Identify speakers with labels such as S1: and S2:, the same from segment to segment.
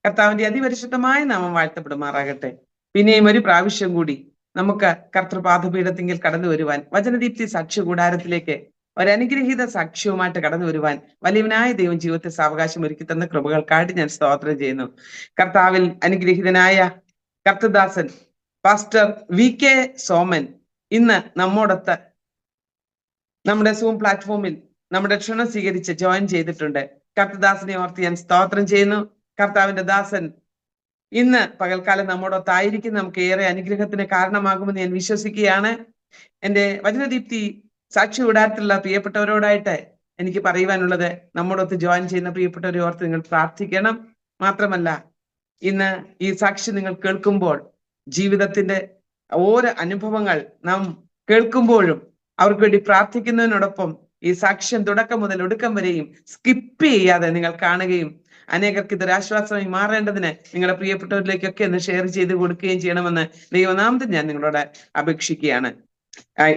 S1: കർത്താവിന്റെ അതിപരിശുദ്ധമായ നാമം വാഴ്ത്തപ്പെടുമാറാകട്ടെ. പിന്നെയും ഒരു പ്രാവശ്യം കൂടി നമുക്ക് കർത്തൃപാദപീഠത്തിങ്കിൽ കടന്നു വരുവാൻ, വചനദീപ്തി സാക്ഷ്യ കൂടാരത്തിലേക്ക് ഒരനുഗ്രഹീത സാക്ഷ്യവുമായിട്ട് കടന്നു വരുവാൻ വലിയവനായ ദൈവം ജീവിതത്തെ സാവകാശം ഒരുക്കി തന്ന കൃപകൾക്കായിട്ട് ഞാൻ സ്തോത്രം ചെയ്യുന്നു. കർത്താവിൽ അനുഗ്രഹീതനായ കർത്തദാസൻ പാസ്റ്റർ VK സോമൻ ഇന്ന് നമ്മോടൊത്ത് നമ്മുടെ സൂം പ്ലാറ്റ്ഫോമിൽ നമ്മുടെ ക്ഷണം സ്വീകരിച്ച് ജോയിൻ ചെയ്തിട്ടുണ്ട്. കർത്തദാസനെ ഓർത്ത് ഞാൻ സ്തോത്രം ചെയ്യുന്നു. കർത്താവിന്റെ ദാസൻ ഇന്ന് പകൽക്കാലം നമ്മോടൊത്തായിരിക്കും നമുക്ക് ഏറെ അനുഗ്രഹത്തിന് കാരണമാകുമെന്ന് ഞാൻ വിശ്വസിക്കുകയാണ്. എൻ്റെ വചനദീപ്തി സാക്ഷി കൂടാരത്തിലുള്ള പ്രിയപ്പെട്ടവരോടായിട്ട് എനിക്ക് പറയുവാനുള്ളത്, നമ്മോടൊത്ത് ജോയിൻ ചെയ്യുന്ന പ്രിയപ്പെട്ടവരെ ഓർത്ത് നിങ്ങൾ പ്രാർത്ഥിക്കണം. മാത്രമല്ല, ഇന്ന് ഈ സാക്ഷി നിങ്ങൾ കേൾക്കുമ്പോൾ ജീവിതത്തിന്റെ ഓരോ അനുഭവങ്ങൾ നാം കേൾക്കുമ്പോഴും അവർക്ക് വേണ്ടി പ്രാർത്ഥിക്കുന്നതിനോടൊപ്പം ഈ സാക്ഷ്യം തുടക്കം മുതൽ ഒടുക്കം വരെയും സ്കിപ്പ് ചെയ്യാതെ നിങ്ങൾ കാണുകയും അനേകർക്ക് ഇതൊരാശ്വാസമായി മാറേണ്ടതിന് നിങ്ങളുടെ പ്രിയപ്പെട്ടവരിലേക്കൊക്കെ ഒന്ന് ഷെയർ ചെയ്ത് കൊടുക്കുകയും ചെയ്യണമെന്ന് ദൈവനാമത്തിൽ ഞാൻ നിങ്ങളോട് അപേക്ഷിക്കുകയാണ്.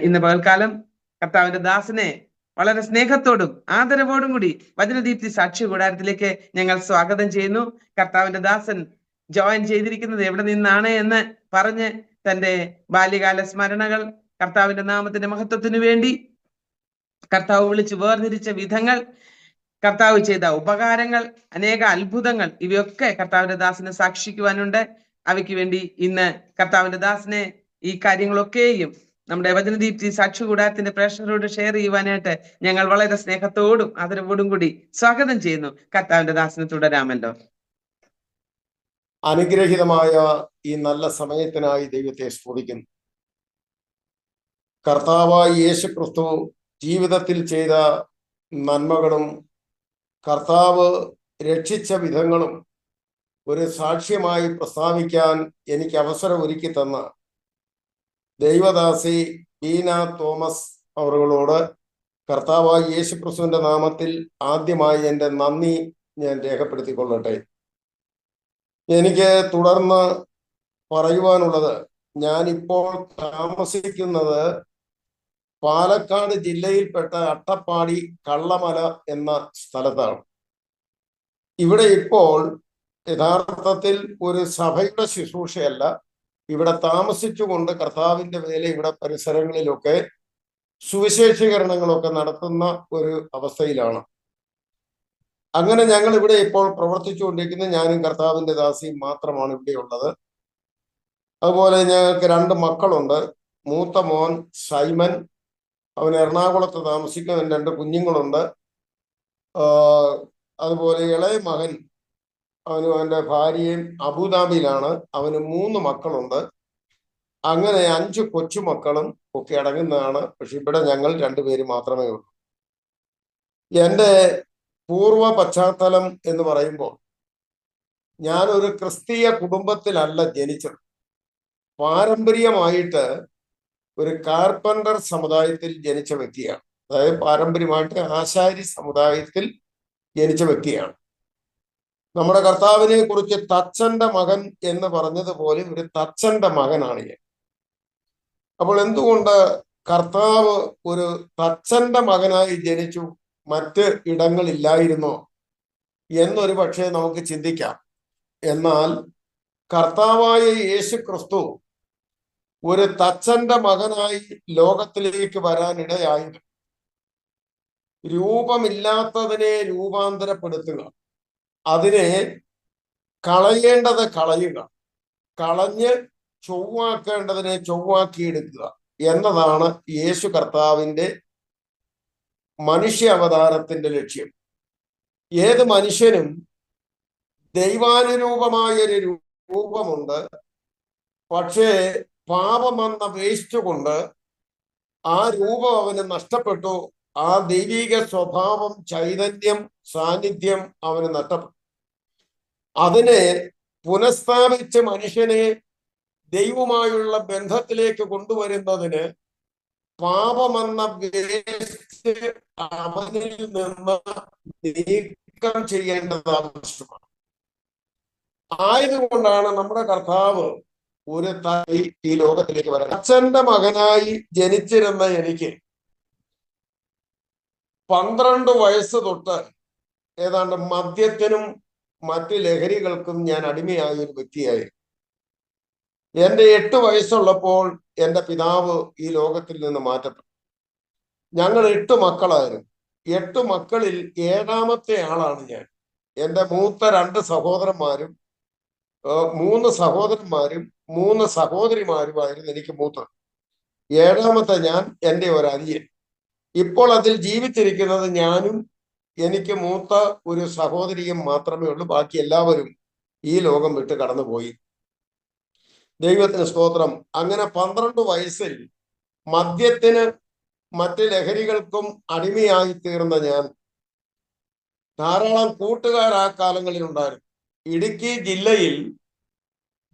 S1: ഇന്ന് പകൽക്കാലം കർത്താവിന്റെ ദാസനെ വളരെ സ്നേഹത്തോടും ആദരവോടും കൂടി വചനദീപ്തി സാക്ഷി കൂടാരത്തിലേക്ക് ഞങ്ങൾ സ്വാഗതം ചെയ്യുന്നു. കർത്താവിന്റെ ദാസൻ ജോയിൻ ചെയ്തിരിക്കുന്നത് എവിടെ നിന്നാണ് എന്ന് പറഞ്ഞ് തന്റെ ബാല്യകാല സ്മരണകൾ, കർത്താവിന്റെ നാമത്തിന്റെ മഹത്വത്തിനു വേണ്ടി കർത്താവ് വിളിച്ച് വേർതിരിച്ച വിധങ്ങൾ, കർത്താവ് ചെയ്ത ഉപകാരങ്ങൾ, അനേക അത്ഭുതങ്ങൾ, ഇവയൊക്കെ കർത്താവിന്റെ ദാസനെ സാക്ഷിക്കുവാനുണ്ട്. അവയ്ക്ക് വേണ്ടി ഇന്ന് കർത്താവിന്റെ ദാസനെ ഈ കാര്യങ്ങളൊക്കെയും നമ്മുടെ വചനദീപ്തി സാക്ഷി കൂടാരത്തിന്റെ പ്രേക്ഷകരോട് ഷെയർ ചെയ്യുവാനായിട്ട് ഞങ്ങൾ വളരെ സ്നേഹത്തോടും ആദരവോടും കൂടി സ്വാഗതം ചെയ്യുന്നു. കർത്താവിന്റെ ദാസനെ തുടരാമല്ലോ.
S2: അനുഗ്രഹീതമായ ഈ നല്ല സമയത്തിനായി ദൈവത്തെ സ്തുതിക്കുന്നു. കർത്താവായ യേശു ക്രിസ്തു ജീവിതത്തിൽ ചെയ്ത നന്മകളും കർത്താവ് രക്ഷിച്ച വിധങ്ങളും ഒരു സാക്ഷ്യമായി പ്രസ്താവിക്കാൻ എനിക്ക് അവസരം ഒരുക്കി തന്ന ദൈവദാസി ബീന തോമസ് അവരോട് കർത്താവായ യേശു ക്രിസ്തുവിന്റെ നാമത്തിൽ ആദ്യമായി എൻ്റെ നന്ദി ഞാൻ രേഖപ്പെടുത്തിക്കൊള്ളട്ടെ. എനിക്ക് തുടർന്ന് പറയുവാനുള്ളത്, ഞാനിപ്പോൾ താമസിക്കുന്നത് പാലക്കാട് ജില്ലയിൽപ്പെട്ട അട്ടപ്പാടി കള്ളമല എന്ന സ്ഥലത്താണ്. ഇവിടെ ഇപ്പോൾ യഥാർത്ഥത്തിൽ ഒരു സഭയുടെ ശുശ്രൂഷയല്ല, ഇവിടെ താമസിച്ചുകൊണ്ട് കർത്താവിന്റെ വേല ഇവിടെ പരിസരങ്ങളിലൊക്കെ സുവിശേഷീകരണങ്ങളൊക്കെ നടത്തുന്ന ഒരു അവസ്ഥയിലാണ്. അങ്ങനെ ഞങ്ങൾ ഇവിടെ ഇപ്പോൾ പ്രവർത്തിച്ചുകൊണ്ടിരിക്കുന്ന ഞാനും കർത്താവിന്റെ ദാസിയും മാത്രമാണ് ഇവിടെ ഉള്ളത്. അതുപോലെ ഞങ്ങൾക്ക് 2 മക്കളുണ്ട്. മൂത്ത മോൻ സൈമൻ, അവൻ എറണാകുളത്ത് താമസിക്കുന്ന 2 കുഞ്ഞുങ്ങളുണ്ട്. അതുപോലെ ഇളയ മകൻ, അവനും അവൻ്റെ ഭാര്യയും അബുദാബിയിലാണ്. അവന് 3 മക്കളുണ്ട്. അങ്ങനെ 5 കൊച്ചുമക്കളും ഒക്കെ അടങ്ങുന്നതാണ്. പക്ഷെ ഇവിടെ ഞങ്ങൾ 2 പേര് മാത്രമേ ഉള്ളൂ. എൻ്റെ പൂർവ പശ്ചാത്തലം എന്ന് പറയുമ്പോൾ, ഞാനൊരു ക്രിസ്തീയ കുടുംബത്തിലല്ല ജനിച്ചത്. പാരമ്പര്യമായിട്ട് ഒരു കാർപ്പൻറ്റർ സമുദായത്തിൽ ജനിച്ച വ്യക്തിയാണ്. അതായത് പാരമ്പര്യമായിട്ട് ആശാരി സമുദായത്തിൽ ജനിച്ച വ്യക്തിയാണ്. നമ്മുടെ കർത്താവിനെ കുറിച്ച് തച്ചന്റെ മകൻ എന്ന് പറഞ്ഞതുപോലെ ഒരു തച്ചന്റെ മകനാണ് ഞാൻ. അപ്പോൾ എന്തുകൊണ്ട് കർത്താവ് ഒരു തച്ചന്റെ മകനായി ജനിച്ചു, മറ്റ് ഇടങ്ങളില്ലായിരുന്നോ എന്നൊരു പക്ഷേ നമുക്ക് ചിന്തിക്കാം. എന്നാൽ കർത്താവായ യേശു ക്രിസ്തു ഒരു തച്ചന്റെ മകനായി ലോകത്തിലേക്ക് വരാനിടയായത് രൂപമില്ലാത്തതിനെ രൂപാന്തരപ്പെടുത്തുക, അതിനെ കളയേണ്ടത് കളയുക, കളഞ്ഞ് ചൊവ്വാക്കേണ്ടതിനെ ചൊവ്വാക്കിയെടുക്കുക എന്നതാണ് യേശു കർത്താവിൻ്റെ മനുഷ്യ അവതാരത്തിന്റെ ലക്ഷ്യം. ഏത് മനുഷ്യനും ദൈവാനുരൂപമായൊരു രൂപമുണ്ട്. പക്ഷേ പാപമെന്ന വേസ്റ്റ് കൊണ്ട് ആ രൂപം അവന് നഷ്ടപ്പെട്ടു. ആ ദൈവിക സ്വഭാവം, ചൈതന്യം, സാന്നിധ്യം അവന് നഷ്ടപ്പെട്ടു. അതിനെ പുനഃസ്ഥാപിച്ച് മനുഷ്യനെ ദൈവവുമായുള്ള ബന്ധത്തിലേക്ക് കൊണ്ടുവരുന്നതിന് പാപമെന്ന വേസ്റ്റ് അവനിൽ നിന്ന് നീക്കം ചെയ്യേണ്ടത് ആവശ്യമാണ്. ആയതുകൊണ്ടാണ് നമ്മുടെ കർത്താവ് ഒരു തായി ഈ ലോകത്തിലേക്ക് വരാൻ. അച്ഛന്റെ മകനായി ജനിച്ചിരുന്ന എനിക്ക് 12 വയസ്സ് തൊട്ട് ഏതാണ്ട് മദ്യത്തിനും മറ്റ് ലഹരികൾക്കും ഞാൻ അടിമയായ ഒരു വ്യക്തിയായിരുന്നു. എന്റെ 8 വയസ്സുള്ളപ്പോൾ എന്റെ പിതാവ് ഈ ലോകത്തിൽ നിന്ന് മാറ്റപ്പെട്ടു. ഞങ്ങൾ 8 മക്കളായിരുന്നു. 8 മക്കളിൽ 7ാമത്തെ ആളാണ് ഞാൻ. എന്റെ മൂത്ത 2 സഹോദരന്മാരും 3 സഹോദരന്മാരും 3 സഹോദരിമാരുമായിരുന്നു എനിക്ക് മൂത്തത്. 7ാമത്തെ ഞാൻ, എൻ്റെ ഒരു അനിയൻ. ഇപ്പോൾ അതിൽ ജീവിച്ചിരിക്കുന്നത് ഞാനും എനിക്ക് മൂത്ത ഒരു സഹോദരിയും മാത്രമേ ഉള്ളൂ. ബാക്കി എല്ലാവരും ഈ ലോകം വിട്ട് കടന്നുപോയി. ദൈവത്തിന് സ്തോത്രം. അങ്ങനെ 12 വയസ്സിൽ മദ്യത്തിന് മറ്റ് ലഹരികൾക്കും അടിമയായി തീർന്ന ഞാൻ, ധാരാളം കൂട്ടുകാർ ആ കാലങ്ങളിൽ ഉണ്ടായിരുന്നു. ഇടുക്കി ജില്ലയിൽ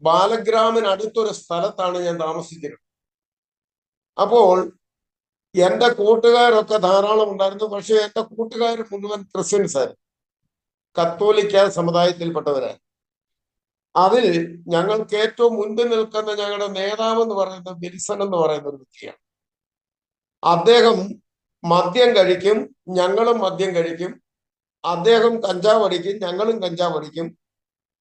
S2: ബാലഗ്രാമിനടുത്തൊരു സ്ഥലത്താണ് ഞാൻ താമസിച്ചിരുന്നത്. അപ്പോൾ എന്റെ കൂട്ടുകാരൊക്കെ ധാരാളം ഉണ്ടായിരുന്നു. പക്ഷെ എന്റെ കൂട്ടുകാർ മുഴുവൻ ക്രിസ്ത്യൻസ് ആയിരുന്നു, കത്തോലിക്ക സമുദായത്തിൽപ്പെട്ടവരായിരുന്നു. അതിൽ ഞങ്ങൾക്ക് ഏറ്റവും മുൻപിൽ നിൽക്കുന്ന ഞങ്ങളുടെ നേതാവ് എന്ന് പറയുന്നത് വിൽസൺ എന്ന് പറയുന്ന ഒരു വ്യക്തിയാണ്. അദ്ദേഹം മദ്യം കഴിക്കും, ഞങ്ങളും മദ്യം കഴിക്കും. അദ്ദേഹം കഞ്ചാവ് അടിക്കും, ഞങ്ങളും കഞ്ചാവ് അടിക്കും.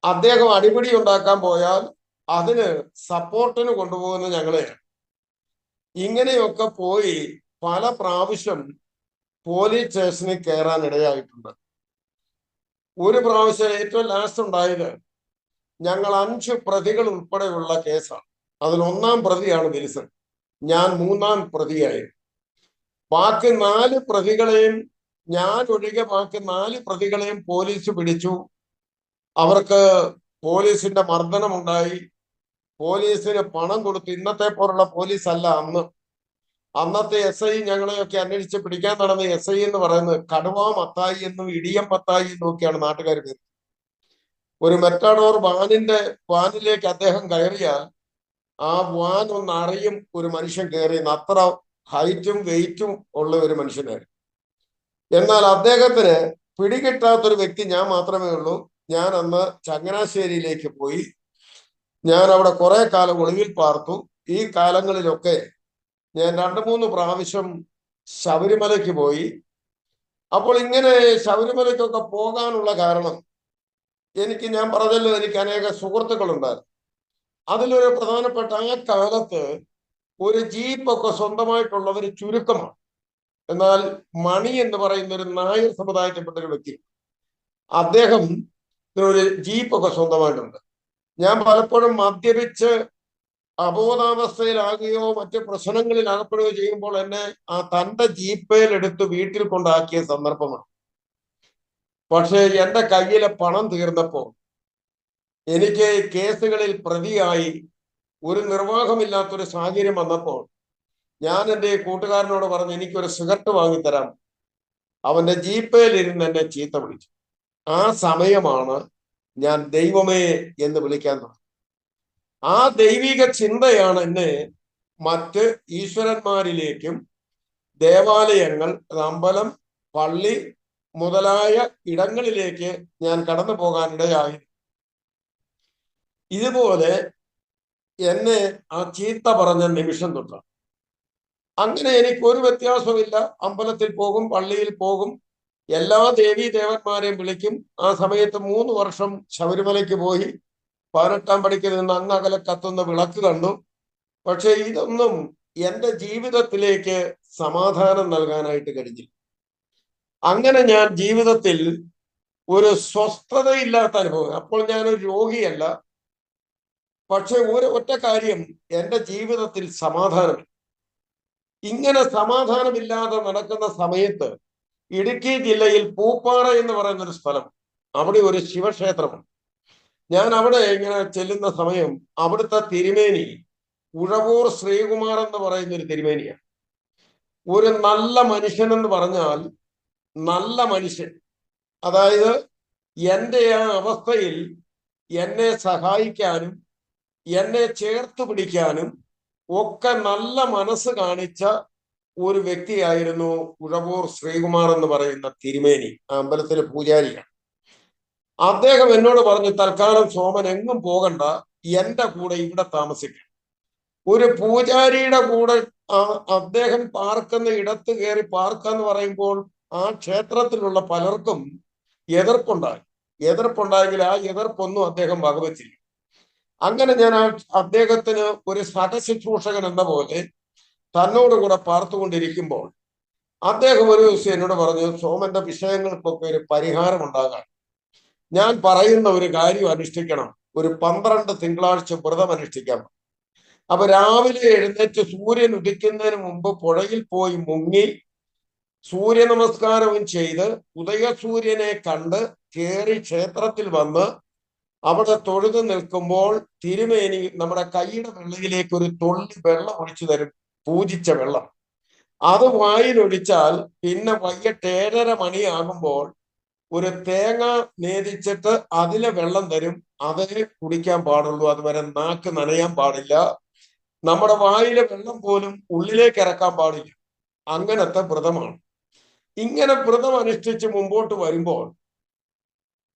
S2: അദ്ദേഹം അടിപിടി ഉണ്ടാക്കാൻ പോയാൽ അതിന് സപ്പോർട്ടിന് കൊണ്ടുപോകുന്ന ഞങ്ങളെയാണ്. ഇങ്ങനെയൊക്കെ പോയി പല പ്രാവശ്യം പോലീസ് സ്റ്റേഷനിൽ കയറാൻ ഇടയായിട്ടുണ്ട്. ഒരു പ്രാവശ്യം ഏറ്റവും ലാസ്റ്റ് ഉണ്ടായത് ഞങ്ങൾ 5 പ്രതികൾ ഉൾപ്പെടെയുള്ള കേസാണ്. അതിൽ 1ാം പ്രതിയാണ് വിൽസൺ, ഞാൻ 3ാം പ്രതിയായിരുന്നു. ബാക്കി 4 പ്രതികളെയും, ഞാൻ ഒഴികെ ബാക്കി 4 പ്രതികളെയും പോലീസ് പിടിച്ചു. അവർക്ക് പോലീസിന്റെ മർദ്ദനമുണ്ടായി. പോലീസിന് പണം കൊടുത്തു. ഇന്നത്തെ പോലുള്ള പോലീസ് അല്ല അന്ന്. അന്നത്തെ SI ഞങ്ങളെയൊക്കെ അന്വേഷിച്ച് പിടിക്കാൻ നടന്ന SI എന്ന് പറയുന്നത് കടുവ മത്തായി എന്നും ഇടിയം മത്തായി എന്നും ഒക്കെയാണ് നാട്ടുകാർ പേര്. ഒരു മെറ്റാഡോർ വാനിലേക്ക് അദ്ദേഹം കയറിയാൽ ആ വാൻ ഒന്ന് അറിയും ഒരു മനുഷ്യൻ കയറിയെന്ന്. അത്ര ഹൈറ്റും വെയിറ്റും ഉള്ള ഒരു മനുഷ്യനായിരുന്നു. എന്നാൽ അദ്ദേഹത്തിന് പിടികിട്ടാത്തൊരു വ്യക്തി ഞാൻ മാത്രമേ ഉള്ളൂ. ഞാൻ അന്ന് ചങ്ങനാശ്ശേരിയിലേക്ക് പോയി. ഞാൻ അവിടെ കുറെ കാലം ഒളിവിൽ പാർത്തു. ഈ കാലങ്ങളിലൊക്കെ ഞാൻ 2-3 പ്രാവശ്യം ശബരിമലയ്ക്ക് പോയി. അപ്പോൾ ഇങ്ങനെ ശബരിമലയ്ക്കൊക്കെ പോകാനുള്ള കാരണം, ഞാൻ പറഞ്ഞല്ലോ, എനിക്ക് അനേക സുഹൃത്തുക്കളുണ്ടായിരുന്നു. അതിലൊരു പ്രധാനപ്പെട്ട, ആ കാലത്ത് ഒരു ജീപ്പൊക്കെ സ്വന്തമായിട്ടുള്ളവർ ചുരുക്കമാണ്. എന്നാൽ മണി എന്ന് പറയുന്ന ഒരു നായർ സമുദായത്തിൽപ്പെട്ട ഒരു വ്യക്തി, അദ്ദേഹം ഒരു ജീപ്പൊക്കെ സ്വന്തമായിട്ടുണ്ട്. ഞാൻ പലപ്പോഴും മദ്യപിച്ച് അബോധാവസ്ഥയിലാകുകയോ മറ്റു പ്രശ്നങ്ങളിൽ അകപ്പെടുകയോ ചെയ്യുമ്പോൾ എന്നെ തന്റെ ജീപ്പയിൽ എടുത്ത് വീട്ടിൽ കൊണ്ടാക്കിയ സന്ദർഭമാണ്. പക്ഷെ എന്റെ കയ്യിലെ പണം തീർന്നപ്പോൾ, എനിക്ക് കേസുകളിൽ പ്രതിയായി ഒരു നിർവാഹമില്ലാത്തൊരു സാഹചര്യം വന്നപ്പോൾ, ഞാൻ എൻ്റെ കൂട്ടുകാരനോട് പറഞ്ഞു, എനിക്കൊരു സിഗരറ്റ് വാങ്ങിത്തരാം. അവന്റെ ജീപ്പയിൽ ഇരുന്ന് എന്നെ ചീത്ത വിളിച്ചു. ആ സമയമാണ് ഞാൻ ദൈവമേ എന്ന് വിളിക്കാൻ തുടങ്ങി. ആ ദൈവിക ചിന്തയാണ് എന്നെ മറ്റ് ഈശ്വരന്മാരിലേക്കും ദേവാലയങ്ങൾ, അമ്പലം, പള്ളി മുതലായ ഇടങ്ങളിലേക്ക് ഞാൻ കടന്നു പോകാനിടയായി. ഇതുപോലെ എന്നെ ആ ചീത്ത പറഞ്ഞ നിമിഷം തൊട്ട് അങ്ങനെ എനിക്കൊരു വ്യത്യാസമില്ല. അമ്പലത്തിൽ പോകും, പള്ളിയിൽ പോകും, എല്ലാ ദേവീ ദേവന്മാരെയും വിളിക്കും. ആ സമയത്ത് 3 വർഷം ശബരിമലയ്ക്ക് പോയി 18ാം പടിക്ക് നിന്ന് അങ്ങകലെ കത്തുന്ന വിളക്ക് കണ്ടു. പക്ഷെ ഇതൊന്നും എൻ്റെ ജീവിതത്തിലേക്ക് സമാധാനം നൽകാനായിട്ട് കഴിഞ്ഞില്ല. അങ്ങനെ ഞാൻ ജീവിതത്തിൽ ഒരു സ്വസ്ഥതയില്ലാത്ത അനുഭവം. അപ്പോൾ ഞാനൊരു രോഗിയല്ല, പക്ഷെ ഒറ്റ കാര്യം, എൻ്റെ ജീവിതത്തിൽ സമാധാനം. ഇങ്ങനെ സമാധാനമില്ലാതെ നടക്കുന്ന സമയത്ത് ഇടുക്കി ജില്ലയിൽ പൂപ്പാറ എന്ന് പറയുന്ന ഒരു സ്ഥലം, അവിടെ ഒരു ശിവക്ഷേത്രമാണ്. ഞാൻ അവിടെ ഇങ്ങനെ ചെല്ലുന്ന സമയം അവിടുത്തെ തിരുമേനി ഉഴവൂർ ശ്രീകുമാർ എന്ന് പറയുന്ന ഒരു തിരുമേനിയാണ്. ഒരു നല്ല മനുഷ്യൻ എന്ന് പറഞ്ഞാൽ നല്ല മനുഷ്യൻ. അതായത് എൻ്റെ ആ അവസ്ഥയിൽ എന്നെ സഹായിക്കാനും എന്നെ ചേർത്ത് പിടിക്കാനും ഒക്കെ നല്ല മനസ്സ് കാണിച്ച ഒരു വ്യക്തിയായിരുന്നു ഉഴവൂർ ശ്രീകുമാർ എന്ന് പറയുന്ന തിരുമേനി. ആ അമ്പലത്തിലെ പൂജാരിയാണ്. അദ്ദേഹം എന്നോട് പറഞ്ഞു, തൽക്കാലം സോമൻ എങ്ങും പോകണ്ട, എൻ്റെ കൂടെ ഇവിടെ താമസിക്കാം. ഒരു പൂജാരിയുടെ കൂടെ അദ്ദേഹം പാർക്കുന്ന ഇടത്ത് കയറി പാർക്കാന്ന് പറയുമ്പോൾ ആ ക്ഷേത്രത്തിലുള്ള പലർക്കും എതിർപ്പുണ്ടായി. എതിർപ്പുണ്ടായെങ്കിൽ ആ എതിർപ്പൊന്നും അദ്ദേഹം വകവച്ചില്ല. അങ്ങനെ ഞാൻ അദ്ദേഹത്തിന് ഒരു സഹശുശ്രൂഷകൻ എന്ന പോലെ തന്നോടുകൂടെ പാർത്തുകൊണ്ടിരിക്കുമ്പോൾ അദ്ദേഹം ഒരു ദിവസം എന്നോട് പറഞ്ഞു, സോമന്റെ വിഷയങ്ങൾക്കൊക്കെ ഒരു പരിഹാരം ഉണ്ടാകാൻ ഞാൻ പറയുന്ന ഒരു കാര്യം അനുഷ്ഠിക്കണം, ഒരു 12 തിങ്കളാഴ്ച വ്രതം അനുഷ്ഠിക്കാം. അപ്പൊ രാവിലെ എഴുന്നേറ്റ് സൂര്യൻ ഉദിക്കുന്നതിന് മുമ്പ് പുഴയിൽ പോയി മുങ്ങി സൂര്യ നമസ്കാരവും ചെയ്ത് ഉദയസൂര്യനെ കണ്ട് കയറി ക്ഷേത്രത്തിൽ വന്ന് അവിടെ തൊഴുതു നിൽക്കുമ്പോൾ തിരുമേനി നമ്മുടെ കൈയുടെ വെള്ളയിലേക്ക് ഒരു തുള്ളി വെള്ളം ഒഴിച്ചു തരും, പൂജിച്ച വെള്ളം. അത് വായിലൊഴിച്ചാൽ പിന്നെ വൈകിട്ട് 7:30 മണിയാകുമ്പോൾ ഒരു തേങ്ങ നേദിച്ചിട്ട് അതിലെ വെള്ളം തരും. അതേ കുടിക്കാൻ പാടുള്ളൂ, അതുവരെ നാക്ക് നനയാൻ പാടില്ല, നമ്മുടെ വായിലെ വെള്ളം പോലും ഉള്ളിലേക്ക് ഇറക്കാൻ പാടില്ല. അങ്ങനത്തെ വ്രതമാണ്. ഇങ്ങനെ വ്രതം അനുഷ്ഠിച്ച് മുമ്പോട്ട് വരുമ്പോൾ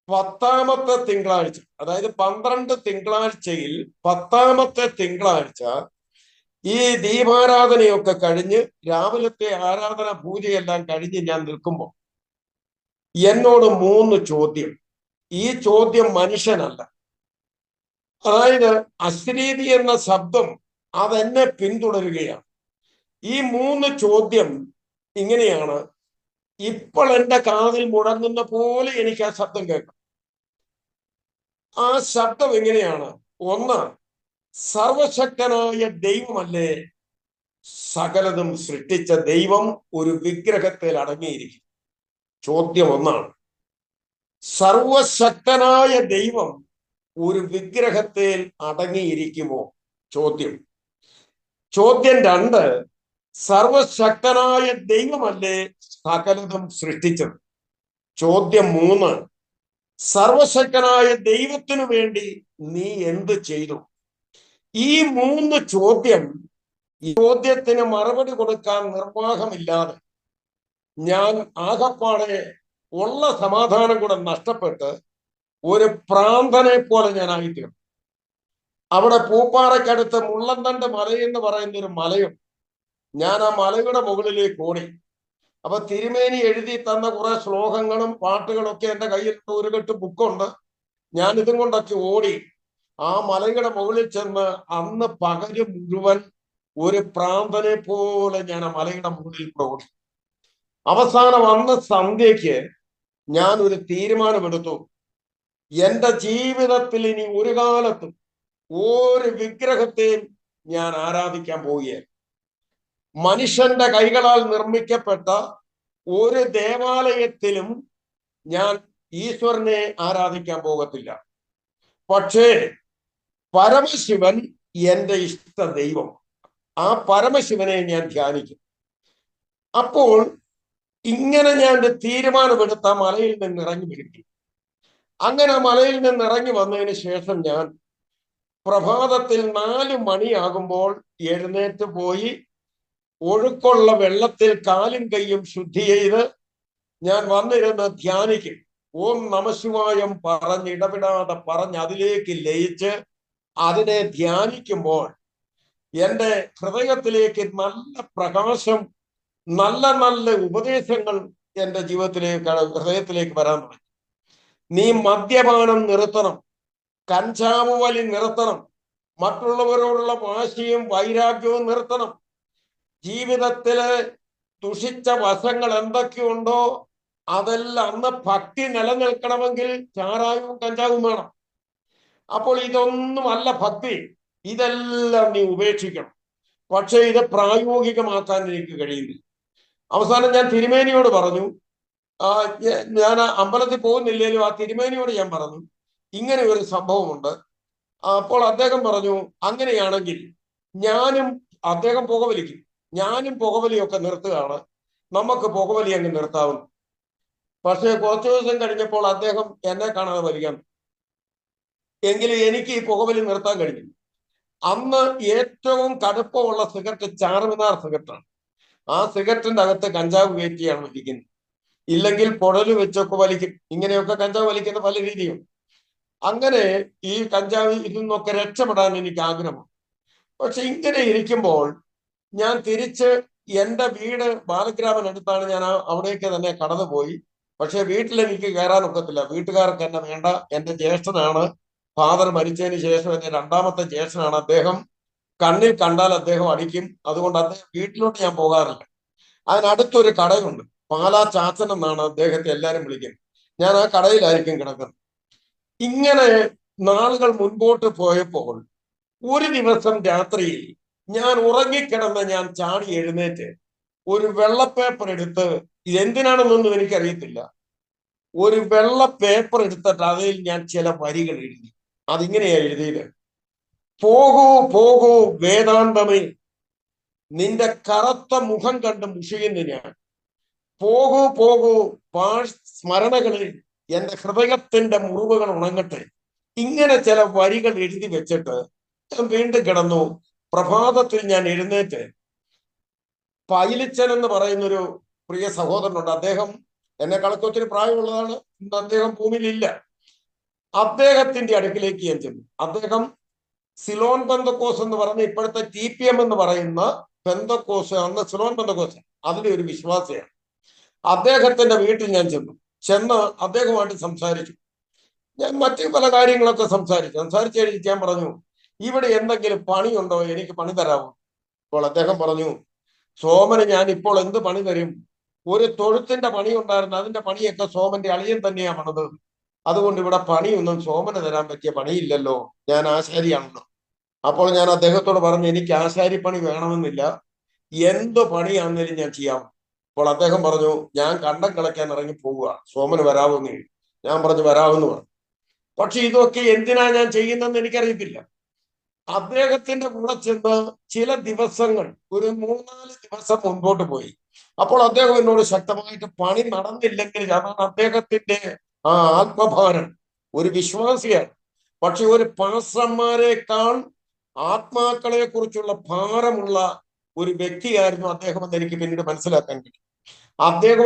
S2: 10ാമത്തെ തിങ്കളാഴ്ച, അതായത് 12 തിങ്കളാഴ്ചയിൽ 10ാമത്തെ തിങ്കളാഴ്ച ഈ ദീപാരാധനയൊക്കെ കഴിഞ്ഞ് രാവിലത്തെ ആരാധന പൂജയെല്ലാം കഴിഞ്ഞ് ഞാൻ നിൽക്കുമ്പോൾ എന്നോട് 3 ചോദ്യം. ഈ ചോദ്യം മനുഷ്യനല്ല, അതായത് അശ്രീതി എന്ന ശബ്ദം അതെന്നെ പിന്തുടരുകയാണ്. ഈ 3 ചോദ്യം ഇങ്ങനെയാണ്. ഇപ്പോൾ എൻ്റെ കാതിൽ മുഴങ്ങുന്ന പോലെ എനിക്ക് ആ ശബ്ദം കേൾക്കാം. ആ ശബ്ദം എങ്ങനെയാണ്? 1, സർവശക്തനായ ദൈവമല്ലേ സകലതും സൃഷ്ടിച്ച ദൈവം ഒരു വിഗ്രഹത്തിൽ അടങ്ങിയിരിക്കും? ചോദ്യം 1. സർവശക്തനായ ദൈവം ഒരു വിഗ്രഹത്തിൽ അടങ്ങിയിരിക്കുമോ? ചോദ്യം 2, സർവശക്തനായ ദൈവമല്ലേ സകലതും സൃഷ്ടിച്ചത്? ചോദ്യം 3, സർവശക്തനായ ദൈവത്തിനു വേണ്ടി നീ എന്ത് ചെയ്തു? ഈ 3 ചോദ്യം, ഈ ചോദ്യത്തിന് മറുപടി കൊടുക്കാൻ നിർവാഹമില്ലാതെ ഞാൻ ആകപ്പാടെ ഉള്ള സമാധാനം കൂടെ നഷ്ടപ്പെട്ട് ഒരു പ്രാന്തനെ പോലെ ഞാൻ ആയിത്തീർന്നു. അവിടെ പൂപ്പാറയ്ക്കടുത്ത് മുള്ളന്തണ്ട് മലയെന്ന് പറയുന്ന ഒരു മലയുണ്ട്. ഞാൻ ആ മലയുടെ മുകളിലേക്ക് ഓടി. അപ്പൊ തിരുമേനി എഴുതി തന്ന കുറെ ശ്ലോകങ്ങളും പാട്ടുകളൊക്കെ എൻ്റെ കയ്യിൽ ഒരു കെട്ട് ബുക്കുണ്ട്. ഞാൻ ഇതും കൊണ്ടൊക്കെ ഓടി ആ മലയുടെ മുകളിൽ ചെന്ന് അന്ന് പകല് മുഴുവൻ ഒരു പ്രാന്തനെ പോലെ ഞാൻ ആ മലയുടെ മുകളിൽ ഓടി. അവസാനം അന്ന് സന്ധ്യയ്ക്ക് ഞാൻ ഒരു തീരുമാനമെടുത്തു. എൻ്റെ ജീവിതത്തിൽ ഇനി ഒരു കാലത്തും ഒരു വിഗ്രഹത്തെയും ഞാൻ ആരാധിക്കാൻ പോവുകയാണ്. മനുഷ്യന്റെ കൈകളാൽ നിർമ്മിക്കപ്പെട്ട ഒരു ദേവാലയത്തിലും ഞാൻ ഈശ്വരനെ ആരാധിക്കാൻ പോകത്തില്ല. പക്ഷേ പരമശിവൻ എൻ്റെ ഇഷ്ട ദൈവം, ആ പരമശിവനെ ഞാൻ ധ്യാനിക്കും. അപ്പോൾ ഇങ്ങനെ ഞാൻ ഒരു തീരുമാനമെടുത്ത മലയിൽ നിന്ന് ഇറങ്ങി വരികയും അങ്ങനെ മലയിൽ നിന്ന് ഇറങ്ങി വന്നതിന് ശേഷം ഞാൻ പ്രഭാതത്തിൽ 4 മണിയാകുമ്പോൾ എഴുന്നേറ്റ് പോയി ഒഴുക്കുള്ള വെള്ളത്തിൽ കാലും കൈയും ശുദ്ധി ചെയ്ത് ഞാൻ വന്നിരുന്ന് ധ്യാനിക്കും. ഓം നമശിവായം പറഞ്ഞ് ഇടപെടാതെ പറഞ്ഞ് അതിലേക്ക് ലയിച്ച് അതിനെ ധ്യാനിക്കുമ്പോൾ എൻ്റെ ഹൃദയത്തിലേക്ക് നല്ല പ്രകാശം, നല്ല നല്ല ഉപദേശങ്ങൾ എൻ്റെ ഹൃദയത്തിലേക്ക് വരാൻ തുടങ്ങി. നീ മദ്യപാനം നിർത്തണം, കഞ്ചാവ് വലി നിർത്തണം, മറ്റുള്ളവരോടുള്ള വാശിയും വൈരാഗ്യവും നിർത്തണം, ജീവിതത്തില് ദുഷിച്ച വശങ്ങൾ എന്തൊക്കെയുണ്ടോ അതെല്ലാം, അന്ന് ഭക്തി നിലനിൽക്കണമെങ്കിൽ ചാരായവും കഞ്ചാവും വേണം. അപ്പോൾ ഇതൊന്നും അല്ല ഭക്തി, ഇതെല്ലാം നീ ഉപേക്ഷിക്കണം. പക്ഷെ ഇത് പ്രായോഗികമാക്കാൻ എനിക്ക് കഴിയുന്നില്ല. അവസാനം ഞാൻ തിരുമേനിയോട് പറഞ്ഞു, ഞാൻ അമ്പലത്തിൽ പോകുന്നില്ലേലും ആ തിരുമേനിയോട് ഞാൻ പറഞ്ഞു ഇങ്ങനെ ഒരു സംഭവമുണ്ട്. അപ്പോൾ അദ്ദേഹം പറഞ്ഞു, അങ്ങനെയാണെങ്കിൽ ഞാനും, അദ്ദേഹം പുകവലിക്കും, ഞാനും പുകവലിയൊക്കെ നിർത്തുകയാണ്, നമുക്ക് പുകവലി അങ്ങ് നിർത്താവുന്നു. പക്ഷേ കുറച്ചു ദിവസം കഴിഞ്ഞപ്പോൾ അദ്ദേഹം എന്നെ കാണാതെ വലിക്കാൻ, എങ്കിലും എനിക്ക് ഈ പുകവലി നിർത്താൻ കഴിഞ്ഞു. അന്ന് ഏറ്റവും കടുപ്പമുള്ള സിഗരറ്റ് ചാർമിനാർ സിഗരറ്റാണ്. ആ സിഗരറ്റിന്റെ അകത്ത് കഞ്ചാവ് കയറ്റിയാണ് വലിക്കുന്നത്. ഇല്ലെങ്കിൽ കുഴല് വെച്ചൊക്കെ വലിക്കും. ഇങ്ങനെയൊക്കെ കഞ്ചാവ് വലിക്കുന്ന പല രീതിയും. അങ്ങനെ ഈ കഞ്ചാവ് ഇതിൽ നിന്നൊക്കെ രക്ഷപ്പെടാൻ എനിക്ക് ആഗ്രഹമാണ്. പക്ഷെ ഇങ്ങനെ ഇരിക്കുമ്പോൾ ഞാൻ തിരിച്ച് എൻ്റെ വീട് ബാലഗ്രാമിനടുത്താണ്, ഞാൻ അവിടേക്ക് തന്നെ കടന്നുപോയി പക്ഷെ വീട്ടിൽ എനിക്ക് കയറാൻ ഒക്കത്തില്ല. വീട്ടുകാർക്ക് എന്നെ വേണ്ട. എന്റെ ജ്യേഷ്ഠനാണ്, ഫാദർ മരിച്ചതിന് ശേഷം എന്റെ രണ്ടാമത്തെ ജ്യേഷ്ഠനാണ്. അദ്ദേഹം കണ്ണിൽ കണ്ടാൽ അദ്ദേഹം അടിക്കും. അതുകൊണ്ട് അദ്ദേഹം വീട്ടിലോട്ട് ഞാൻ പോകാറില്ല. അതിനടുത്തൊരു കടയുണ്ട്, പാലാ ചാച്ചൻ എന്നാണ് അദ്ദേഹത്തെ എല്ലാരും വിളിക്കുന്നത്. ഞാൻ ആ കടയിലായിരിക്കും കിടക്കുന്നത്. ഇങ്ങനെ നാളുകൾ മുൻപോട്ട് പോയപ്പോൾ ഒരു ദിവസം രാത്രിയിൽ ഞാൻ ഉറങ്ങിക്കിടന്ന് ഞാൻ ചാടി എഴുന്നേറ്റ് ഒരു വെള്ള പേപ്പർ എടുത്ത്, എന്തിനാണെന്നൊന്നും എനിക്കറിയത്തില്ല, ഒരു വെള്ള പേപ്പർ എടുത്തിട്ട് അതിൽ ഞാൻ ചില വരികൾ എഴുതി. അതിങ്ങനെയാ എഴുതിയത്: പോകൂ പോകൂ വേദാന്തമേ, നിന്റെ കറുത്ത മുഖം കണ്ട് മുഷിയുന്നു ഞാൻ. പോകൂ പോകൂ സ്മരണകളിൽ എന്റെ ഹൃദയത്തിന്റെ മുറിവുകൾ ഉണങ്ങട്ടെ. ഇങ്ങനെ ചില വരികൾ എഴുതി വെച്ചിട്ട് ഞാൻ വീണ്ടും കിടന്നു. പ്രഭാതത്തിൽ ഞാൻ എഴുന്നേറ്റ് പൈലിച്ചൻ എന്ന് പറയുന്നൊരു പ്രിയ സഹോദരനുണ്ട്. അദ്ദേഹം എന്നെക്കാളൊക്കെ ഒത്തിരി പ്രായമുള്ളതാണ്. ഇന്ന് അദ്ദേഹം ഭൂമിയിലില്ല. അദ്ദേഹത്തിന്റെ അടുക്കിലേക്ക് ഞാൻ ചെന്നു. അദ്ദേഹം സിലോൺ പെന്തക്കോസ് എന്ന് പറഞ്ഞ ഇപ്പോഴത്തെ TPM എന്ന് പറയുന്ന പെന്തക്കോസ്, അന്ന് സിലോൺ പെന്തക്കോസ്, അതിലെ ഒരു വിശ്വാസിയാണ്. അദ്ദേഹത്തിന്റെ വീട്ടിൽ ഞാൻ ചെന്ന് അദ്ദേഹവുമായിട്ട് സംസാരിച്ചു. ഞാൻ മറ്റു പല കാര്യങ്ങളൊക്കെ സംസാരിച്ച് കഴിഞ്ഞിട്ട് ഞാൻ പറഞ്ഞു, ഇവിടെ എന്തെങ്കിലും പണിയുണ്ടോ, എനിക്ക് പണി തരാമോ? അപ്പോൾ അദ്ദേഹം പറഞ്ഞു, സോമന് ഞാൻ ഇപ്പോൾ എന്ത് പണി തരും? ഒരു തൊഴുത്തിന്റെ പണി ഉണ്ടായിരുന്നു, അതിന്റെ പണിയൊക്കെ സോമന്റെ അളിയൻ തന്നെയാ പണിത്. അതുകൊണ്ട് ഇവിടെ പണിയൊന്നും സോമന് തരാൻ പറ്റിയ പണിയില്ലല്ലോ, ഞാൻ ആശാരിയാണല്ലോ. അപ്പോൾ ഞാൻ അദ്ദേഹത്തോട് പറഞ്ഞു, എനിക്ക് ആശാരിപ്പണി വേണമെന്നില്ല, എന്ത് പണിയാണെങ്കിലും ഞാൻ ചെയ്യാം. അപ്പോൾ അദ്ദേഹം പറഞ്ഞു, ഞാൻ കണ്ടം കളയ്ക്കാൻ ഇറങ്ങി പോവുക, സോമന് വരാമെന്ന്. ഞാൻ പറഞ്ഞു വരാമെന്ന് പറഞ്ഞു. പക്ഷെ ഇതൊക്കെ എന്തിനാ ഞാൻ ചെയ്യുന്നതെന്ന് എനിക്കറിയത്തില്ല. അദ്ദേഹത്തിന്റെ കൂടെ ചെന്ന് ചില ദിവസങ്ങൾ, ഒരു 3-4 ദിവസം മുൻപോട്ട് പോയി. അപ്പോൾ അദ്ദേഹം എന്നോട് ശക്തമായിട്ട്, പണി നടന്നില്ലെങ്കിൽ അതാണ് അദ്ദേഹത്തിന്റെ ആ ആത്മഭാരം. ഒരു വിശ്വാസിയാണ്, പക്ഷെ ഒരു പാസ്റ്റർമാരെക്കാൾ ആത്മാക്കളെ കുറിച്ചുള്ള ഭാരമുള്ള ഒരു വ്യക്തിയായിരുന്നു അദ്ദേഹം എന്ന് എനിക്ക് പിന്നീട് മനസ്സിലാക്കാൻ കഴിയും.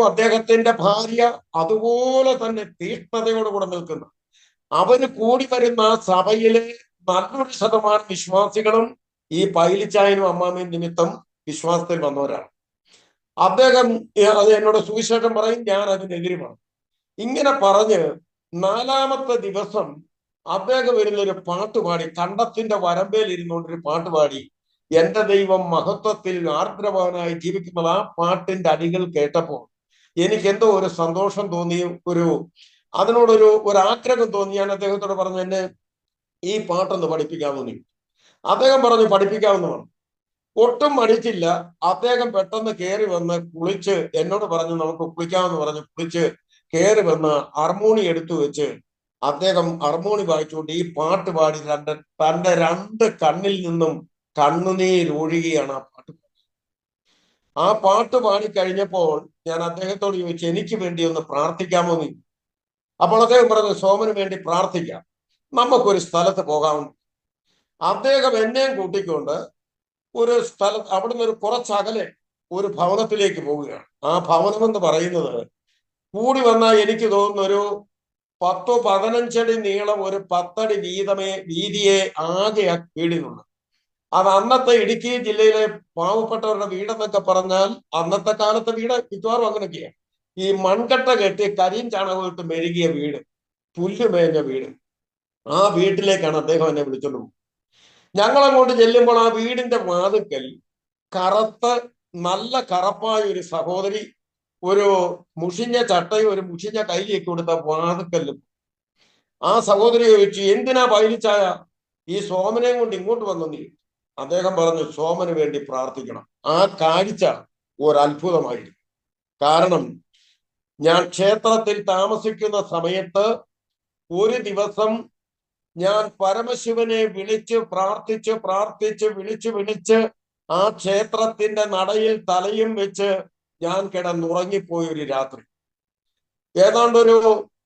S2: അദ്ദേഹത്തിന്റെ ഭാര്യ അതുപോലെ തന്നെ തീഷ്ണതയോടുകൂടെ നിൽക്കുന്നു. അവന് കൂടി വരുന്ന സഭയിലെ നല്ലൊരു ശതമാനം വിശ്വാസികളും ഈ പൈലിച്ചായനും അമ്മാമയും നിമിത്തം വിശ്വാസത്തിൽ വന്നവരാണ്. അദ്ദേഹം അത് എന്നോട് സുവിശേഷം പറയും, ഞാൻ അതിനെതിരുമാണ്. ഇങ്ങനെ പറഞ്ഞ് 4-ാമത്തെ ദിവസം അദ്ദേഹം വരുന്നൊരു പാട്ടുപാടി, കണ്ടത്തിന്റെ വരമ്പേൽ ഇരുന്നുകൊണ്ടൊരു പാട്ടുപാടി, എന്റെ ദൈവം മഹത്വത്തിൽ ആർദ്രവാനായി ജീവിക്കുന്നത്. ആ പാട്ടിന്റെ അടികൾ കേട്ടപ്പോൾ എനിക്ക് എന്തോ ഒരു സന്തോഷം തോന്നി, അതിനോടൊരു ആഗ്രഹം തോന്നി. ഞാൻ അദ്ദേഹത്തോട് പറഞ്ഞു, എന്നെ ഈ പാട്ടൊന്ന് പഠിപ്പിക്കാമെന്ന്. അദ്ദേഹം പറഞ്ഞു പഠിപ്പിക്കാമെന്ന് പറഞ്ഞു. ഒട്ടും മടിച്ചില്ല. അദ്ദേഹം പെട്ടെന്ന് കയറി വന്ന് കുളിച്ച് എന്നോട് പറഞ്ഞു നമുക്ക് കുളിക്കാമെന്ന് പറഞ്ഞു. കുളിച്ച് കയറി വന്ന് ഹാർമോണി എടുത്തു വെച്ച് അദ്ദേഹം ഹാർമോണി വായിച്ചുകൊണ്ട് ഈ പാട്ട് പാടി തന്റെ 2 കണ്ണിൽ നിന്നും കണ്ണുനീരൊഴുകിയാണ് ആ പാട്ട്. ആ പാട്ട് പാടിക്കഴിഞ്ഞപ്പോൾ ഞാൻ അദ്ദേഹത്തോട് ചോദിച്ചു, എനിക്ക് വേണ്ടി ഒന്ന് പ്രാർത്ഥിക്കാമോ നീ? അപ്പോൾ അദ്ദേഹം പറഞ്ഞു, സോമന് വേണ്ടി പ്രാർത്ഥിക്കാം, നമുക്കൊരു സ്ഥലത്ത് പോകാമെന്ന്. അദ്ദേഹം എന്നെയും കൂട്ടിക്കൊണ്ട് ഒരു സ്ഥലത്ത്, അവിടുന്ന് ഒരു കുറച്ചകലെ ഒരു ഭവനത്തിലേക്ക് പോവുകയാണ്. ആ ഭവനം എന്ന് പറയുന്നത് കൂടി വന്നാൽ എനിക്ക് തോന്നുന്നു ഒരു 10-15 അടി നീളം, ഒരു 10 അടി വീതിയെ ആകെ ആ വീടിനുണ്ട്. അത് അന്നത്തെ ഇടുക്കി ജില്ലയിലെ പാവപ്പെട്ടവരുടെ വീടെന്നൊക്കെ പറഞ്ഞാൽ, അന്നത്തെ കാലത്തെ വീട് മിക്കവാറും അങ്ങനെയൊക്കെയാണ്. ഈ മൺകട്ട കെട്ടി കരിയും ചാണകം ഇട്ട് മെഴുകിയ വീട്, പുല്ല് മേഞ്ഞ വീട്. ആ വീട്ടിലേക്കാണ് അദ്ദേഹം എന്നെ വിളിച്ചോണ്ട് പോകുന്നത്. ഞങ്ങളങ്ങോട്ട് ചെല്ലുമ്പോൾ ആ വീടിന്റെ വാതിക്കൽ നല്ല കറുപ്പായ ഒരു സഹോദരി ഒരു മുഷിഞ്ഞ ചട്ടയും ഒരു മുഷിഞ്ഞ കൈലിയൊക്കെ കൊടുത്ത വാതിക്കല്ലും. ആ സഹോദരി ചോദിച്ചു, എന്തിനാ പൈലിച്ചായ ഈ സോമനെയും കൊണ്ട് ഇങ്ങോട്ട് വന്നു നീ? അദ്ദേഹം പറഞ്ഞു, സോമന് വേണ്ടി പ്രാർത്ഥിക്കണം. ആ കാഴ്ച ഒരത്ഭുതമായിരുന്നു. കാരണം ഞാൻ ക്ഷേത്രത്തിൽ താമസിക്കുന്ന സമയത്ത് ഒരു ദിവസം ഞാൻ പരമശിവനെ വിളിച്ച് വിളിച്ച് ആ ക്ഷേത്രത്തിന്റെ നടയിൽ തലയും വെച്ച് ഞാൻ കിടന്നുറങ്ങിപ്പോയി ഒരു രാത്രി. ഏതാണ്ടൊരു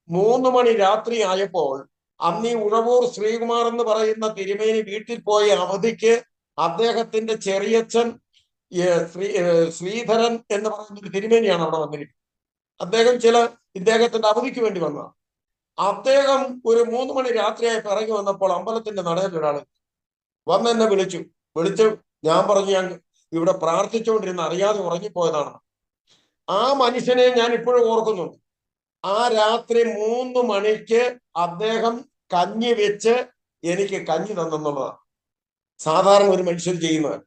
S2: 3 മണി രാത്രി ആയപ്പോൾ അന്ന് ഈ ഉഴവൂർ ശ്രീകുമാർ എന്ന് പറയുന്ന തിരുമേനി വീട്ടിൽ പോയ അവധിക്ക് അദ്ദേഹത്തിന്റെ ചെറിയച്ഛൻ ശ്രീധരൻ എന്ന് പറയുന്ന ഒരു തിരുമേനിയാണ് അവിടെ വന്നിരിക്കുന്നത്. അദ്ദേഹം ഇദ്ദേഹത്തിന്റെ അവധിക്ക് വേണ്ടി വന്ന അദ്ദേഹം ഒരു 3 മണി രാത്രിയായി ഇറങ്ങി വന്നപ്പോൾ അമ്പലത്തിന്റെ നടയിൽ ഒരാൾ വന്നെന്നെ വിളിച്ച് ഞാൻ പറഞ്ഞു, ഞാൻ ഇവിടെ പ്രാർത്ഥിച്ചുകൊണ്ടിരുന്ന അറിയാതെ ഉറങ്ങിപ്പോയതാണ്. ആ മനുഷ്യനെ ഞാൻ ഇപ്പോഴും ഓർക്കുന്നുണ്ട്. ആ രാത്രി 3 മണിക്ക് അദ്ദേഹം കഞ്ഞി വെച്ച് എനിക്ക് കഞ്ഞി തന്നെന്നുള്ളതാണ് സാധാരണ ഒരു മനുഷ്യൻ ചെയ്യുന്നത്.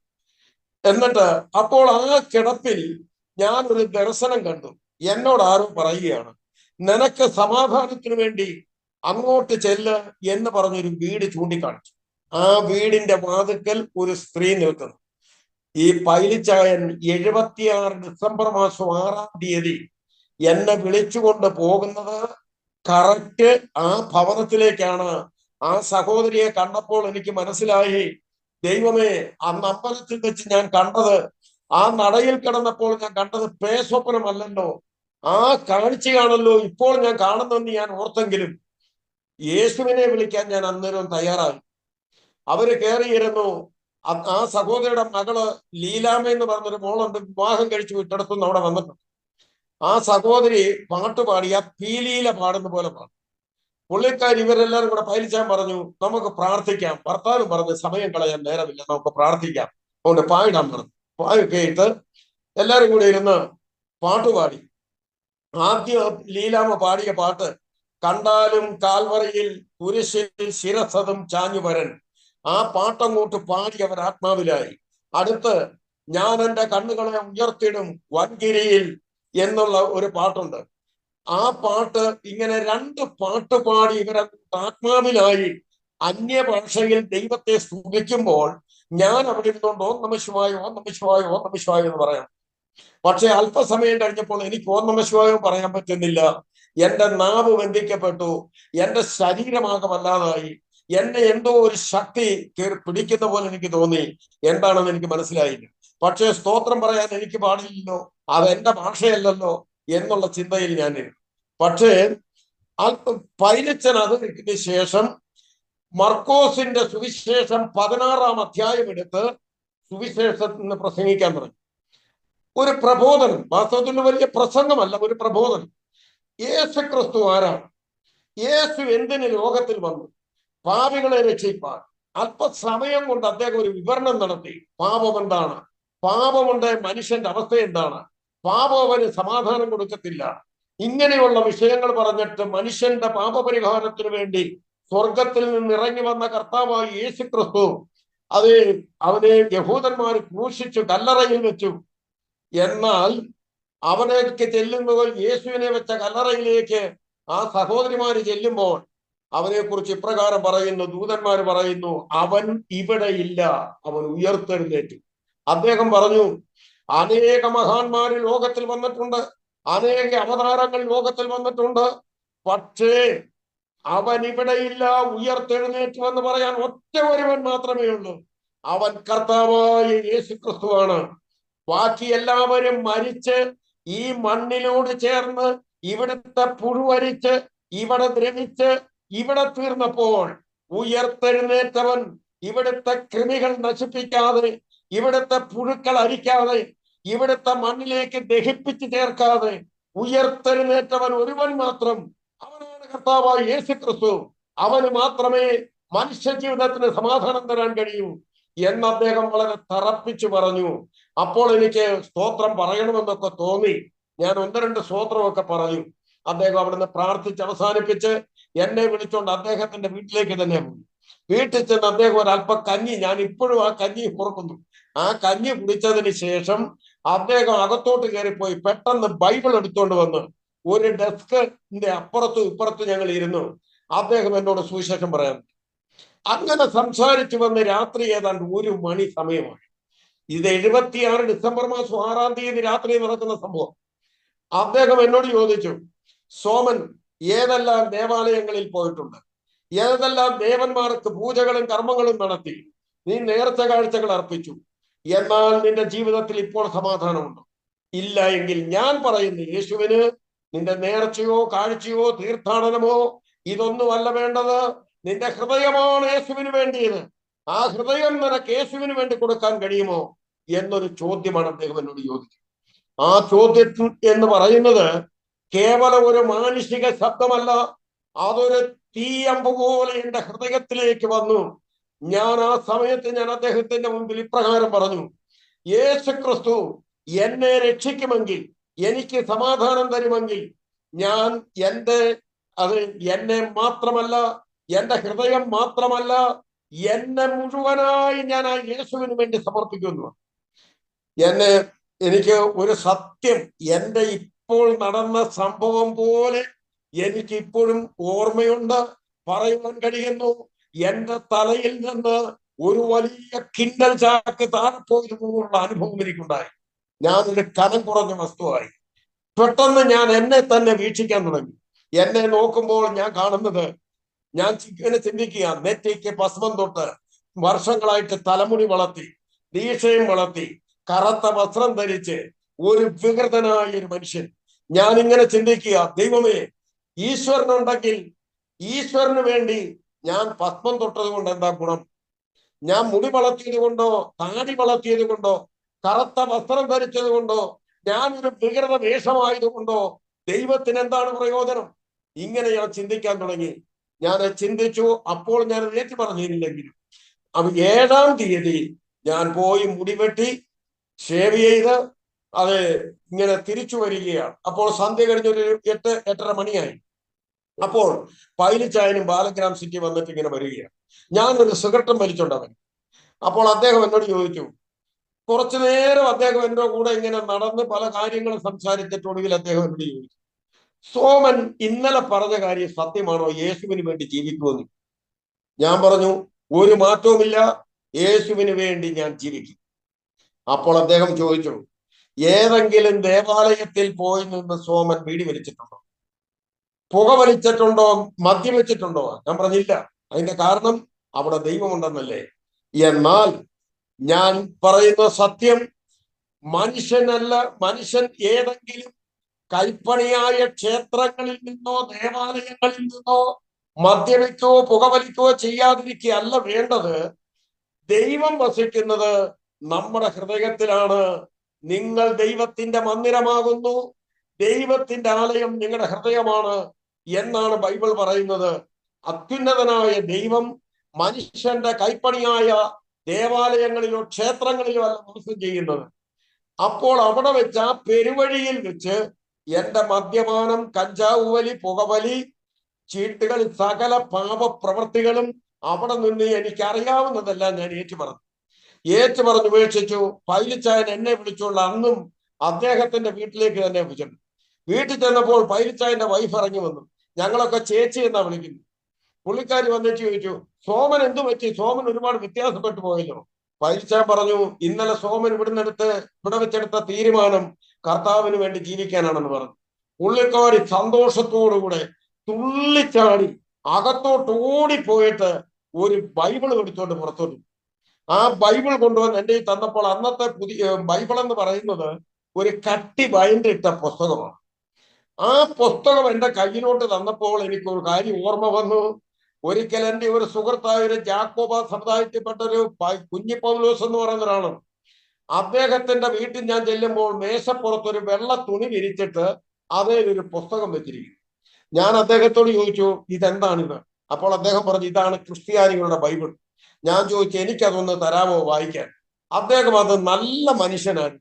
S2: എന്നിട്ട് അപ്പോൾ ആ കിടപ്പിൽ ഞാൻ ഒരു ദർശനം കണ്ടു. എന്നോട് ആരോ പറയുകയാണ്, നിനക്ക് സമാധാനത്തിന് വേണ്ടി അങ്ങോട്ട് ചെല്ല് എന്ന് പറഞ്ഞൊരു വീട് ചൂണ്ടിക്കാണിച്ചു. ആ വീടിന്റെ വാതിക്കൽ ഒരു സ്ത്രീ നിൽക്കുന്നു. ഈ പൈലിച്ചായൻ 76 ഡിസംബർ മാസം 6-ാം തീയതി എന്നെ വിളിച്ചുകൊണ്ട് പോകുന്നത് കറക്റ്റ് ആ ഭവനത്തിലേക്കാണ്. ആ സഹോദരിയെ കണ്ടപ്പോൾ എനിക്ക് മനസ്സിലായി, ദൈവമേ, അന്ന് അമ്പലത്തിൽ വെച്ച് ഞാൻ കണ്ടത്, ആ നടയിൽ കിടന്നപ്പോൾ ഞാൻ കണ്ടത് പേസ്വപ്നമല്ലല്ലോ, ആ കാഴ്ചയാണല്ലോ ഇപ്പോൾ ഞാൻ കാണുന്നതെന്ന് ഞാൻ ഓർത്തെങ്കിലും യേശുവിനെ വിളിക്കാൻ ഞാൻ അന്നേരം തയ്യാറായി. അവര് കയറിയിരുന്നു. ആ സഹോദരിയുടെ മകള് ലീലാമ്മ എന്ന് പറഞ്ഞൊരു മോളുണ്ട്, വിവാഹം കഴിച്ചു വിട്ടെടുത്തുനിന്ന് അവിടെ വന്നിട്ടുണ്ട്. ആ സഹോദരി പാട്ടുപാടിയ പീലീല പാടുന്ന പോലെ പാടും. പുള്ളിക്കാർ ഇവരെല്ലാരും കൂടെ പൈലിച്ചാൻ പറഞ്ഞു, നമുക്ക് പ്രാർത്ഥിക്കാം. ഭർത്താവ് പറഞ്ഞു, സമയം കളയാൻ നേരമില്ല, നമുക്ക് പ്രാർത്ഥിക്കാം. അതുകൊണ്ട് പായിടാൻ പറഞ്ഞു. പായൊക്കെ ഇട്ട് എല്ലാരും കൂടെ ഇരുന്ന് പാട്ടുപാടി. ആദ്യം ലീലാമ്മ പാടിയ പാട്ട്, കണ്ടാലും കാൽവറിയിൽ കുരിശിൽ ശിരസതും ചാഞ്ഞുവരൻ. ആ പാട്ടങ്ങോട്ട് പാടി അവർ ആത്മാവിലായി. അടുത്ത് ഞാൻ എൻ്റെ കണ്ണുകളെ ഉയർത്തിടും വൻകിരിയിൽ എന്നുള്ള ഒരു പാട്ടുണ്ട്. ആ പാട്ട് ഇങ്ങനെ 2 പാട്ട് പാടി ഇവരെ ആത്മാവിലായി അന്യഭാഷയിൽ ദൈവത്തെ സ്തുതിക്കുമ്പോൾ ഞാൻ അവിടെ ഇരുന്നുകൊണ്ട് ഓം നമഃശിവായ, ഓം നമഃശിവായ, ഓം നമഃശിവായ എന്ന് പറയാം. പക്ഷെ അല്പസമയം കഴിഞ്ഞപ്പോൾ എനിക്ക് ഓം നമഃശിവായ പറയാൻ പറ്റുന്നില്ല. എന്റെ നാവ് ബന്ധിക്കപ്പെട്ടു, എന്റെ ശരീരമാകെ വല്ലാതായി, എന്നെ എന്തോ ഒരു ശക്തി കയറി പിടിക്കുന്ന പോലെ എനിക്ക് തോന്നി. എന്താണെന്ന് എനിക്ക് മനസ്സിലായില്ല. പക്ഷെ സ്തോത്രം പറയാൻ എനിക്ക് പാടില്ലല്ലോ, അത് എന്റെ ഭാഷയല്ലല്ലോ എന്നുള്ള ചിന്തയിൽ ഞാൻ. പക്ഷേ പൈലച്ചൻ അതിന് ശേഷം മർക്കോസിന്റെ സുവിശേഷം 16-ാം അധ്യായം എടുത്ത് സുവിശേഷത്തിന് പ്രസംഗിക്കാൻ തുടങ്ങി. ഒരു പ്രബോധനം, വാസ്തവത്തിൽ വലിയ പ്രസംഗമല്ല, ഒരു പ്രബോധനം. യേശു ക്രിസ്തു ആരാണ്? യേശു എന്തിന് ലോകത്തിൽ വന്നു? പാപികളെ രക്ഷിപ്പാൻ. അല്പസമയം കൊണ്ട് അദ്ദേഹം ഒരു വിവരണം നടത്തി. പാപം എന്താണ്? പാപമുണ്ട് മനുഷ്യന്റെ അവസ്ഥ എന്താണ്? പാപം അവന് സമാധാനം കൊടുക്കത്തില്ല. ഇങ്ങനെയുള്ള വിഷയങ്ങൾ പറഞ്ഞിട്ട് മനുഷ്യന്റെ പാപപരിഹാരത്തിന് വേണ്ടി സ്വർഗത്തിൽ നിന്ന് ഇറങ്ങി വന്ന കർത്താവായ യേശു ക്രിസ്തു അവനെ യഹൂദന്മാർ ക്രൂശിച്ചു കല്ലറയിൽ വെച്ചു. എന്നാൽ അവനേക്ക് ചെല്ലുമ്പോൾ, യേശുവിനെ വെച്ച കല്ലറയിലേക്ക് ആ സഹോദരിമാര് ചെല്ലുമ്പോൾ അവനെ കുറിച്ച് ഇപ്രകാരം പറയുന്നു, ദൂതന്മാര് പറയുന്നു, അവൻ ഇവിടെ ഇല്ല, അവൻ ഉയർത്തെഴുന്നേറ്റു. അദ്ദേഹം പറഞ്ഞു, അനേക മഹാന്മാര് ലോകത്തിൽ വന്നിട്ടുണ്ട്, അനേക അവതാരങ്ങൾ ലോകത്തിൽ വന്നിട്ടുണ്ട്, പക്ഷേ അവൻ ഇവിടെയില്ല, ഉയർത്തെഴുന്നേറ്റു എന്ന് പറയാൻ ഒറ്റ ഒരുവൻ മാത്രമേ ഉള്ളൂ. അവൻ കർത്താവായ യേശു ക്രിസ്തുവാണ്. ബാക്കി എല്ലാവരും മരിച്ച് ഈ മണ്ണിനോട് ചേർന്ന് ഇവിടുത്തെ പുഴുവരിച്ച് ഇവിടെ ദ്രവിച്ച് ഇവിടെ തീർന്നപ്പോൾ ഉയർത്തെഴുന്നേറ്റവൻ ഇവിടുത്തെ കൃമികൾ നശിപ്പിക്കാതെ, ഇവിടുത്തെ പുഴുക്കൾ അരിക്കാതെ, ഇവിടുത്തെ മണ്ണിലേക്ക് ദഹിപ്പിച്ച് ചേർക്കാതെ ഉയർത്തെഴുന്നേറ്റവൻ ഒരുവൻ മാത്രം, അവനാണ് കർത്താവായ യേശു ക്രിസ്തു. അവന് മാത്രമേ മനുഷ്യ ജീവിതത്തിന് സമാധാനം തരാൻ കഴിയൂ എന്ന് അദ്ദേഹം വളരെ തറപ്പിച്ചു പറഞ്ഞു. അപ്പോൾ എനിക്ക് സ്തോത്രം പറയണമെന്നൊക്കെ തോന്നി. ഞാൻ 1-2 സ്തോത്രമൊക്കെ പറഞ്ഞു. അദ്ദേഹം അവിടുന്ന് പ്രാർത്ഥിച്ച് അവസാനിപ്പിച്ച് എന്നെ വിളിച്ചോണ്ട് അദ്ദേഹത്തിന്റെ വീട്ടിലേക്ക് തന്നെ പോയി. വീട്ടിൽ ചെന്ന് അദ്ദേഹം ഒരല്പ കഞ്ഞി, ഞാൻ ഇപ്പോഴും ആ കഞ്ഞി ഓർക്കുന്നു, ആ കഞ്ഞി കുടിച്ചതിന് ശേഷം അദ്ദേഹം അകത്തോട്ട് കയറിപ്പോയി പെട്ടെന്ന് ബൈബിൾ എടുത്തോണ്ട് വന്ന് ഒരു ഡെസ്കിന്റെ അപ്പുറത്തും ഇപ്പുറത്തും ഞങ്ങൾ ഇരുന്നു. അദ്ദേഹം എന്നോട് സുവിശേഷം പറയാൻ. അങ്ങനെ സംസാരിച്ചു വന്ന് രാത്രി ഏതാണ്ട് 1 മണി സമയമായി. ഇത് 76 ഡിസംബർ മാസം 6-ാം തീയതി രാത്രി നടക്കുന്ന സംഭവം. അദ്ദേഹം എന്നോട് ചോദിച്ചു, സോമൻ, ഏതെല്ലാം ദേവാലയങ്ങളിൽ പോയിട്ടുണ്ട്? ഏതെല്ലാം ദേവന്മാർക്ക് പൂജകളും കർമ്മങ്ങളും നടത്തി? നീ നേർച്ച കാഴ്ചകൾ അർപ്പിച്ചു, എന്നാൽ നിന്റെ ജീവിതത്തിൽ ഇപ്പോൾ സമാധാനമുണ്ടോ? ഇല്ല എങ്കിൽ ഞാൻ പറയുന്നു, യേശുവിന് നിന്റെ നേർച്ചയോ കാഴ്ചയോ തീർത്ഥാടനമോ ഇതൊന്നുമല്ല വേണ്ടത്. നിന്റെ ഹൃദയമാണ് യേശുവിന് വേണ്ടിയത്. ആ ഹൃദയം നിനക്ക് യേശുവിന് വേണ്ടി കൊടുക്കാൻ കഴിയുമോ എന്നൊരു ചോദ്യമാണ് അദ്ദേഹം എന്നോട് ചോദിച്ചത്. ആ ചോദ്യം എന്ന് പറയുന്നത് കേവലം ഒരു മാനുഷിക ശബ്ദമല്ല, അതൊരു തീയമ്പ് പോലെ എന്റെ ഹൃദയത്തിലേക്ക് വന്നു. ഞാൻ ആ സമയത്ത് ഞാൻ അദ്ദേഹത്തിന്റെ മുമ്പിൽ ഇപ്രകാരം പറഞ്ഞു, യേശു ക്രിസ്തു എന്നെ രക്ഷിക്കുമെങ്കിൽ, എനിക്ക് സമാധാനം തരുമെങ്കിൽ, ഞാൻ അത് എന്നെ മാത്രമല്ല, എന്റെ ഹൃദയം മാത്രമല്ല, എന്നെ മുഴുവനായി ഞാൻ ആ യേശുവിന് വേണ്ടി സമർപ്പിക്കുന്നു. എനിക്ക് ഒരു സത്യം എന്റെ ഇപ്പോൾ നടന്ന സംഭവം പോലെ എനിക്ക് ഇപ്പോഴും ഓർമ്മയുണ്ട്, പറയുവാൻ കഴിയുന്നു. എന്റെ തലയിൽ നിന്ന് ഒരു വലിയ കിണ്ടൽ ചാക്ക് താഴെ പോയിരുന്നുള്ള അനുഭവം എനിക്കുണ്ടായി. ഞാനൊരു കനം കുറഞ്ഞ വസ്തുവായി. പെട്ടെന്ന് ഞാൻ എന്നെ തന്നെ വീക്ഷിക്കാൻ തുടങ്ങി. എന്നെ നോക്കുമ്പോൾ ഞാൻ കാണുന്നത്, ഞാൻ ഇങ്ങനെ ചിന്തിക്കുക, നെറ്റിക്ക് ഭസ്മം തൊട്ട് വർഷങ്ങളായിട്ട് തലമുടി വളർത്തി, ദീക്ഷയും വളർത്തി, കറുത്ത വസ്ത്രം ധരിച്ച് ഒരു വികൃതനായ ഒരു മനുഷ്യൻ. ഞാൻ ഇങ്ങനെ ചിന്തിക്കുക, ദൈവമേ, ഈശ്വരനുണ്ടെങ്കിൽ ഈശ്വരന് വേണ്ടി ഞാൻ ഭസ്മം തൊട്ടത് കൊണ്ട് എന്താ ഗുണം? ഞാൻ മുടി വളർത്തിയത് കൊണ്ടോ, താടി വളർത്തിയത് കൊണ്ടോ, കറുത്ത വസ്ത്രം ധരിച്ചത് കൊണ്ടോ, ഞാനൊരു വികൃത വേഷമായതുകൊണ്ടോ ദൈവത്തിന് എന്താണ് പ്രയോജനം? ഇങ്ങനെ ഞാൻ ചിന്തിക്കാൻ തുടങ്ങി. ഞാൻ ചിന്തിച്ചു. അപ്പോൾ ഞാൻ ഏറ്റു പറഞ്ഞില്ലെങ്കിലും 7-ാം തീയതി ഞാൻ പോയി മുടിവെട്ടി ഷേവ് ചെയ്ത് അത് ഇങ്ങനെ തിരിച്ചു വരികയാണ്. അപ്പോൾ സന്ധ്യ കഴിഞ്ഞൊരു 8-8:30 മണിയായി. അപ്പോൾ പൈലിച്ചായനും ബാലഗ്രാം സിറ്റി വന്നിട്ട് ഇങ്ങനെ വരികയാണ്. ഞാനൊരു സിഗരറ്റും വലിച്ചുണ്ടവൻ. അപ്പോൾ അദ്ദേഹം എന്നോട് ചോദിച്ചു. കുറച്ചു നേരം അദ്ദേഹം എൻ്റെ കൂടെ ഇങ്ങനെ നടന്ന് പല കാര്യങ്ങളും സംസാരിച്ചിട്ടൊടുവിൽ അദ്ദേഹം എന്നോട് ചോദിച്ചു, സോമൻ ഇന്നലെ പറഞ്ഞ കാര്യം സത്യമാണോ? യേശുവിന് വേണ്ടി ജീവിക്കുമെന്ന്. ഞാൻ പറഞ്ഞു, ഒരു മാറ്റവുമില്ല, യേശുവിന് വേണ്ടി ഞാൻ ജീവിക്കും. അപ്പോൾ അദ്ദേഹം ചോദിച്ചു, ഏതെങ്കിലും ദേവാലയത്തിൽ പോയി നിന്ന് സോമൻ വീടി വലിച്ചിട്ടുണ്ടോ, പുക വലിച്ചിട്ടുണ്ടോ, മദ്യം വെച്ചിട്ടുണ്ടോ? ഞാൻ പറഞ്ഞില്ല. അതിന്റെ കാരണം അവിടെ ദൈവമുണ്ടെന്നല്ലേ. എന്നാൽ ഞാൻ പറയുന്ന സത്യം, മനുഷ്യൻ ഏതെങ്കിലും കൈപ്പണിയായ ക്ഷേത്രങ്ങളിൽ നിന്നോ ദേവാലയങ്ങളിൽ നിന്നോ മദ്യപിക്കുകയോ പുകവലിക്കുകയോ ചെയ്യാതിരിക്കുകയല്ല വേണ്ടത്. ദൈവം വസിക്കുന്നത് നമ്മുടെ ഹൃദയത്തിലാണ്. നിങ്ങൾ ദൈവത്തിന്റെ മന്ദിരമാകുന്നു, ദൈവത്തിന്റെ ആലയം നിങ്ങളുടെ ഹൃദയമാണ് എന്നാണ് ബൈബിൾ പറയുന്നത്. അത്യുന്നതനായ ദൈവം മനുഷ്യന്റെ കൈപ്പണിയായ ദേവാലയങ്ങളിലോ ക്ഷേത്രങ്ങളിലോ അല്ല വാസം ചെയ്യുന്നത്. അപ്പോൾ അവിടെ വെച്ച്, ആ പെരുവഴിയിൽ വെച്ച് എന്റെ മദ്യപാനം, കഞ്ചാവ് വലി, പുകവലി, ചീട്ടുകൾ, സകല പാപപ്രവർത്തികളും അവിടെ നിന്ന് എനിക്കറിയാവുന്നതെല്ലാം ഞാൻ ഏറ്റുപറഞ്ഞു ഉപേക്ഷിച്ചു. പൈലിച്ചായൻ എന്നെ വിളിച്ചുള്ള അന്നും അദ്ദേഹത്തിന്റെ വീട്ടിലേക്ക് തന്നെ വിളിച്ചു. വീട്ടിൽ ചെന്നപ്പോൾ പൈലിച്ചായന്റെ വൈഫ് ഇറങ്ങി വന്നു. ഞങ്ങളൊക്കെ ചേച്ചി എന്നാ വിളിക്കുന്നു. പുള്ളിക്കാരി വന്നിട്ട് ചോദിച്ചു, സോമൻ എന്തു പറ്റി? സോമൻ ഒരുപാട് വ്യത്യാസപ്പെട്ടു പോയല്ലോ. പൈലിച്ചായൻ പറഞ്ഞു, ഇന്നലെ സോമൻ ഇവിടെ വെച്ചെടുത്ത തീരുമാനം കർത്താവിന് വേണ്ടി ജീവിക്കാനാണെന്ന് പറഞ്ഞു. പുള്ളിക്കാരി സന്തോഷത്തോടുകൂടെ തുള്ളിച്ചാടി അകത്തോട്ട് ഓടിപ്പോയിട്ട് ഒരു ബൈബിൾ എടുത്തോണ്ട് പുറത്തോട്ട്. ആ ബൈബിൾ കൊണ്ടുവന്ന് എൻ്റെ ഈ തന്നപ്പോൾ, അന്നത്തെ പുതിയ ബൈബിൾ എന്ന് പറയുന്നത് ഒരു കട്ടി ബൈൻഡിട്ട പുസ്തകമാണ്. ആ പുസ്തകം എൻ്റെ കയ്യിലോട്ട് തന്നപ്പോൾ എനിക്കൊരു കാര്യം ഓർമ്മ വന്നു. ഒരിക്കൽ എൻ്റെ ഒരു സുഹൃത്തായ ഒരു ജാക്കോബ സമുദായത്തിൽപ്പെട്ട ഒരു കുഞ്ഞി പൗലോസ് എന്ന് പറയുന്ന ഒരാളും, അദ്ദേഹത്തിന്റെ വീട്ടിൽ ഞാൻ ചെല്ലുമ്പോൾ മേശപ്പുറത്തൊരു വെള്ള തുണി വിരിച്ചിട്ട് ഒരു പുസ്തകം വെച്ചിരിക്കും. ഞാൻ അദ്ദേഹത്തോട് ചോദിച്ചു, ഇതെന്താണിത്? അപ്പോൾ അദ്ദേഹം പറഞ്ഞു, ഇതാണ് ക്രിസ്ത്യാനികളുടെ ബൈബിൾ. ഞാൻ ചോദിച്ചു, എനിക്കതൊന്ന് തരാമോ വായിക്കാൻ? അദ്ദേഹം, അത് നല്ല മനുഷ്യനാണ്.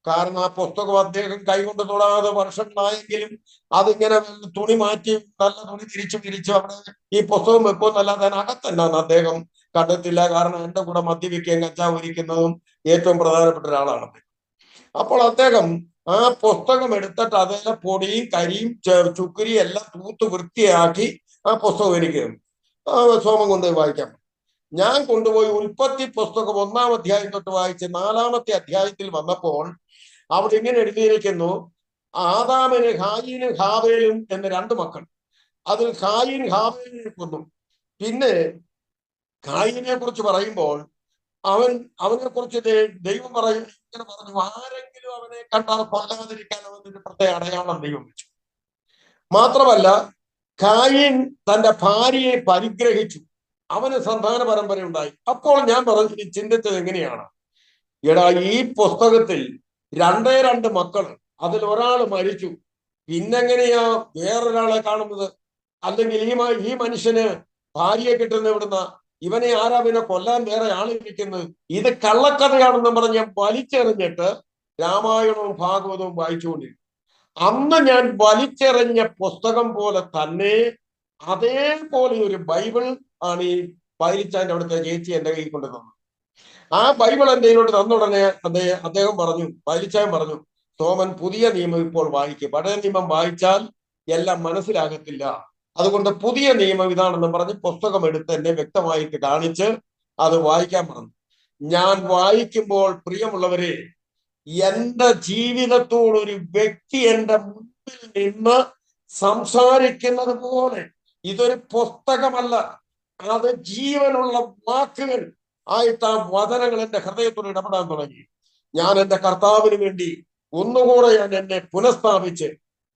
S2: കാരണം ആ പുസ്തകം അദ്ദേഹം കൈകൊണ്ട് തൊടാതെ വർഷങ്ങളായെങ്കിലും അതിങ്ങനെ തുണി മാറ്റി നല്ല തുണി തിരിച്ചു അവിടെ ഈ പുസ്തകം വെക്കുമെന്നല്ലാതെ അതിനകത്തല്ലാന്ന് അദ്ദേഹം കണ്ടെത്തില്ല. കാരണം എൻ്റെ കൂടെ മദ്യപിക്കുകയും കഞ്ചാവ് ഇരിക്കുന്നതും ഏറ്റവും പ്രധാനപ്പെട്ട ഒരാളാണ്. അപ്പോൾ അദ്ദേഹം ആ പുസ്തകം എടുത്തിട്ട് അതിലെ പൊടിയും കരിയും ചുക്കരിയും എല്ലാം തൂത്ത് വൃത്തിയാക്കി ആ പുസ്തകം എനിക്ക് സോമൻ കൊണ്ടുപോയി വായിക്കാം. ഞാൻ കൊണ്ടുപോയി ഉൽപ്പത്തി പുസ്തകം 1-ാം അധ്യായം തൊട്ട് വായിച്ച് 4-ാമത്തെ അധ്യായത്തിൽ വന്നപ്പോൾ അവിടെ ഇങ്ങനെ എഴുതിയിരിക്കുന്നു, ആദാമിന് ഹായീനും ഹാവേലും എന്ന് 2 മക്കൾ. അതിൽ ഹായീൻ ഹാവേലിനെ കൊന്നു. പിന്നെ ഹായീനെ കുറിച്ച് പറയുമ്പോൾ അവനെ കുറിച്ച് ദൈവം ഇങ്ങനെ പറഞ്ഞു, ആരെങ്കിലും അവനെ കണ്ടാൽ കൊല്ലാതിരിക്കാൻ അവനൊരു പ്രത്യേക അടയാളം ദൈവം വെച്ചു. മാത്രമല്ല, ഹായീൻ തന്റെ ഭാര്യയെ പരിഗ്രഹിച്ചു, അവന് സന്താന പരമ്പര ഉണ്ടായി. അപ്പോൾ ഞാൻ ചിന്തിച്ചത് എങ്ങനെയാണ്, എടാ, ഈ പുസ്തകത്തിൽ 2 മക്കൾ, അതിൽ ഒരാൾ മരിച്ചു, പിന്നെങ്ങനെയാ വേറൊരാളെ കാണുന്നത്? അല്ലെങ്കിൽ ഈ മനുഷ്യന് ഭാര്യയെ കിട്ടുന്ന എവിടുന്ന? ഇവനെ ആരാ പിന്നെ കൊല്ലാൻ വേറെ ആളിരിക്കുന്നത്? ഇത് കള്ളക്കഥയാണെന്ന് പറഞ്ഞ് വലിച്ചെറിഞ്ഞിട്ട് രാമായണവും ഭാഗവതവും വായിച്ചുകൊണ്ടിരിക്കും. അന്ന് ഞാൻ വലിച്ചെറിഞ്ഞ പുസ്തകം പോലെ തന്നെ അതേപോലെ ഒരു ബൈബിൾ ആണ് ഈ പൈലിച്ചാന്റെ അവിടുത്തെ ചേച്ചി എന്റെ കയ്യിൽ കൊണ്ട് തന്നത്. ആ ബൈബിൾ എന്തെങ്കിലോട്ട് തന്നുടനെ അദ്ദേഹം പറഞ്ഞു, പൈലിച്ചാൻ പറഞ്ഞു, സോമൻ പുതിയ നിയമം ഇപ്പോൾ വായിക്കും, പഴയ നിയമം വായിച്ചാൽ എല്ലാം മനസ്സിലാകത്തില്ല, അതുകൊണ്ട് പുതിയ നിയമം ഇതാണെന്ന് പറഞ്ഞ് പുസ്തകം എടുത്ത് എന്നെ വ്യക്തമായിട്ട് കാണിച്ച് അത് വായിക്കാൻ പറഞ്ഞു. ഞാൻ വായിക്കുമ്പോൾ പ്രിയമുള്ളവരെ, എന്റെ ജീവിതത്തോട് ഒരു വ്യക്തി എന്റെ മുമ്പിൽ നിന്ന് സംസാരിക്കുന്നത് പോലെ, ഇതൊരു പുസ്തകമല്ല, അത് ജീവനുള്ള വാക്കുകൾ ആയിട്ട് ആ വചനങ്ങൾ എന്റെ ഹൃദയത്തോട് ഇടപെടാൻ തുടങ്ങി. ഞാൻ എന്റെ കർത്താവിന് വേണ്ടി ഒന്നുകൂടെ ഞാൻ എന്നെ പുനഃസ്ഥാപിച്ച്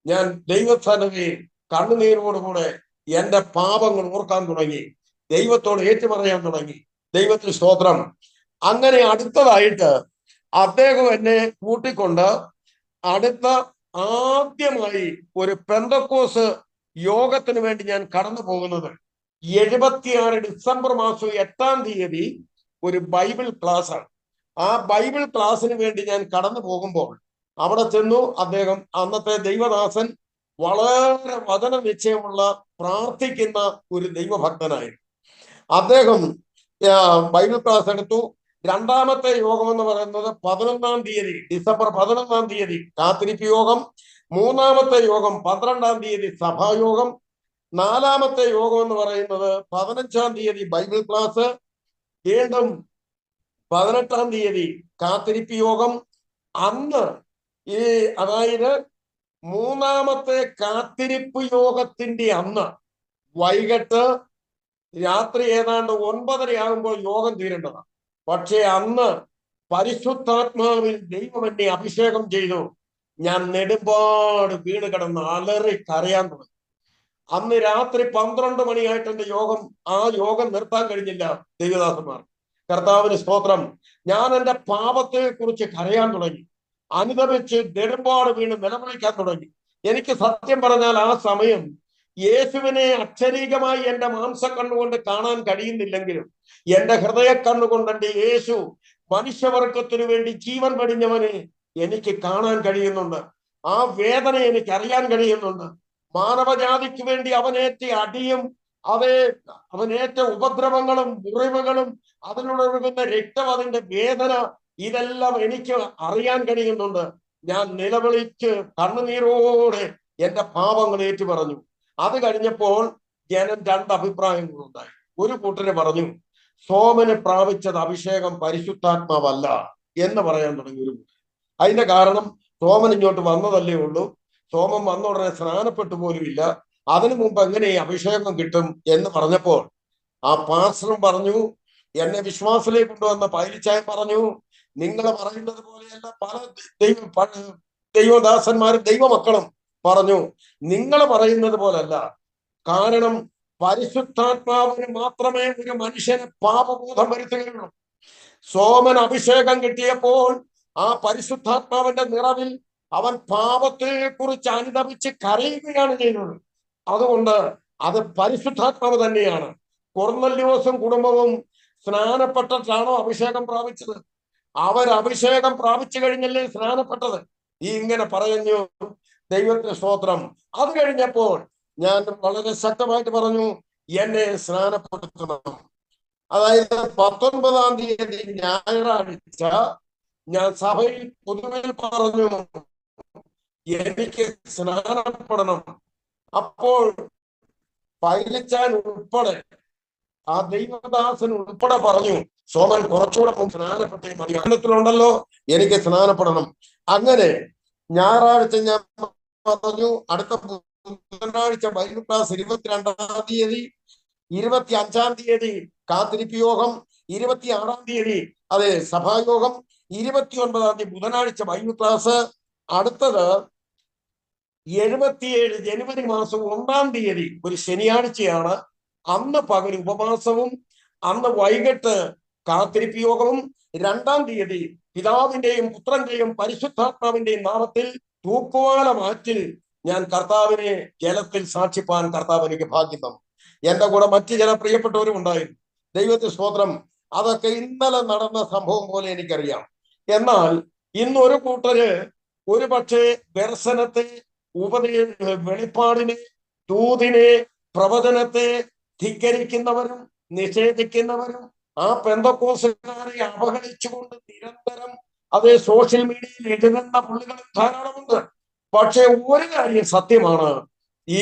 S2: ഞാൻ ദൈവസന്നിധിയിൽ കണ്ണുനീരോടുകൂടെ എന്റെ പാപങ്ങൾ ഓർക്കാൻ തുടങ്ങി, ദൈവത്തോട് ഏറ്റുപറയാൻ തുടങ്ങി. ദൈവത്തിന് സ്തോത്രം. അങ്ങനെ അടുത്തതായിട്ട് അദ്ദേഹം എന്നെ കൂട്ടിക്കൊണ്ട് അടുത്ത ആദ്യമായി ഒരു പെന്തക്കോസ് യോഗത്തിന് വേണ്ടി ഞാൻ കടന്നു പോകുന്നത് 76 ഡിസംബർ മാസം 8-ാം തീയതി ഒരു ബൈബിൾ ക്ലാസ് ആണ്. ആ ബൈബിൾ ക്ലാസ്സിന് വേണ്ടി ഞാൻ കടന്നു പോകുമ്പോൾ അവിടെ ചെന്നു. അദ്ദേഹം അന്നത്തെ ദൈവദാസൻ വളരെ വചന നിശ്ചയമുള്ള പ്രാർത്ഥിക്കുന്ന ഒരു ദൈവഭക്തനായിരുന്നു. അദ്ദേഹം ബൈബിൾ ക്ലാസ് എടുത്തു. രണ്ടാമത്തെ യോഗം എന്ന് പറയുന്നത് 11-ാം തീയതി, ഡിസംബർ 11-ാം തീയതി കാത്തിരിപ്പ് യോഗം. മൂന്നാമത്തെ യോഗം 12-ാം തീയതി സഭായോഗം. നാലാമത്തെ യോഗം എന്ന് പറയുന്നത് 15-ാം തീയതി ബൈബിൾ ക്ലാസ്. വീണ്ടും 18-ാം തീയതി കാത്തിരിപ്പ് യോഗം. അന്ന് അതായത് മൂന്നാമത്തെ കാത്തിരിപ്പ് യോഗത്തിന്റെ അന്ന് വൈകിട്ട് രാത്രി ഏതാണ്ട് 9:30 ആകുമ്പോൾ യോഗം തീരേണ്ടതാണ്. പക്ഷെ അന്ന് പരിശുദ്ധാത്മാവിൽ ദൈവം എന്നെ അഭിഷേകം ചെയ്തു. ഞാൻ നെടുമ്പാട് വീണ് കിടന്ന് അലറി കരയാൻ തുടങ്ങി. അന്ന് രാത്രി 12 മണിയായിട്ട് എന്റെ ആ യോഗം നിർത്താൻ കഴിഞ്ഞില്ല ദൈവദാസന്മാർ. കർത്താവിന് സ്തോത്രം. ഞാൻ എന്റെ പാപത്തെ കുറിച്ച് കരയാൻ തുടങ്ങി. അനുദപിച്ച് നെടുമ്പാട് വീണ് നിലവിളിക്കാൻ തുടങ്ങി. എനിക്ക് സത്യം പറഞ്ഞാൽ ആ സമയം യേശുവിനെ അക്ഷരീകമായി എന്റെ മാംസ കണ്ണുകൊണ്ട് കാണാൻ കഴിയുന്നില്ലെങ്കിലും എന്റെ ഹൃദയ കണ്ണുകൊണ്ട് എന്റെ യേശു മനുഷ്യവർഗത്തിനു വേണ്ടി ജീവൻ വെടിഞ്ഞവനെ എനിക്ക് കാണാൻ കഴിയുന്നുണ്ട്. ആ വേദന എനിക്ക് അറിയാൻ കഴിയുന്നുണ്ട്. മാനവജാതിക്ക് വേണ്ടി അവനേറ്റ അടിയും അവനേറ്റ ഉപദ്രവങ്ങളും മുറിവുകളും അതിലൊഴുകുന്ന രക്തം, അതിന്റെ വേദന, ഇതെല്ലാം എനിക്ക് അറിയാൻ കഴിയുന്നുണ്ട്. ഞാൻ നിലവിളിച്ച് കണ്ണുനീരോടെ എന്റെ പാപങ്ങൾ ഏറ്റു പറഞ്ഞു. അത് കഴിഞ്ഞപ്പോൾ ജനം 2 അഭിപ്രായങ്ങളുണ്ടായി. ഒരു കൂട്ടര് പറഞ്ഞു, സോമന് പ്രാപിച്ചത് അഭിഷേകം പരിശുദ്ധാത്മാവല്ല എന്ന് പറയാൻ തുടങ്ങി ഒരു കൂട്ടർ. അതിന്റെ കാരണം സോമൻ ഇങ്ങോട്ട് വന്നതല്ലേ ഉള്ളൂ, സോമൻ വന്ന ഉടനെ സ്നാനപ്പെട്ടു പോലുമില്ല, അതിനു മുമ്പ് എങ്ങനെ അഭിഷേകം കിട്ടും എന്ന് പറഞ്ഞപ്പോൾ ആ പാസ്റ്ററും പറഞ്ഞു, എന്നെ വിശ്വാസത്തിലേക്ക് കൊണ്ടുവന്ന പൈലിച്ചായൻ പറഞ്ഞു, നിങ്ങൾ പറയുന്നത് പോലെയല്ല പല ദൈവദാസന്മാരും ദൈവമക്കളും പറഞ്ഞു, നിങ്ങൾ പറയുന്നത് പോലല്ല. കാരണം പരിശുദ്ധാത്മാവിന് മാത്രമേ ഒരു മനുഷ്യന് പാപബോധം വരുത്തുകയുള്ളൂ. സോമൻ അഭിഷേകം കിട്ടിയപ്പോൾ ആ പരിശുദ്ധാത്മാവിന്റെ നിറവിൽ അവൻ പാപത്തെ കുറിച്ച് അനുദപിച്ച് കരയുകയാണ് ചെയ്യുന്നത്. അതുകൊണ്ട് അത് പരിശുദ്ധാത്മാവ് തന്നെയാണ്. കൊർന്നല്യോസും കുടുംബവും സ്നാനപ്പെട്ടിട്ടാണോ അഭിഷേകം പ്രാപിച്ചത്? അവർ അഭിഷേകം പ്രാപിച്ചു കഴിഞ്ഞല്ലേ സ്നാനപ്പെട്ടത്. ഇങ്ങനെ പറഞ്ഞു. ദൈവത്തിന് സ്തോത്രം. അത് കഴിഞ്ഞപ്പോൾ ഞാൻ വളരെ ശക്തമായിട്ട് പറഞ്ഞു, എന്നെ സ്നാനപ്പെടുത്തണം. അതായത് 19-ാം തീയതി ഞായറാഴ്ച ഞാൻ സഭയിൽ പൊതുവിൽ പറഞ്ഞു, എനിക്ക് സ്നാനപ്പെടണം. അപ്പോൾ പൈലിച്ചാൻ ഉൾപ്പെടെ ആ ദൈവദാസൻ ഉൾപ്പെടെ പറഞ്ഞു, സോമൻ കുറച്ചുകൂടെ സ്നാനപ്പെട്ടേ മതി, ത്തിലുണ്ടല്ലോ, എനിക്ക് സ്നാനപ്പെടണം. അങ്ങനെ ഞായറാഴ്ച ഞാൻ പറഞ്ഞു, അടുത്ത ബുധനാഴ്ച ബൈബിൾ ക്ലാസ് 22-ാം തീയതി, 25-ാം തീയതി കാത്തിരിപ്പ് യോഗം, 26-ാം തീയതി സഭായോഗം, 29-ാം തീയതി ബുധനാഴ്ച ബൈബിൾ ക്ലാസ്. അടുത്തത് 77 ജനുവരി മാസം 1-ാം തീയതി ഒരു ശനിയാഴ്ചയാണ്. അന്ന് പകൽ ഉപവാസവും അന്ന് വൈകിട്ട് കാത്തിരിപ്പ് യോഗവും. 2-ാം തീയതി പിതാവിന്റെയും പുത്രന്റെയും പരിശുദ്ധാത്മാവിന്റെയും നാമത്തിൽ തൂക്കുവാല മാറ്റിൽ ഞാൻ കർത്താവിനെ ജലത്തിൽ സാക്ഷിപ്പാൻ കർത്താവ് എനിക്ക് ഭാഗ്യം തന്നു. എന്റെ കൂടെ മറ്റു ചില പ്രിയപ്പെട്ടവരും ഉണ്ടായിരുന്നു. ദൈവത്തിന് സ്തോത്രം. അതൊക്കെ ഇന്നലെ നടന്ന സംഭവം പോലെ എനിക്കറിയാം. എന്നാൽ ഇന്നൊരു കൂട്ടര് ഒരു പക്ഷേ ദർശനത്തെ വെളിപ്പാടിനെ, ദൂതിനെ, പ്രവചനത്തെ ധിക്കരിക്കുന്നവരും നിഷേധിക്കുന്നവരും ആ പെന്തക്കോസ്തുകാരെ അവഗണിച്ചുകൊണ്ട് നിരന്തരം അതേ സോഷ്യൽ മീഡിയയിൽ എഴുതുന്ന പുള്ളികളും ധാരാളമുണ്ട്. പക്ഷെ ഒരു കാര്യം സത്യമാണ്, ഈ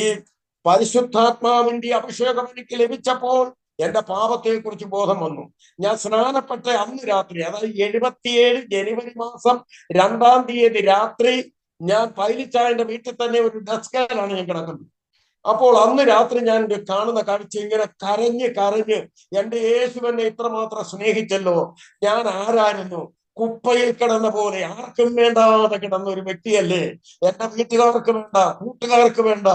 S2: പരിശുദ്ധാത്മാവിന്റെ അഭിഷേകം എനിക്ക് ലഭിച്ചപ്പോൾ എന്റെ പാപത്തെ കുറിച്ച് ബോധം വന്നു. ഞാൻ സ്നാനപ്പെട്ട അന്ന് രാത്രി, അതായത് 77 ജനുവരി മാസം 2-ാം തീയതി രാത്രി, ഞാൻ പൈലിച്ചായന്റെ വീട്ടിൽ തന്നെ ഒരു ഡെസ്കിലാണ് ഞാൻ കിടക്കുന്നത്. അപ്പോൾ അന്ന് രാത്രി ഞാൻ കാണുന്ന കാഴ്ച, ഇങ്ങനെ കരഞ്ഞ് കരഞ്ഞ് എന്റെ യേശുവിനെ ഇത്രമാത്രം സ്നേഹിച്ചല്ലോ, ഞാൻ ആരായിരുന്നു, കുപ്പയിൽ കിടന്ന പോലെ ആർക്കും വേണ്ടാതെ കിടന്ന ഒരു വ്യക്തിയല്ലേ, എന്റെ വീട്ടുകാർക്ക് വേണ്ട, കൂട്ടുകാർക്ക് വേണ്ട,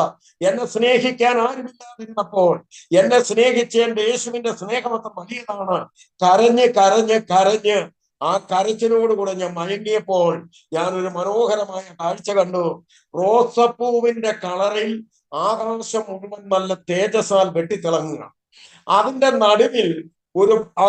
S2: എന്നെ സ്നേഹിക്കാൻ ആരുമില്ലാതിരുന്നപ്പോൾ എന്നെ സ്നേഹിച്ച് എന്റെ യേശുവിന്റെ സ്നേഹം അത്ര വലിയതാണ്. കരഞ്ഞ് കരഞ്ഞ് കരഞ്ഞ് ആ കരച്ചിലോടുകൂടെ ഞാൻ മയങ്ങിയപ്പോൾ ഞാനൊരു മനോഹരമായ കാഴ്ച കണ്ടു. റോസപ്പൂവിന്റെ കളറിൽ ആകാശം മുഴുവൻ നല്ല തേജസ്സാൽ വെട്ടിത്തിളങ്ങുക. അതിന്റെ നടുവിൽ ഒരു ആ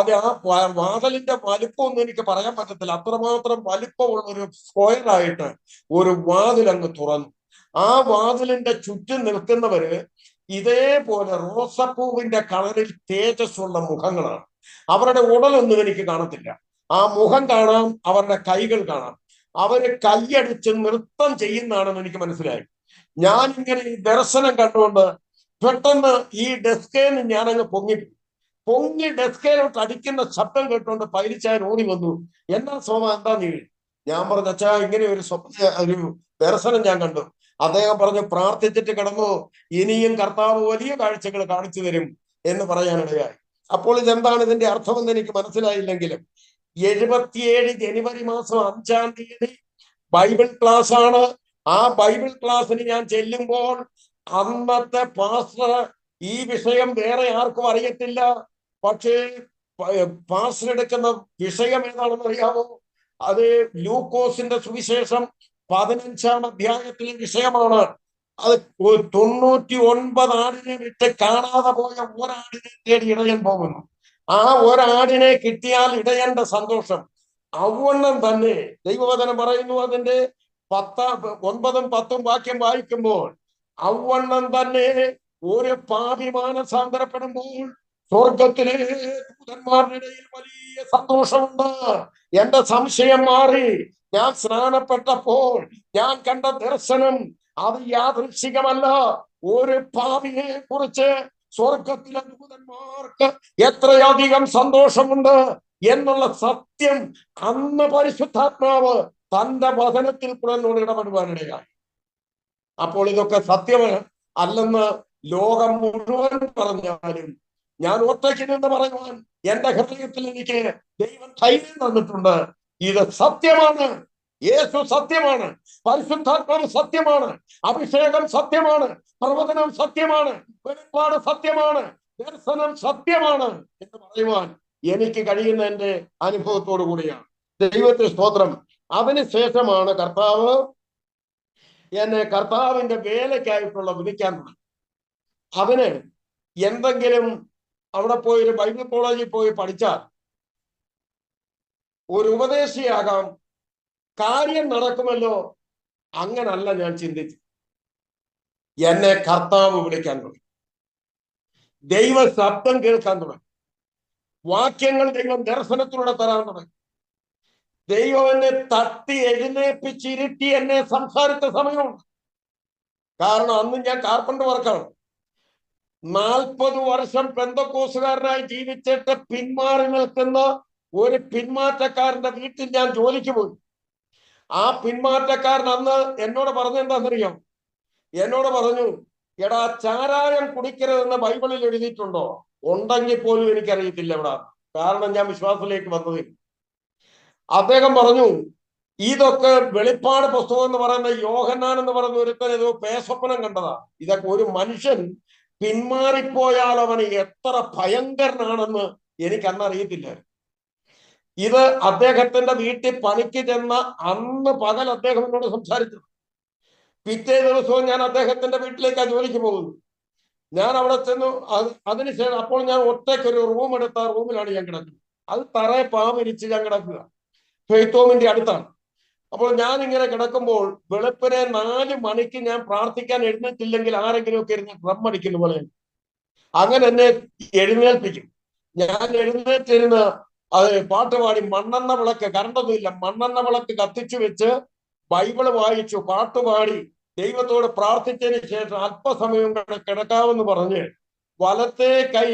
S2: വാതിലിന്റെ വലിപ്പമൊന്നും എനിക്ക് പറയാൻ പറ്റത്തില്ല, അത്രമാത്രം വലിപ്പമുള്ള ഒരു സ്ക്വയറായിട്ട് ഒരു വാതിൽ അങ്ങ് തുറന്നു. ആ വാതിലിന്റെ ചുറ്റും നിൽക്കുന്നവര് ഇതേപോലെ റോസപ്പൂവിന്റെ കളറിൽ തേജസ്സുള്ള മുഖങ്ങളാണ്. അവരുടെ ഉടലൊന്നും എനിക്ക് കാണത്തില്ല, ആ മുഖം കാണാം, അവരുടെ കൈകൾ കാണാം. അവര് കൈയടിച്ച് നൃത്തം ചെയ്യുന്നതാണെന്ന് എനിക്ക് മനസ്സിലായി. ഞാൻ ഇങ്ങനെ ഈ ദർശനം കണ്ടുകൊണ്ട് പെട്ടെന്ന് ഈ ഡെസ്കേന്ന് ഞാനങ്ങ് പൊങ്ങി ഡെസ്കയിലോട്ട് അടിക്കുന്ന ശബ്ദം കേട്ടുകൊണ്ട് പൈലിച്ചായൻ ഓടി വന്നു. എന്താ സോമ, എന്താ നീ? ഞാൻ പറഞ്ഞു, അച്ഛാ ഇങ്ങനെ ഒരു ദർശനം ഞാൻ കണ്ടു. അദ്ദേഹം പറഞ്ഞു, പ്രാർത്ഥിച്ചിട്ട് കിടന്നു, ഇനിയും കർത്താവ് വലിയ കാഴ്ചകൾ കാണിച്ചു തരും എന്ന് പറയാനിടയായി. അപ്പോൾ ഇതെന്താണ് ഇതിന്റെ അർത്ഥമെന്ന് എനിക്ക് മനസ്സിലായില്ലെങ്കിലും 77 ജനുവരി മാസം 5-ാം തീയതി ബൈബിൾ ക്ലാസ് ആണ്. ആ ബൈബിൾ ക്ലാസ്സിന് ഞാൻ ചെല്ലുമ്പോൾ അന്നത്തെ പാസ്റ്റർ, ഈ വിഷയം വേറെ ആർക്കും അറിയത്തില്ല, പക്ഷേ പാസ്റ്റർ എടുക്കുന്ന വിഷയം ഏതാണെന്ന് അറിയാമോ? അത് ലൂക്കോസിന്റെ സുവിശേഷം 15-ാം അധ്യായത്തിലെ വിഷയമാണ്. അത് 99 ആടിനെ വിട്ട് കാണാതെ പോയ ഒരാടിനെ തേടി ഇടയൻ പോകുന്നു. ആ ഒരാടിനെ കിട്ടിയാൽ ഇടയന്റെ സന്തോഷം അവണ്ണം തന്നെ ദൈവവചനം പറയുന്നു. അതിന്റെ 9-ഉം 10-ഉം വാക്യം വായിക്കുമ്പോൾ അവണ്ണം തന്നെ ഒരു പാപി മാനസാന്തരപ്പെടുമ്പോൾ സ്വർഗത്തിലെ ദൂതന്മാരുടെ ഇടയിൽ വലിയ സന്തോഷമുണ്ട്. എന്റെ സംശയം മാറി. ഞാൻ സ്നാനപ്പെട്ടപ്പോൾ ഞാൻ കണ്ട ദർശനം അത് യാദൃശ്ചികമല്ല. ഒരു പാപിയെ കുറിച്ച് സ്വർഗത്തിലെ ദൂതന്മാർക്ക് എത്രയധികം സന്തോഷമുണ്ട് എന്നുള്ള സത്യം അന്ന് പരിശുദ്ധാത്മാവ് തന്റെ വചനത്തിൽ കൂടെ എന്നോട് ഇടപെടുവാനിടയായി. അപ്പോൾ ഇതൊക്കെ സത്യം അല്ലെന്ന് ലോകം മുഴുവൻ പറഞ്ഞാലും ഞാൻ ഒറ്റയ്ക്ക് നിന്ന് പറയുവാൻ എന്റെ ഹൃദയത്തിൽ എനിക്ക് ദൈവം ധൈര്യം തന്നിട്ടുണ്ട്. ഇത് സത്യമാണ്. യേശു സത്യമാണ്, പരിശുദ്ധാത്മാവ് സത്യമാണ്, അഭിഷേകം സത്യമാണ്, പ്രവചനം സത്യമാണ്, വെളിപ്പാട് സത്യമാണ്, ദർശനം സത്യമാണ് എന്ന് പറയുവാൻ എനിക്ക് കഴിയുന്ന എന്റെ അനുഭവത്തോടു കൂടിയാണ്. ദൈവത്തിന് സ്തോത്രം. അതിനുശേഷമാണ് കർത്താവ് എന്നെ കർത്താവിന്റെ വേലയ്ക്കായിട്ടുള്ള വിളിക്കാൻ തുടങ്ങി. അവന് എന്തെങ്കിലും അവിടെ പോയി ഒരു ബൈബിൾ കോളേജിൽ പോയി പഠിച്ചാൽ ഒരു ഉപദേശിയാകാം, കാര്യം നടക്കുമല്ലോ, അങ്ങനല്ല ഞാൻ ചിന്തിച്ചു. എന്നെ കർത്താവ് വിളിക്കാൻ തുടങ്ങി, ദൈവ ശബ്ദം കേൾക്കാൻ തുടങ്ങി, വാക്യങ്ങൾ ദൈവം ദർശനത്തിലൂടെ തരാൻ തുടങ്ങി. ദൈവം എന്നെ തട്ടി എഴുന്നേപ്പിച്ചിരുത്തി എന്നെ സംസാരിച്ച സമയമുണ്ട്. കാരണം അന്ന് ഞാൻ കാർപ്പൻ്റർ വർക്കാണ്. 40 വർഷം പെന്തക്കോസ്തുകാരനായി ജീവിച്ചിട്ട് പിന്മാറി നിൽക്കുന്ന ഒരു പിന്മാറ്റക്കാരന്റെ വീട്ടിൽ ഞാൻ ജോലിക്ക് പോയി. ആ പിന്മാറ്റക്കാരൻ അന്ന് എന്നോട് പറഞ്ഞെന്താണെന്നറിയാം? എന്നോട് പറഞ്ഞു, എടാ ചാരായം കുടിക്കരുതെന്ന് ബൈബിളിൽ എഴുതിയിട്ടുണ്ടോ? ഉണ്ടെങ്കിൽ പോലും എനിക്കറിയത്തില്ല എവിടെ, കാരണം ഞാൻ വിശ്വാസത്തിലേക്ക് വന്നതില്ല. അദ്ദേഹം പറഞ്ഞു, ഇതൊക്കെ വെളിപ്പാട് പുസ്തകം എന്ന് പറയുന്ന യോഹന്നാൻ എന്ന് പറയുന്ന ഒരുത്തൻ ഏതോ പേസ്വപ്നം കണ്ടതാ. ഇതൊക്കെ ഒരു മനുഷ്യൻ പിന്മാറിപ്പോയാൽ അവന് എത്ര ഭയങ്കരനാണെന്ന് എനിക്ക് അന്നറിയത്തില്ല. ഇത് അദ്ദേഹത്തിന്റെ വീട്ടിൽ പണിക്ക് ചെന്ന അന്ന് പകൽ അദ്ദേഹം എന്നോട് സംസാരിച്ചത്. പിറ്റേ ദിവസവും ഞാൻ അദ്ദേഹത്തിന്റെ വീട്ടിലേക്ക് ആ ജോലിക്ക് പോകുന്നു. ഞാൻ അവിടെ ചെന്നു. അതിനുശേഷം അപ്പോൾ ഞാൻ ഒറ്റയ്ക്കൊരു റൂം എടുത്ത റൂമിലാണ് ഞാൻ കിടക്കുന്നത്. അത് തറയെ പാവിരിച്ച് ഞാൻ കിടക്കുക. ഫെയ്ത്തോമിന്റെ അടുത്താണ്. അപ്പോൾ ഞാൻ ഇങ്ങനെ കിടക്കുമ്പോൾ വെളുപ്പിനെ 4 മണിക്ക് ഞാൻ പ്രാർത്ഥിക്കാൻ എഴുന്നേറ്റില്ലെങ്കിൽ ആരെങ്കിലും ഒക്കെ ഇരുന്ന് ഡ്രം അടിക്കുന്ന പോലെ അങ്ങനെ എന്നെ എഴുന്നേൽപ്പിക്കും. ഞാൻ എഴുന്നേറ്റിരുന്ന് അത് പാട്ടുപാടി, മണ്ണെണ്ണ വിളക്ക്, കറണ്ടൊന്നുമില്ല, മണ്ണെണ്ണ വിളക്ക് കത്തിച്ചു വെച്ച് ബൈബിള് വായിച്ചു, പാട്ടുപാടി ദൈവത്തോട് പ്രാർത്ഥിച്ചതിന് ശേഷം അല്പസമയം കൂടെ കിടക്കാമെന്ന് പറഞ്ഞ് വലത്തെ കൈ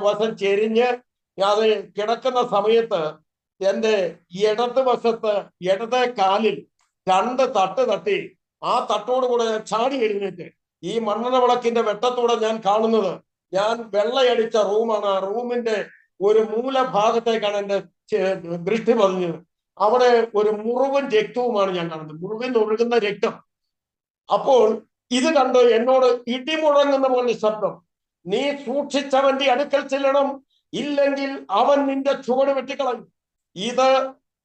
S2: വശം ചെരിഞ്ഞ് അത് കിടക്കുന്ന സമയത്ത് എന്റെ ഇടത് വശത്ത് ഇടത്തെ കാലിൽ 2 തട്ട് തട്ടി. ആ തട്ടോടുകൂടെ ഞാൻ ചാടി എഴുന്നേറ്റ് ഈ മണ്ണെണ്ണ വിളക്കിന്റെ വെട്ടത്തോടെ ഞാൻ കാണുന്നത്, ഞാൻ വെള്ളയടിച്ച റൂമാണ്. ആ റൂമിന്റെ ഒരു മൂലഭാഗത്തേക്കാണ് എന്റെ ദൃഷ്ടി പതിഞ്ഞത്. അവിടെ ഒരു മുറിവും രക്തവുമാണ് ഞാൻ കാണുന്നത്, മുറിവിൽ ഒഴുകുന്ന രക്തം. അപ്പോൾ ഇത് കണ്ട് എന്നോട് ഇടിമുഴങ്ങുന്ന പോലെ ശബ്ദം, നീ സൂക്ഷിച്ചവന്റെ അടുക്കൽ ചെല്ലണം, ഇല്ലെങ്കിൽ അവൻ നിന്റെ ചുവട് വെട്ടിക്കളയും. ഇത്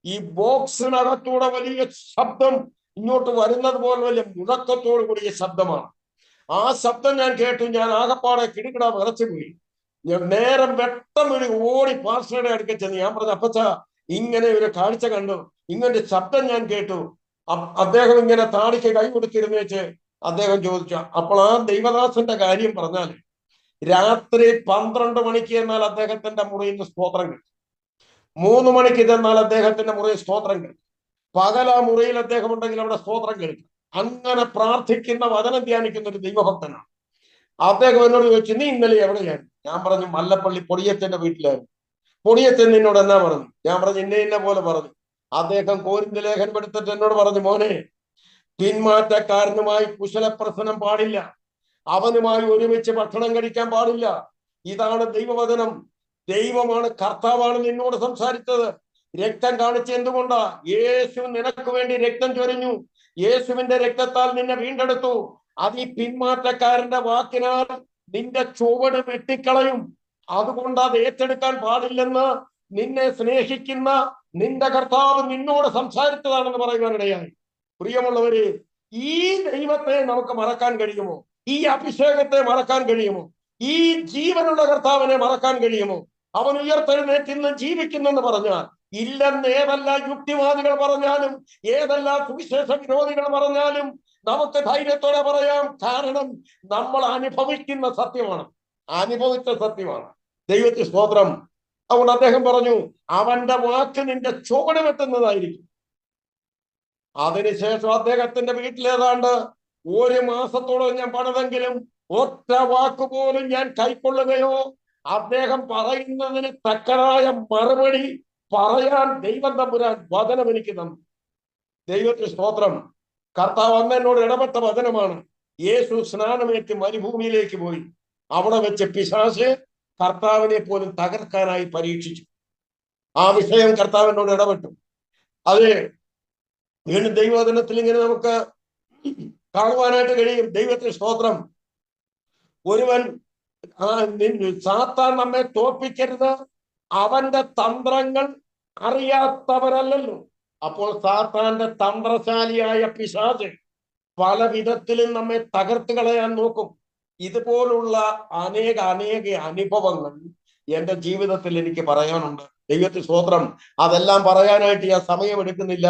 S2: ഈ ബോക്സിനകത്തൂടെ വലിയ ശബ്ദം ഇങ്ങോട്ട് വരുന്നത് പോലെ വലിയ മുഴക്കത്തോടു കൂടിയ ശബ്ദമാണ്. ആ ശബ്ദം ഞാൻ കേട്ടു. ഞാൻ ആകപ്പാടെ കിടുകിട വിറച്ചുപോയി. ഞാൻ നേരം വെട്ടം ഒരു ഓടി പാസ്റ്ററുടെ അടുക്കൽ ചെന്ന് ഞാൻ പറഞ്ഞു, അപ്പച്ച ഇങ്ങനെ ഒരു കാഴ്ച കണ്ടു, ഇങ്ങനെ ശബ്ദം ഞാൻ കേട്ടു. അദ്ദേഹം ഇങ്ങനെ താടിക്ക് കൈ കൊടുത്തിരുന്നു വെച്ച് അദ്ദേഹം ചോദിച്ചു. അപ്പോൾ ആ ദൈവദാസന്റെ കാര്യം പറഞ്ഞാൽ രാത്രി 12 മണിക്ക് എന്നാൽ അദ്ദേഹത്തിന്റെ മുറിയിൽ നിന്ന് സ്തോത്രം കേട്ടു, 3 മണിക്ക് ചെന്നാൽ അദ്ദേഹത്തിന്റെ മുറിയിൽ സ്തോത്രം കേട്ടു, പകൽ ആ മുറിയിൽ അദ്ദേഹം ഉണ്ടെങ്കിൽ അവിടെ സ്തോത്രം കേൾക്കും. അങ്ങനെ പ്രാർത്ഥിക്കുന്ന, വചനം ധ്യാനിക്കുന്ന ഒരു ദൈവഭക്തനാണ്. അദ്ദേഹം എന്നോട് ചോദിച്ചു, നീ ഇന്നലെ എവിടെയായിരുന്നു? ഞാൻ പറഞ്ഞു, മല്ലപ്പള്ളി പൊടിയച്ചന്റെ വീട്ടിലായിരുന്നു. പൊടിയച്ചൻ നിന്നോട് എന്നാ പറഞ്ഞു? ഞാൻ പറഞ്ഞു, ഇന്ന പോലെ പറഞ്ഞു. അദ്ദേഹം കോരിന്ത ലേഖനം എടുത്തിട്ട് എന്നോട് പറഞ്ഞു, മോനെ, പിന്മാറ്റക്കാരനുമായി കുശലപ്രസനം പാടില്ല, അവനുമായി ഒരുമിച്ച് ഭക്ഷണം കഴിക്കാൻ പാടില്ല. ഇതാണ് ദൈവവചനം. ദൈവമാണ്, കർത്താവാണ് നിന്നോട് സംസാരിച്ചത്. രക്തം കാണിച്ച് എന്തുകൊണ്ടാ? യേശു നിനക്ക് വേണ്ടി രക്തം ചൊരിഞ്ഞു, യേശുവിന്റെ രക്തത്താൽ നിന്നെ വീണ്ടെടുത്തു. അത് ഈ പിന്മാറ്റക്കാരന്റെ വാക്കിനാൽ നിന്റെ ചുവട് വെട്ടിക്കളയും. അതുകൊണ്ട് അത് ഏറ്റെടുക്കാൻ പാടില്ലെന്ന് നിന്നെ സ്നേഹിക്കുന്ന നിന്റെ കർത്താവ് നിന്നോട് സംസാരിച്ചതാണെന്ന് പറയുവാനിടയായി. പ്രിയമുള്ളവര്, ഈ ദൈവത്തെ നമുക്ക് മറക്കാൻ കഴിയുമോ? ഈ അഭിഷേകത്തെ മറക്കാൻ കഴിയുമോ? ഈ ജീവനുള്ള കർത്താവിനെ മറക്കാൻ കഴിയുമോ? അവൻ ഉയർത്തെഴുന്നേറ്റ് ഇന്ന് ജീവിക്കുന്നെന്ന് പറഞ്ഞാൽ, ഇല്ലെന്ന് ഏതെല്ലാം യുക്തിവാദികൾ പറഞ്ഞാലും, ഏതെല്ലാം സുവിശേഷ വിരോധികൾ പറഞ്ഞാലും നമുക്ക് ധൈര്യത്തോടെ പറയാം. കാരണം നമ്മൾ അനുഭവിക്കുന്ന സത്യമാണ്, അനുഭവിച്ച സത്യമാണ്. ദൈവത്തിന് സ്തോത്രം. അതുകൊണ്ട് അദ്ദേഹം പറഞ്ഞു, അവന്റെ വാക്ക് നിന്റെ ചുവട് വെട്ടുന്നതായിരിക്കും. അതിനുശേഷം അദ്ദേഹത്തിന്റെ വീട്ടിലേതാണ്ട് 1 മാസത്തോളം ഞാൻ പണിതെങ്കിലും ഒറ്റ വാക്കുപോലും ഞാൻ കൈക്കൊള്ളുകയോ അദ്ദേഹം പറയുന്നതിന് തക്കതായ മറുപടി പറയാൻ ദൈവം തമ്പുരാൻ വചനം എനിക്ക് തന്നു. ദൈവത്തിന് സ്തോത്രം. കർത്താവ് അന്ന് എന്നോട് ഇടപെട്ട വചനമാണ്. യേശു സ്നാനമേറ്റ് മരുഭൂമിയിലേക്ക് പോയി. അവിടെ വെച്ച് പിശാച് കർത്താവിനെ പോലും തകർക്കാനായി പരീക്ഷിച്ചു. ആ വിഷയം കർത്താവിനോട് ഇടപെട്ടു. അത് വീണ്ടും ദൈവവചനത്തിൽ ഇങ്ങനെ നമുക്ക് കാണുവാനായിട്ട് കഴിയും. ദൈവത്തിന് സ്തോത്രം. ഒരുവൻ സാത്താൻ നമ്മെ തോൽപ്പിക്കരുത്, അവന്റെ തന്ത്രങ്ങൾ അറിയാത്തവരല്ലല്ലോ. അപ്പോൾ സാത്താന്റെ തന്ത്രശാലിയായ പിശാച് പല വിധത്തിലും നമ്മെ തകർത്ത് കളയാൻ നോക്കും. ഇതുപോലുള്ള അനേക അനുഭവങ്ങൾ എന്റെ ജീവിതത്തിൽ എനിക്ക് പറയാനുണ്ട്. ദൈവത്തിന് സ്തോത്രം. അതെല്ലാം പറയാനായിട്ട് ഞാൻ സമയമെടുക്കുന്നില്ല.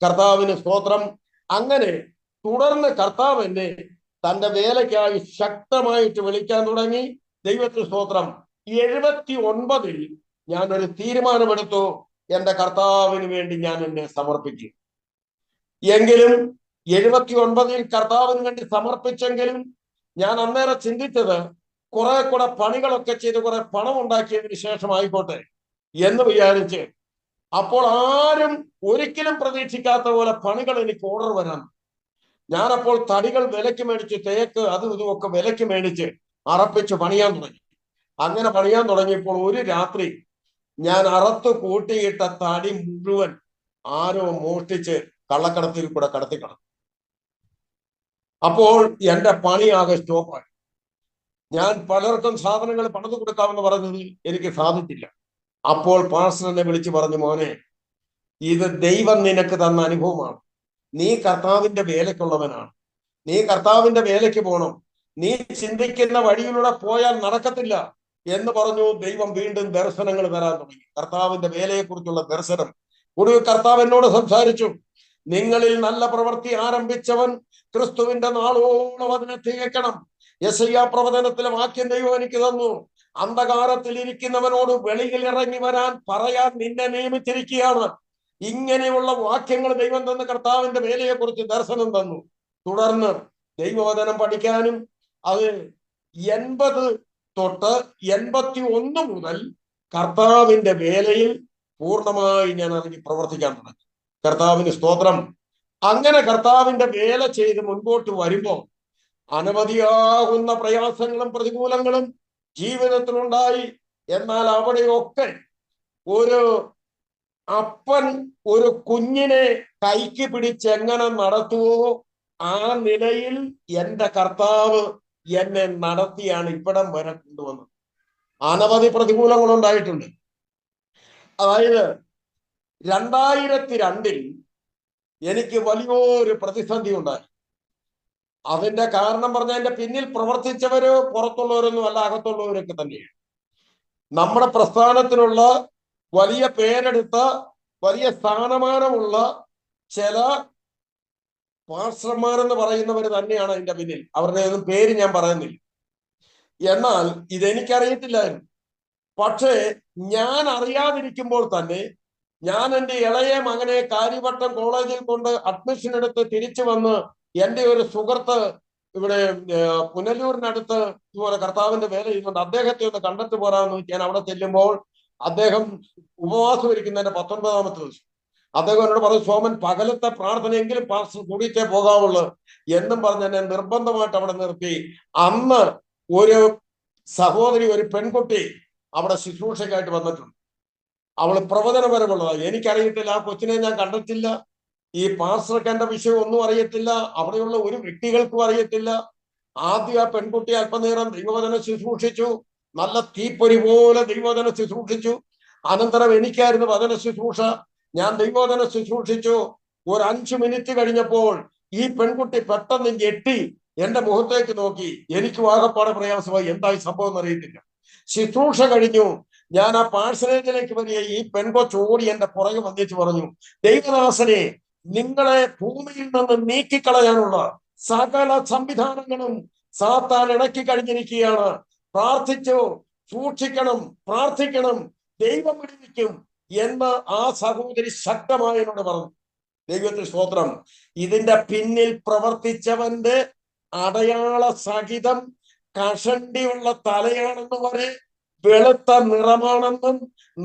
S2: കർത്താവിന് സ്തോത്രം. അങ്ങനെ തുടർന്ന് കർത്താവ് എന്നെ തന്റെ വേലയ്ക്കായി ശക്തമായിട്ട് വിളിക്കാൻ തുടങ്ങി. ദൈവത്തിന് സ്തോത്രം. 79-ൽ ഞാനൊരു തീരുമാനമെടുത്തു, എന്റെ കർത്താവിന് വേണ്ടി ഞാൻ എന്നെ സമർപ്പിക്കും. എങ്കിലും 79-ൽ കർത്താവിന് വേണ്ടി സമർപ്പിച്ചെങ്കിലും ഞാൻ അന്നേരം ചിന്തിച്ചത്, കുറെ കൂടെ പണികളൊക്കെ ചെയ്ത് കുറെ പണം ഉണ്ടാക്കിയതിന് ശേഷം ആയിക്കോട്ടെ എന്ന് വിചാരിച്ച്. അപ്പോൾ ആരും ഒരിക്കലും പ്രതീക്ഷിക്കാത്ത പോലെ പണികൾ എനിക്ക് ഓർഡർ വരാൻ. ഞാനപ്പോൾ തടികൾ വിലയ്ക്ക് മേടിച്ച്, തേക്ക് അതും ഇതുമൊക്കെ വിലയ്ക്ക് മേടിച്ച് അറപ്പിച്ച് പണിയാൻ തുടങ്ങി. അങ്ങനെ പണിയാൻ തുടങ്ങിയപ്പോൾ ഒരു രാത്രി ഞാൻ അറുത്ത് കൂട്ടിയിട്ട തടി മുഴുവൻ ആരോ മോഷ്ടിച്ച് കള്ളക്കടത്തിൽ കൂടെ കടത്തിക്കളഞ്ഞു. അപ്പോൾ എന്റെ പണിയാകെ സ്റ്റോപ്പായി. ഞാൻ പലർക്കും സാധനങ്ങൾ പണിത് കൊടുക്കാമെന്ന് പറഞ്ഞത് എനിക്ക് സാധിച്ചില്ല. അപ്പോൾ പാസ്റ്റർ എന്നെ വിളിച്ചു പറഞ്ഞു, മോനെ, ഇത് ദൈവം നിനക്ക് തന്ന അനുഭവമാണ്. നീ കർത്താവിന്റെ വേലയ്ക്കുള്ളവനാണ്. നീ കർത്താവിന്റെ വേലയ്ക്ക് പോകണം. നീ ചിന്തിക്കുന്ന വഴിയിലൂടെ പോയാൽ നടക്കത്തില്ല എന്ന് പറഞ്ഞു. ദൈവം വീണ്ടും ദർശനങ്ങൾ തരാൻ തുടങ്ങി. കർത്താവിന്റെ വേലയെക്കുറിച്ചുള്ള ദർശനം. ഒടുവിൽ കർത്താവ് എന്നോട് സംസാരിച്ചു. നിങ്ങളിൽ നല്ല പ്രവൃത്തി ആരംഭിച്ചവൻ ക്രിസ്തുവിന്റെ നാളോളം അതിനെ തികക്കണം. യെശയ്യാ പ്രവചനത്തിലെ വാക്യം ദൈവം എനിക്ക് തന്നു. അന്ധകാരത്തിൽ ഇരിക്കുന്നവനോട് വെളിയിൽ ഇറങ്ങി വരാൻ പറയാൻ നിന്നെ നിയമിച്ചിരിക്കുകയാണ്. ഇങ്ങനെയുള്ള വാക്യങ്ങൾ ദൈവം തന്ന കർത്താവിന്റെ വേലയെ കുറിച്ച് ദർശനം തന്നു. തുടർന്ന് ദൈവവചനം പഠിക്കാനും അത് 80 തൊട്ട് 81 മുതൽ കർത്താവിന്റെ വേലയിൽ പൂർണ്ണമായി ഞാൻ ഇറങ്ങി പ്രവർത്തിക്കാൻ തുടങ്ങി. കർത്താവിന് സ്തോത്രം. അങ്ങനെ കർത്താവിന്റെ വേല ചെയ്ത് മുൻപോട്ട് വരുമ്പോൾ അനവധിയാകുന്ന പ്രയാസങ്ങളും പ്രതികൂലങ്ങളും ജീവിതത്തിലുണ്ടായി. എന്നാൽ അവിടെയൊക്കെ ഒരു അപ്പൻ ഒരു കുഞ്ഞിനെ കൈക്ക് പിടിച്ച് എങ്ങനെ നടത്തുവോ ആ നിലയിൽ എന്റെ കർത്താവ് എന്നെ നടത്തിയാണ് ഇവിടം വരെ കൊണ്ടുവന്നത്. അനവധി പ്രതികൂലങ്ങൾ ഉണ്ടായിട്ടുണ്ട്. അതായത് 2002 എനിക്ക് വലിയൊരു പ്രതിസന്ധി ഉണ്ടായി. അതിന്റെ കാരണം പറഞ്ഞാൽ എന്റെ പിന്നിൽ പ്രവർത്തിച്ചവരോ പുറത്തുള്ളവരൊന്നും അല്ല, അകത്തുള്ളവരൊക്കെ തന്നെയാണ്. നമ്മുടെ പ്രസ്ഥാനത്തിനുള്ള വലിയ പേരെടുത്ത വലിയ സ്ഥാനമാനമുള്ള ചില പാസ്റ്റർമാരെന്ന് പറയുന്നവർ തന്നെയാണ് അതിന്റെ പിന്നിൽ. അവരുടെ ഒന്നും പേര് ഞാൻ പറയുന്നില്ല. എന്നാൽ ഇതെനിക്കറിയത്തില്ലായിരുന്നു. പക്ഷേ ഞാൻ അറിയാതിരിക്കുമ്പോൾ തന്നെ ഞാൻ എൻ്റെ ഇളയ മകനെ കാര്യവട്ടം കോളേജിൽ കൊണ്ട് അഡ്മിഷൻ എടുത്ത് തിരിച്ചു വന്ന് എൻ്റെ ഒരു സുഹൃത്ത് ഇവിടെ പുനലൂരിനടുത്ത് ഇതുപോലെ കർത്താവിന്റെ വേല ചെയ്യുന്നുണ്ട്, അദ്ദേഹത്തെ ഒന്ന് കണ്ടിട്ട് പോരാന്ന് ഞാൻ അവിടെ ചെല്ലുമ്പോൾ അദ്ദേഹം ഉപവാസം ഇരിക്കുന്നതിന്റെ 19ാമത്തെ ദിവസം. അദ്ദേഹം എന്നോട് പറഞ്ഞു, സോമൻ പകലത്തെ പ്രാർത്ഥനയെങ്കിലും പാസ്റ്റർ കൂടിയിട്ടേ പോകാവുള്ളൂ എന്നും പറഞ്ഞ് എന്നെ നിർബന്ധമായിട്ട് അവിടെ നിർത്തി. അന്ന് ഒരു സഹോദരി, ഒരു പെൺകുട്ടി അവിടെ ശുശ്രൂഷയ്ക്കായിട്ട് വന്നിട്ടുണ്ട്. അവള് പ്രവചനപരമുള്ളതാണ്. എനിക്കറിയത്തില്ല, ആ കൊച്ചിനെ ഞാൻ കണ്ടിട്ടില്ല. ഈ പാസ്റ്റർക്ക് എന്റെ വിഷയം ഒന്നും അറിയത്തില്ല, അവിടെയുള്ള ഒരു വ്യക്തികൾക്കും അറിയത്തില്ല. ആദ്യം ആ പെൺകുട്ടി അല്പനേരം ദൈവവചനം ശുശ്രൂഷിച്ചു, നല്ല തീപ്പൊരി പോലെ ദൈവവചനം ശുശ്രൂഷിച്ചു. അനന്തരം എനിക്കായിരുന്നു വചന ശുശ്രൂഷ. ഞാൻ ദൈവവചനം ശുശ്രൂഷിച്ചു. ഒരു 5 മിനിറ്റ് കഴിഞ്ഞപ്പോൾ ഈ പെൺകുട്ടി പെട്ടെന്ന് ഞെട്ടി എന്റെ മുഖത്തേക്ക് നോക്കി. എനിക്ക് ആകപ്പാടെ പ്രയാസമായി, എന്തായി സംഭവം എന്നറിയത്തില്ല. ശുശ്രൂഷ കഴിഞ്ഞു, ഞാൻ ആ പാഴ്സനേജിലേക്ക് വരിക. ഈ പെൺകൊച്ച് ഓടി എന്റെ പുറകെ വന്നിച്ച് പറഞ്ഞു, ദൈവദാസനെ, നിങ്ങളെ ഭൂമിയിൽ നിന്ന് നീക്കിക്കളയാനുള്ള സകല സംവിധാനങ്ങളും സാത്താൻ ഇണക്കി കഴിഞ്ഞിരിക്കുകയാണ്. പ്രാർത്ഥിച്ചു, സൂക്ഷിക്കണം, പ്രാർത്ഥിക്കണം, ദൈവം വിടുവിക്കും എന്ന് ആ സഹോദരി ശക്തമായി എന്നോട് പറഞ്ഞു. ദൈവത്തിന് സ്തോത്രം. ഇതിന്റെ പിന്നിൽ പ്രവർത്തിച്ചവന്റെ അടയാള സഹിതം കഷണ്ടിയുള്ള തലയാണെന്ന് വരെ, വെളുത്ത നിറമാണെന്നും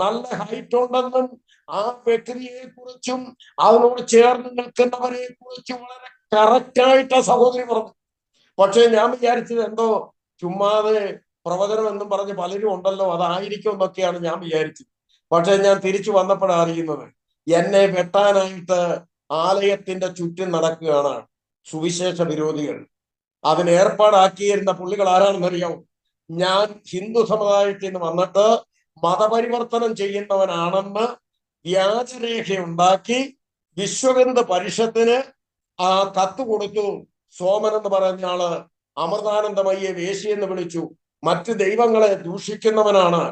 S2: നല്ല ഹൈറ്റ് ഉണ്ടെന്നും ആ വ്യക്തിയെ കുറിച്ചും അതിനോട് ചേർന്ന് നിൽക്കുന്നവരെ കുറിച്ചും വളരെ കറക്റ്റായിട്ട് ആ സഹോദരി പറഞ്ഞു. പക്ഷെ ഞാൻ വിചാരിച്ചത് എന്തോ ചുമ്മാതെ പ്രവചനം എന്നും പറഞ്ഞ് പലരും ഉണ്ടല്ലോ, അതായിരിക്കും എന്നൊക്കെയാണ് ഞാൻ വിചാരിച്ചത്. പക്ഷെ ഞാൻ തിരിച്ചു വന്നപ്പോഴാണ് അറിയുന്നത്, എന്നെ വെട്ടാനായിട്ട് ആലയത്തിന്റെ ചുറ്റും നടക്കുകയാണ് സുവിശേഷ വിരോധികൾ. അതിന് ഏർപ്പാടാക്കിയിരുന്ന പുള്ളികൾ ആരാണെന്നറിയാമോ? ഞാൻ ഹിന്ദു സമുദായത്തിൽ നിന്ന് വന്നിട്ട് മതപരിവർത്തനം ചെയ്യുന്നവനാണെന്ന് വ്യാജരേഖയുണ്ടാക്കി വിശ്വഹിന്ദു പരിഷത്തിന് ആ കത്ത് കൊടുത്തു. സോമൻ എന്ന് പറയുന്ന ആള് അമൃതാനന്ദമയ്യെ വേശിയെന്ന് വിളിച്ചു, മറ്റ് ദൈവങ്ങളെ ദൂഷിക്കുന്നവനാണ്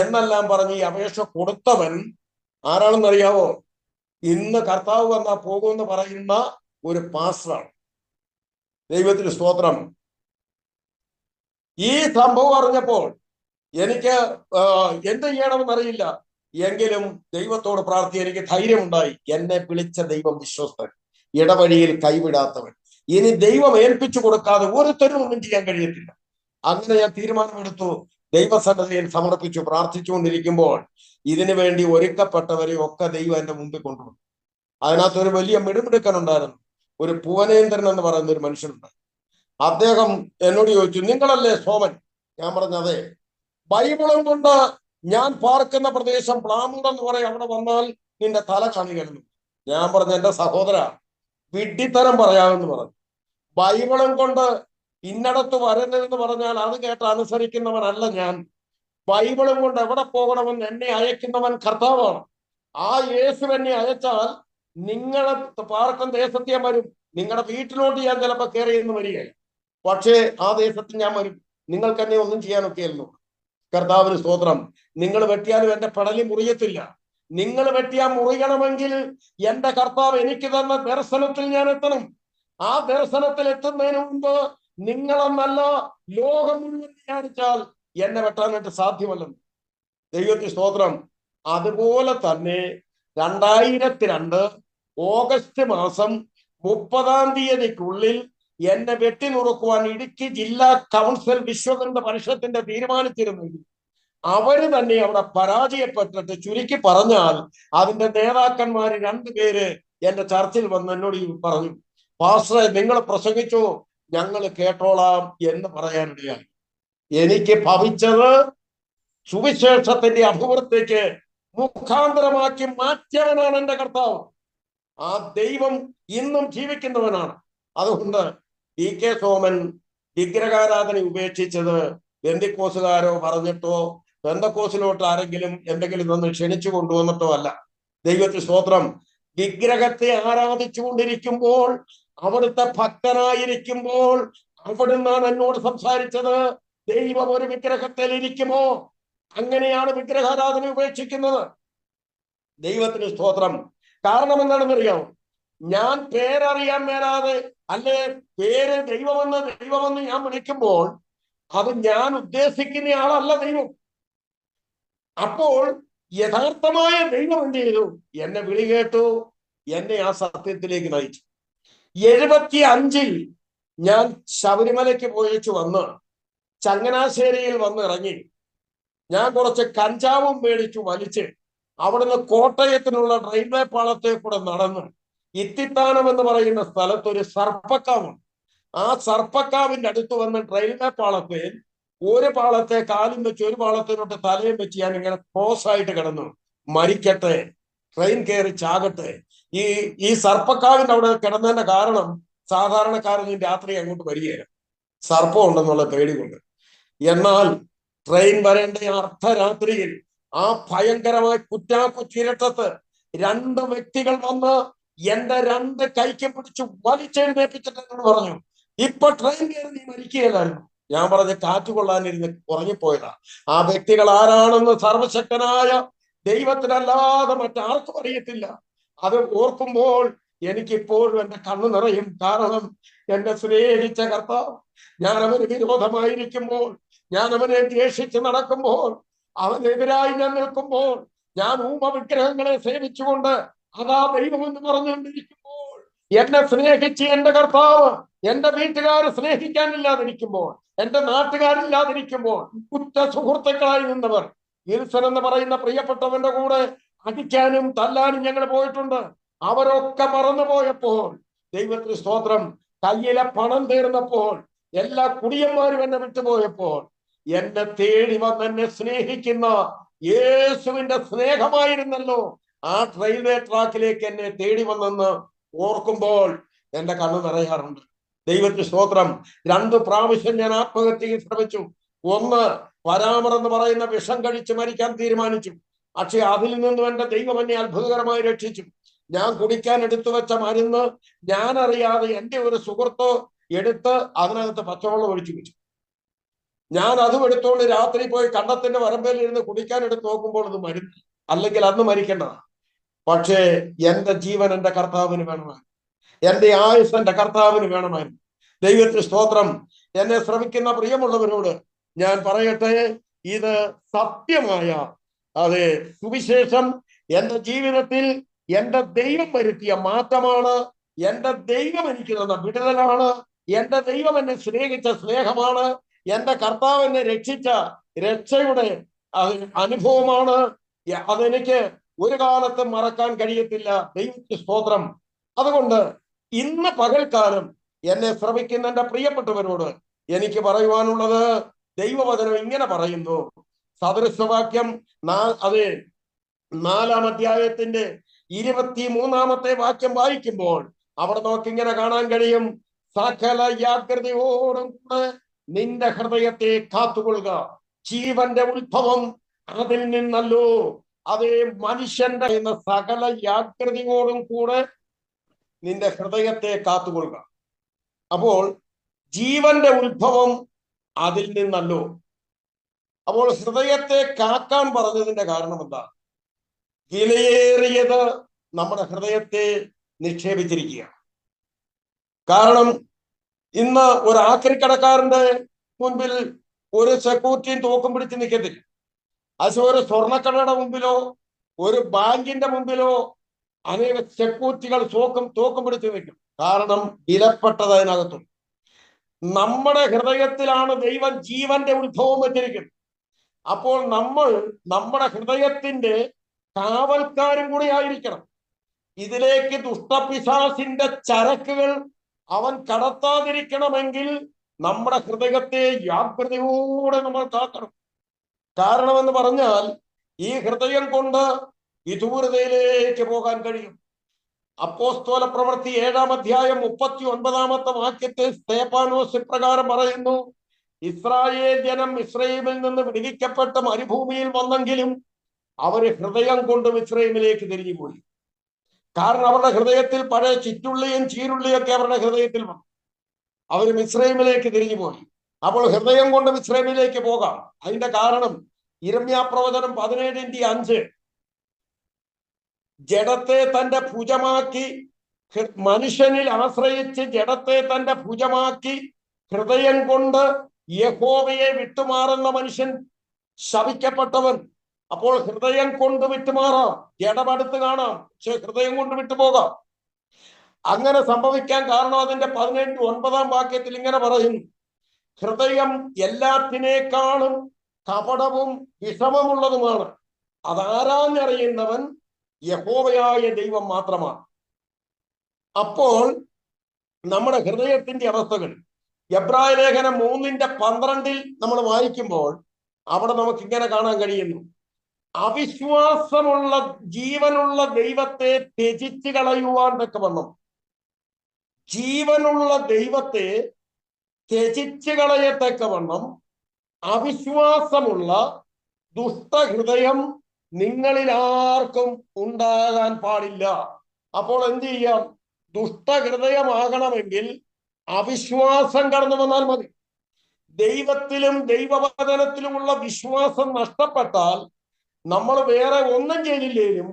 S2: എന്നെല്ലാം പറഞ്ഞ് ഈ അപേക്ഷ കൊടുത്തവൻ ആരാണെന്നറിയാവോ? ഇന്ന് കർത്താവ് വന്നാ പോകുമെന്ന് പറയുന്ന ഒരു പാസ്റ്ററാണ്. ദൈവത്തിന് സ്തോത്രം. ഈ സംഭവം അറിഞ്ഞപ്പോൾ എനിക്ക് എന്ത് ചെയ്യണമെന്നറിയില്ല. എങ്കിലും ദൈവത്തോട് പ്രാർത്ഥി, എനിക്ക് ധൈര്യമുണ്ടായി. എന്നെ വിളിച്ച ദൈവം വിശ്വസ്തൻ, ഇടവഴിയിൽ കൈവിടാത്തവൻ. ഇനി ദൈവം ഏൽപ്പിച്ചു കൊടുക്കാതെ ഒരുത്തരും ഒന്നും ചെയ്യാൻ കഴിയത്തില്ല. അങ്ങനെ ഞാൻ തീരുമാനമെടുത്തു, ദൈവസന്നദ്ധയിൽ സമർപ്പിച്ചു. പ്രാർത്ഥിച്ചുകൊണ്ടിരിക്കുമ്പോൾ ഇതിനു വേണ്ടി ഒരുക്കപ്പെട്ടവരെ ഒക്കെ ദൈവം എന്റെ മുമ്പിൽ കൊണ്ടുവന്നു. അതിനകത്ത് ഒരു വലിയ മിടുമിടുക്കനുണ്ടായിരുന്നു. ഒരു പൂവനേന്ദ്രൻ എന്ന് പറയുന്ന ഒരു മനുഷ്യനുണ്ട്. അദ്ദേഹം എന്നോട് ചോദിച്ചു, നിങ്ങളല്ലേ സോമൻ? ഞാൻ പറഞ്ഞു, അതെ. ബൈബിളും കൊണ്ട് ഞാൻ പാർക്കുന്ന പ്രദേശം പ്ലാമൂട് എന്ന് പറയും, അവിടെ വന്നാൽ നിന്റെ തല കാണിക്കുന്നു. ഞാൻ പറഞ്ഞു, എന്റെ സഹോദര, വിഡ്ഢിത്തരം പറയാമെന്ന് പറഞ്ഞു. ബൈബിളും കൊണ്ട് ഇന്നടത്ത് വരരുതെന്ന് പറഞ്ഞാൽ അത് കേട്ട് അനുസരിക്കുന്നവനല്ല ഞാൻ. ബൈബിളും കൊണ്ട് എവിടെ പോകണമെന്ന് എന്നെ അയക്കുന്നവൻ കർത്താവാണ്. ആ യേശു എന്നെ അയച്ചാൽ നിങ്ങളെ പാർക്കും ദേശത്ത് വരും. നിങ്ങളുടെ വീട്ടിലോട്ട് ഞാൻ ചിലപ്പോൾ കയറി എന്ന് വരികയായി. പക്ഷേ ആ ദേശത്ത് ഞാൻ വരും. നിങ്ങൾക്ക് എന്നെ ഒന്നും ചെയ്യാനൊക്കെയല്ലോ. കർത്താവിന് സ്തോത്രം. നിങ്ങൾ വെട്ടിയാലും എന്റെ പടലി മുറിയത്തില്ല. നിങ്ങൾ വെട്ടിയാ മുറിയണമെങ്കിൽ എന്റെ കർത്താവ് എനിക്ക് തന്ന ദർശനത്തിൽ ഞാൻ എത്തണം. ആ ദർശനത്തിൽ എത്തുന്നതിന് മുമ്പ് നിങ്ങളെന്നല്ല ലോകം മുഴുവൻ വിചാരിച്ചാൽ എന്നെ വെട്ടാനായിട്ട് സാധ്യമല്ലെന്ന്. ദൈവത്തിന് സ്തോത്രം. അതുപോലെ തന്നെ 2002 ഓഗസ്റ്റ് മാസം 30-ാം തീയതിക്കുള്ളിൽ എന്നെ വെട്ടിനുറുക്കുവാൻ ഇടുക്കി ജില്ലാ കൗൺസിൽ വിശ്വകർമ്മ പരിഷത്തിന്റെ തീരുമാനിച്ചിരുന്നെങ്കിൽ അവര് തന്നെ അവിടെ പരാജയപ്പെട്ടിട്ട്, ചുരുക്കി പറഞ്ഞാൽ അതിന്റെ നേതാക്കന്മാര് 2 പേര് എന്റെ ചർച്ചിൽ വന്ന് എന്നോട് പറഞ്ഞു, പാസ്റ്ററെ നിങ്ങൾ പ്രസംഗിച്ചു, ഞങ്ങൾ കേട്ടോളാം എന്ന് പറയാനിടയായി. എനിക്ക് ഭവിച്ചത് സുവിശേഷത്തിന്റെ അഭിവൃദ്ധിക്ക് മുഖാന്തരമാക്കി മാറ്റിയവനാണ് എന്റെ കർത്താവ്. ആ ദൈവം ഇന്നും ജീവിക്കുന്നവനാണ്. അതുകൊണ്ട് DK സോമൻ വിഗ്രഹാരാധന ഉപേക്ഷിച്ചത് പെന്തിക്കോസുകാരോ പറഞ്ഞിട്ടോ പെന്തക്കോസിലോട്ട് ആരെങ്കിലും എന്തെങ്കിലും ഒന്ന് ക്ഷണിച്ചു കൊണ്ടുവന്നിട്ടോ അല്ല. ദൈവത്തിന് സ്തോത്രം. വിഗ്രഹത്തെ ആരാധിച്ചു കൊണ്ടിരിക്കുമ്പോൾ, അവിടുത്തെ ഭക്തനായിരിക്കുമ്പോൾ അവിടുന്നാണ് എന്നോട് സംസാരിച്ചത്, ദൈവം ഒരു വിഗ്രഹത്തിൽ ഇരിക്കുമോ? അങ്ങനെയാണ് വിഗ്രഹാരാധന ഉപേക്ഷിക്കുന്നത്. ദൈവത്തിന് സ്തോത്രം. കാരണം ഞാൻ പേരറിയാൻ മേലാതെ അല്ലെ പേര് ദൈവമെന്ന് ഞാൻ വിളിക്കുമ്പോൾ അത് ഞാൻ ഉദ്ദേശിക്കുന്ന ആളല്ല ദൈവം. അപ്പോൾ യഥാർത്ഥമായ ദൈവം എന്ത് ചെയ്തു? എന്നെ വിളി കേട്ടു, എന്നെ ആ സത്യത്തിലേക്ക് നയിച്ചു. 75-ൽ ഞാൻ ശബരിമലയ്ക്ക് പോയിച്ചു വന്ന് ചങ്ങനാശ്ശേരിയിൽ വന്ന് ഇറങ്ങി. ഞാൻ കുറച്ച് കഞ്ചാവും മേടിച്ചു വലിച്ച് അവിടുന്ന് കോട്ടയത്തിനുള്ള റെയിൽവേ പാളത്തെ കൂടെ നടന്ന് ഇത്തിത്താനം എന്ന് പറയുന്ന സ്ഥലത്ത് ഒരു സർപ്പക്കാവുണ്ട്. ആ സർപ്പക്കാവിന്റെ അടുത്ത് വന്ന് റെയിൽവേ പാളത്തിൽ ഒരു പാളത്തെ കാലും വെച്ച് ഒരു പാളത്തിലോട്ട് തലയും വെച്ച് ഞാൻ ഇങ്ങനെ ക്രോസ് ആയിട്ട് കിടന്നു. മരിക്കട്ടെ, ട്രെയിൻ കയറി ചാകട്ടെ. ഈ സർപ്പക്കാവിന്റെ അവിടെ കിടന്നതിന്റെ കാരണം സാധാരണക്കാരൊന്നും രാത്രി അങ്ങോട്ട് വരികയില്ല, സർപ്പം ഉണ്ടെന്നുള്ള പേടി കൊണ്ട്. എന്നാൽ ട്രെയിൻ വരേണ്ട അർദ്ധരാത്രിയിൽ ആ ഭയങ്കരമായ കുറ്റാക്കുറ്റിരട്ടത്ത് 2 വ്യക്തികൾ വന്ന് എന്റെ 2 കൈക്ക് പിടിച്ച് വലിച്ചെഴുന്നേപ്പിച്ചിട്ട് എന്നോട് പറഞ്ഞു, ഇപ്പൊ ട്രെയിൻ കയറി നീ മരിക്കുകയില്ലായിരുന്നു. ഞാൻ പറഞ്ഞ് കാറ്റ് കൊള്ളാനിരുന്ന് ഉറങ്ങിപ്പോയതാ. ആ വ്യക്തികൾ ആരാണെന്ന് സർവശക്തനായ ദൈവത്തിനല്ലാതെ മറ്റാർക്കും അറിയത്തില്ല. അത് ഓർക്കുമ്പോൾ എനിക്കിപ്പോഴും എന്റെ കണ്ണു നിറയും. കാരണം എന്നെ സ്നേഹിച്ച കർത്താവ്, ഞാൻ അവന് വിരോധമായിരിക്കുമ്പോൾ, ഞാൻ അവനെ ദ്വേഷിച്ച് നടക്കുമ്പോൾ, അവനെതിരായി ഞാൻ നിൽക്കുമ്പോൾ, ഞാൻ വിഗ്രഹങ്ങളെ സേവിച്ചുകൊണ്ട് അതാ ദൈവമെന്ന് പറഞ്ഞുകൊണ്ടിരിക്കുമ്പോൾ, എന്നെ സ്നേഹിച്ച് എന്റെ കർത്താവ് എന്റെ വീട്ടുകാരെ സ്നേഹിക്കാനില്ലാതിരിക്കുമ്പോൾ, എന്റെ നാട്ടുകാരില്ലാതിരിക്കുമ്പോൾ, ഉറ്റ സുഹൃത്തുക്കളായി നിന്നവർ, വിൽസൺ എന്ന് പറയുന്ന പ്രിയപ്പെട്ടവന്റെ കൂടെ അടിക്കാനും തല്ലാനും ഞങ്ങൾ പോയിട്ടുണ്ട്. അവരൊക്കെ മറന്നുപോയപ്പോൾ, ദൈവത്തിന് സ്തോത്രം, കയ്യിലെ പണം തീർന്നപ്പോൾ, എല്ലാ കുടിയന്മാരും എന്നെ വിട്ടുപോയപ്പോൾ, എന്നെ തേടി വന്ന് എന്നെ സ്നേഹിക്കുന്ന യേശുവിന്റെ സ്നേഹമായിരുന്നല്ലോ ആ റെയിൽവേ ട്രാക്കിലേക്ക് എന്നെ തേടി വന്നെന്ന് ഓർക്കുമ്പോൾ എന്റെ കണ്ണു നിറയാറുണ്ട്. ദൈവത്തിന് സ്തോത്രം. 2 പ്രാവശ്യം ഞാൻ ആത്മഹത്യയ്ക്ക് ശ്രമിച്ചു. ഒന്ന്, പരാമറെന്ന് പറയുന്ന വിഷം കഴിച്ച് മരിക്കാൻ തീരുമാനിച്ചു. പക്ഷെ അതിൽ നിന്നും എന്റെ ദൈവം എന്നെ അത്ഭുതകരമായി രക്ഷിച്ചു. ഞാൻ കുടിക്കാൻ എടുത്തു വെച്ച മരുന്ന് ഞാൻ അറിയാതെ എന്റെ ഒരു സുഹൃത്ത് എടുത്ത് അതിനകത്ത് പച്ചവെള്ളം ഒഴിച്ചു വെച്ചു. ഞാൻ അതും എടുത്തുകൊണ്ട് രാത്രി പോയി കണ്ടത്തിന്റെ വരമ്പയിൽ ഇരുന്ന് കുടിക്കാൻ എടുത്ത് നോക്കുമ്പോൾ അത് മരുന്ന്, അല്ലെങ്കിൽ അന്ന് മരിക്കേണ്ടതാണ്. പക്ഷേ എന്റെ ജീവൻ എന്റെ കർത്താവിന് വേണമായിരുന്നു, എന്റെ ആയുസ് എന്റെ കർത്താവിന് വേണമായിരുന്നു. ദൈവത്തിന് സ്തോത്രം. എന്നെ ശ്രമിക്കുന്ന പ്രിയമുള്ളവരോട് ഞാൻ പറയട്ടെ, ഇത് സത്യമായ അതെ സുവിശേഷം എന്റെ ജീവിതത്തിൽ എന്റെ ദൈവം വരുത്തിയ മാറ്റമാണ്. എന്റെ ദൈവം എനിക്ക് തന്ന വിടുതലാണ്. എന്റെ ദൈവം എന്നെ സ്നേഹിച്ച സ്നേഹമാണ്. എന്റെ കർത്താവ് എന്നെ രക്ഷിച്ച രക്ഷയുടെ അനുഭവമാണ്. അതെനിക്ക് ഒരു കാലത്തും മറക്കാൻ കഴിയത്തില്ല. ദൈവത്തിന് സ്തോത്രം. അതുകൊണ്ട് ഇന്ന് പകൽക്കാലം എന്നെ ശ്രമിക്കുന്ന എന്റെ പ്രിയപ്പെട്ടവരോട് എനിക്ക് പറയുവാനുള്ളത്, ദൈവവചനം ഇങ്ങനെ പറയുന്നു. സദൃശവാക്യം 4-ാം അധ്യായത്തിന്റെ 23-ാമത്തെ വാക്യം വായിക്കുമ്പോൾ അവിടെ നോക്കിങ്ങനെ കാണാൻ കഴിയും, സകല ജാഗ്രതയോടും കൂടെ നിന്റെ ഹൃദയത്തെ കാത്തുകൊള്ളുക, ജീവന്റെ ഉത്ഭവം അതിൽ നിന്നല്ലോ. അതേ മനുഷ്യന്റെ സകല ജാഗ്രതയോടും കൂടെ നിന്റെ ഹൃദയത്തെ കാത്തുകൊള്ളുക. അപ്പോൾ ജീവന്റെ ഉത്ഭവം അതിൽ നിന്നല്ലോ. അപ്പോൾ ഹൃദയത്തെ കാക്കാൻ പറഞ്ഞതിന്റെ കാരണം എന്താ? വിലയേറിയത് നമ്മുടെ ഹൃദയത്തെ നിക്ഷേപിച്ചിരിക്കുകയാണ്. കാരണം ഇന്ന് ഒരു ആക്രിക്കടക്കാരന്റെ മുൻപിൽ ഒരു സെക്യൂരിറ്റിയും തോക്കും പിടിച്ച് നിൽക്കത്തില്ല. അത് ഒരു സ്വർണ്ണക്കടയുടെ മുമ്പിലോ ഒരു ബാങ്കിന്റെ മുമ്പിലോ അനേക സെക്യൂരിറ്റികൾ തോക്കും പിടിച്ച് നിൽക്കും. കാരണം വിലപ്പെട്ടത് അതിനകത്തും. നമ്മുടെ ഹൃദയത്തിലാണ് ദൈവം ജീവന്റെ ഉത്ഭവം വെച്ചിരിക്കുന്നത്. അപ്പോൾ നമ്മൾ നമ്മുടെ ഹൃദയത്തിന്റെ കാവൽക്കാരും കൂടി ആയിരിക്കണം. ഇതിലേക്ക് ദുഷ്ടപിശാചിന്റെ ചരക്കുകൾ അവൻ കടത്താതിരിക്കണമെങ്കിൽ നമ്മുടെ ഹൃദയത്തെ ജാഗ്രതയോടെ നമ്മൾ കാക്കണം. കാരണമെന്ന് പറഞ്ഞാൽ ഈ ഹൃദയം കൊണ്ട് വിദൂരതയിലേക്ക് പോകാൻ കഴിയും. അപ്പോസ്തല പ്രവൃത്തി 7-ാം അധ്യായം 39-ാമത്തെ വാക്യത്തിൽ സ്തേഫാനോസ് ഇപ്രകാരം പറയുന്നു: ഇസ്രായേൽ ജനം മിസ്രയീമിൽ നിന്ന് വിടുവിക്കപ്പെട്ട് മരുഭൂമിയിൽ വന്നെങ്കിലും അവര് ഹൃദയം കൊണ്ട് മിസ്രയീമിലേക്ക് തിരിഞ്ഞുപോയി. കാരണം അവരുടെ ഹൃദയത്തിൽ പഴയ ചിറ്റുള്ളിയും ചീരുള്ളിയും ഒക്കെ അവരുടെ ഹൃദയത്തിൽ വന്നു. അവർ മിസ്രയീമിലേക്ക് തിരിഞ്ഞുപോയി. അപ്പോൾ ഹൃദയം കൊണ്ട് മിസ്രയീമിലേക്ക് പോകാം. അതിന്റെ കാരണം യിരെമ്യാ പ്രവചനം 17:5 ജഡത്തെ തന്റെ ഭുജമാക്കി, മനുഷ്യനിൽ ആശ്രയിച്ച് ജഡത്തെ തന്റെ ഭുജമാക്കി ഹൃദയം കൊണ്ട് യഹോവയെ വിട്ടുമാറുന്ന മനുഷ്യൻ ശപിക്കപ്പെട്ടവൻ. അപ്പോൾ ഹൃദയം കൊണ്ട് വിട്ടുമാറാം, ജഡമടുത്ത് കാണാം, പക്ഷെ ഹൃദയം കൊണ്ട് വിട്ടുപോകാം. അങ്ങനെ സംഭവിക്കാൻ കാരണം അതിന്റെ 18-9-ാം വാക്യത്തിൽ ഇങ്ങനെ പറയുന്നു: ഹൃദയം എല്ലാത്തിനേക്കാളും കപടവും വിഷമമുള്ളതുമാണ്, അതാരാഞ്ഞറിയുന്നവൻ യഹോവയായ ദൈവം മാത്രമാണ്. അപ്പോൾ നമ്മുടെ ഹൃദയത്തിന്റെ അവസ്ഥകൾ എബ്രായ ലേഖനം 3:12 നമ്മൾ വായിക്കുമ്പോൾ അവിടെ നമുക്ക് ഇങ്ങനെ കാണാൻ കഴിയുന്നു: അവിശ്വാസമുള്ള ജീവനുള്ള ദൈവത്തെ ത്യജിച്ച് കളയുവാൻ തക്കവണ്ണം, ജീവനുള്ള ദൈവത്തെ ത്യജിച്ച് കളയത്തക്കവണ്ണം അവിശ്വാസമുള്ള ദുഷ്ടഹൃദയം നിങ്ങളിൽ ആർക്കും ഉണ്ടാകാൻ പാടില്ല. അപ്പോൾ എന്ത് ചെയ്യാം? ദുഷ്ടഹൃദയമാകണമെങ്കിൽ അവിശ്വാസം കടന്നു വന്നാൽ മതി. ദൈവത്തിലും ദൈവവചനത്തിലുമുള്ള വിശ്വാസം നഷ്ടപ്പെട്ടാൽ നമ്മൾ വേറെ ഒന്നും ചെയ്തില്ലേലും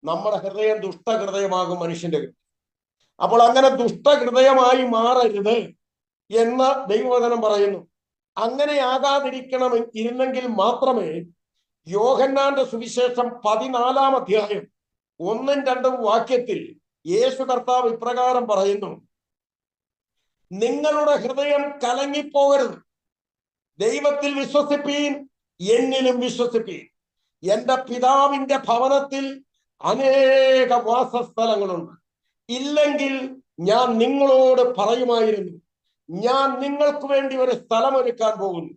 S2: നമ്മുടെ ഹൃദയം ദുഷ്ടഹൃദയമാകും മനുഷ്യന്റെ. അപ്പോൾ അങ്ങനെ ദുഷ്ടഹൃദയമായി മാറരുത് എന്ന് ദൈവവചനം പറയുന്നു. അങ്ങനെ ആകാതിരിക്കണം ഇരുന്നെങ്കിൽ മാത്രമേ യോഹന്നാന്റെ സുവിശേഷം 14-ാം അധ്യായം 1-2 വാക്യത്തിൽ യേശു കർത്താവ് ഇപ്രകാരം പറയുന്നു: നിങ്ങളുടെ ഹൃദയം കലങ്ങിപ്പോകരുത്, ദൈവത്തിൽ വിശ്വസിപ്പീൻ, എന്നിലും വിശ്വസിപ്പീൻ. എന്റെ പിതാവിന്റെ ഭവനത്തിൽ അനേക വാസസ്ഥലങ്ങളുണ്ട്. ഇല്ലെങ്കിൽ ഞാൻ നിങ്ങളോട് പറയുമായിരുന്നു, ഞാൻ നിങ്ങൾക്ക് വേണ്ടി ഒരു സ്ഥലമൊരുക്കാൻ പോകുന്നു.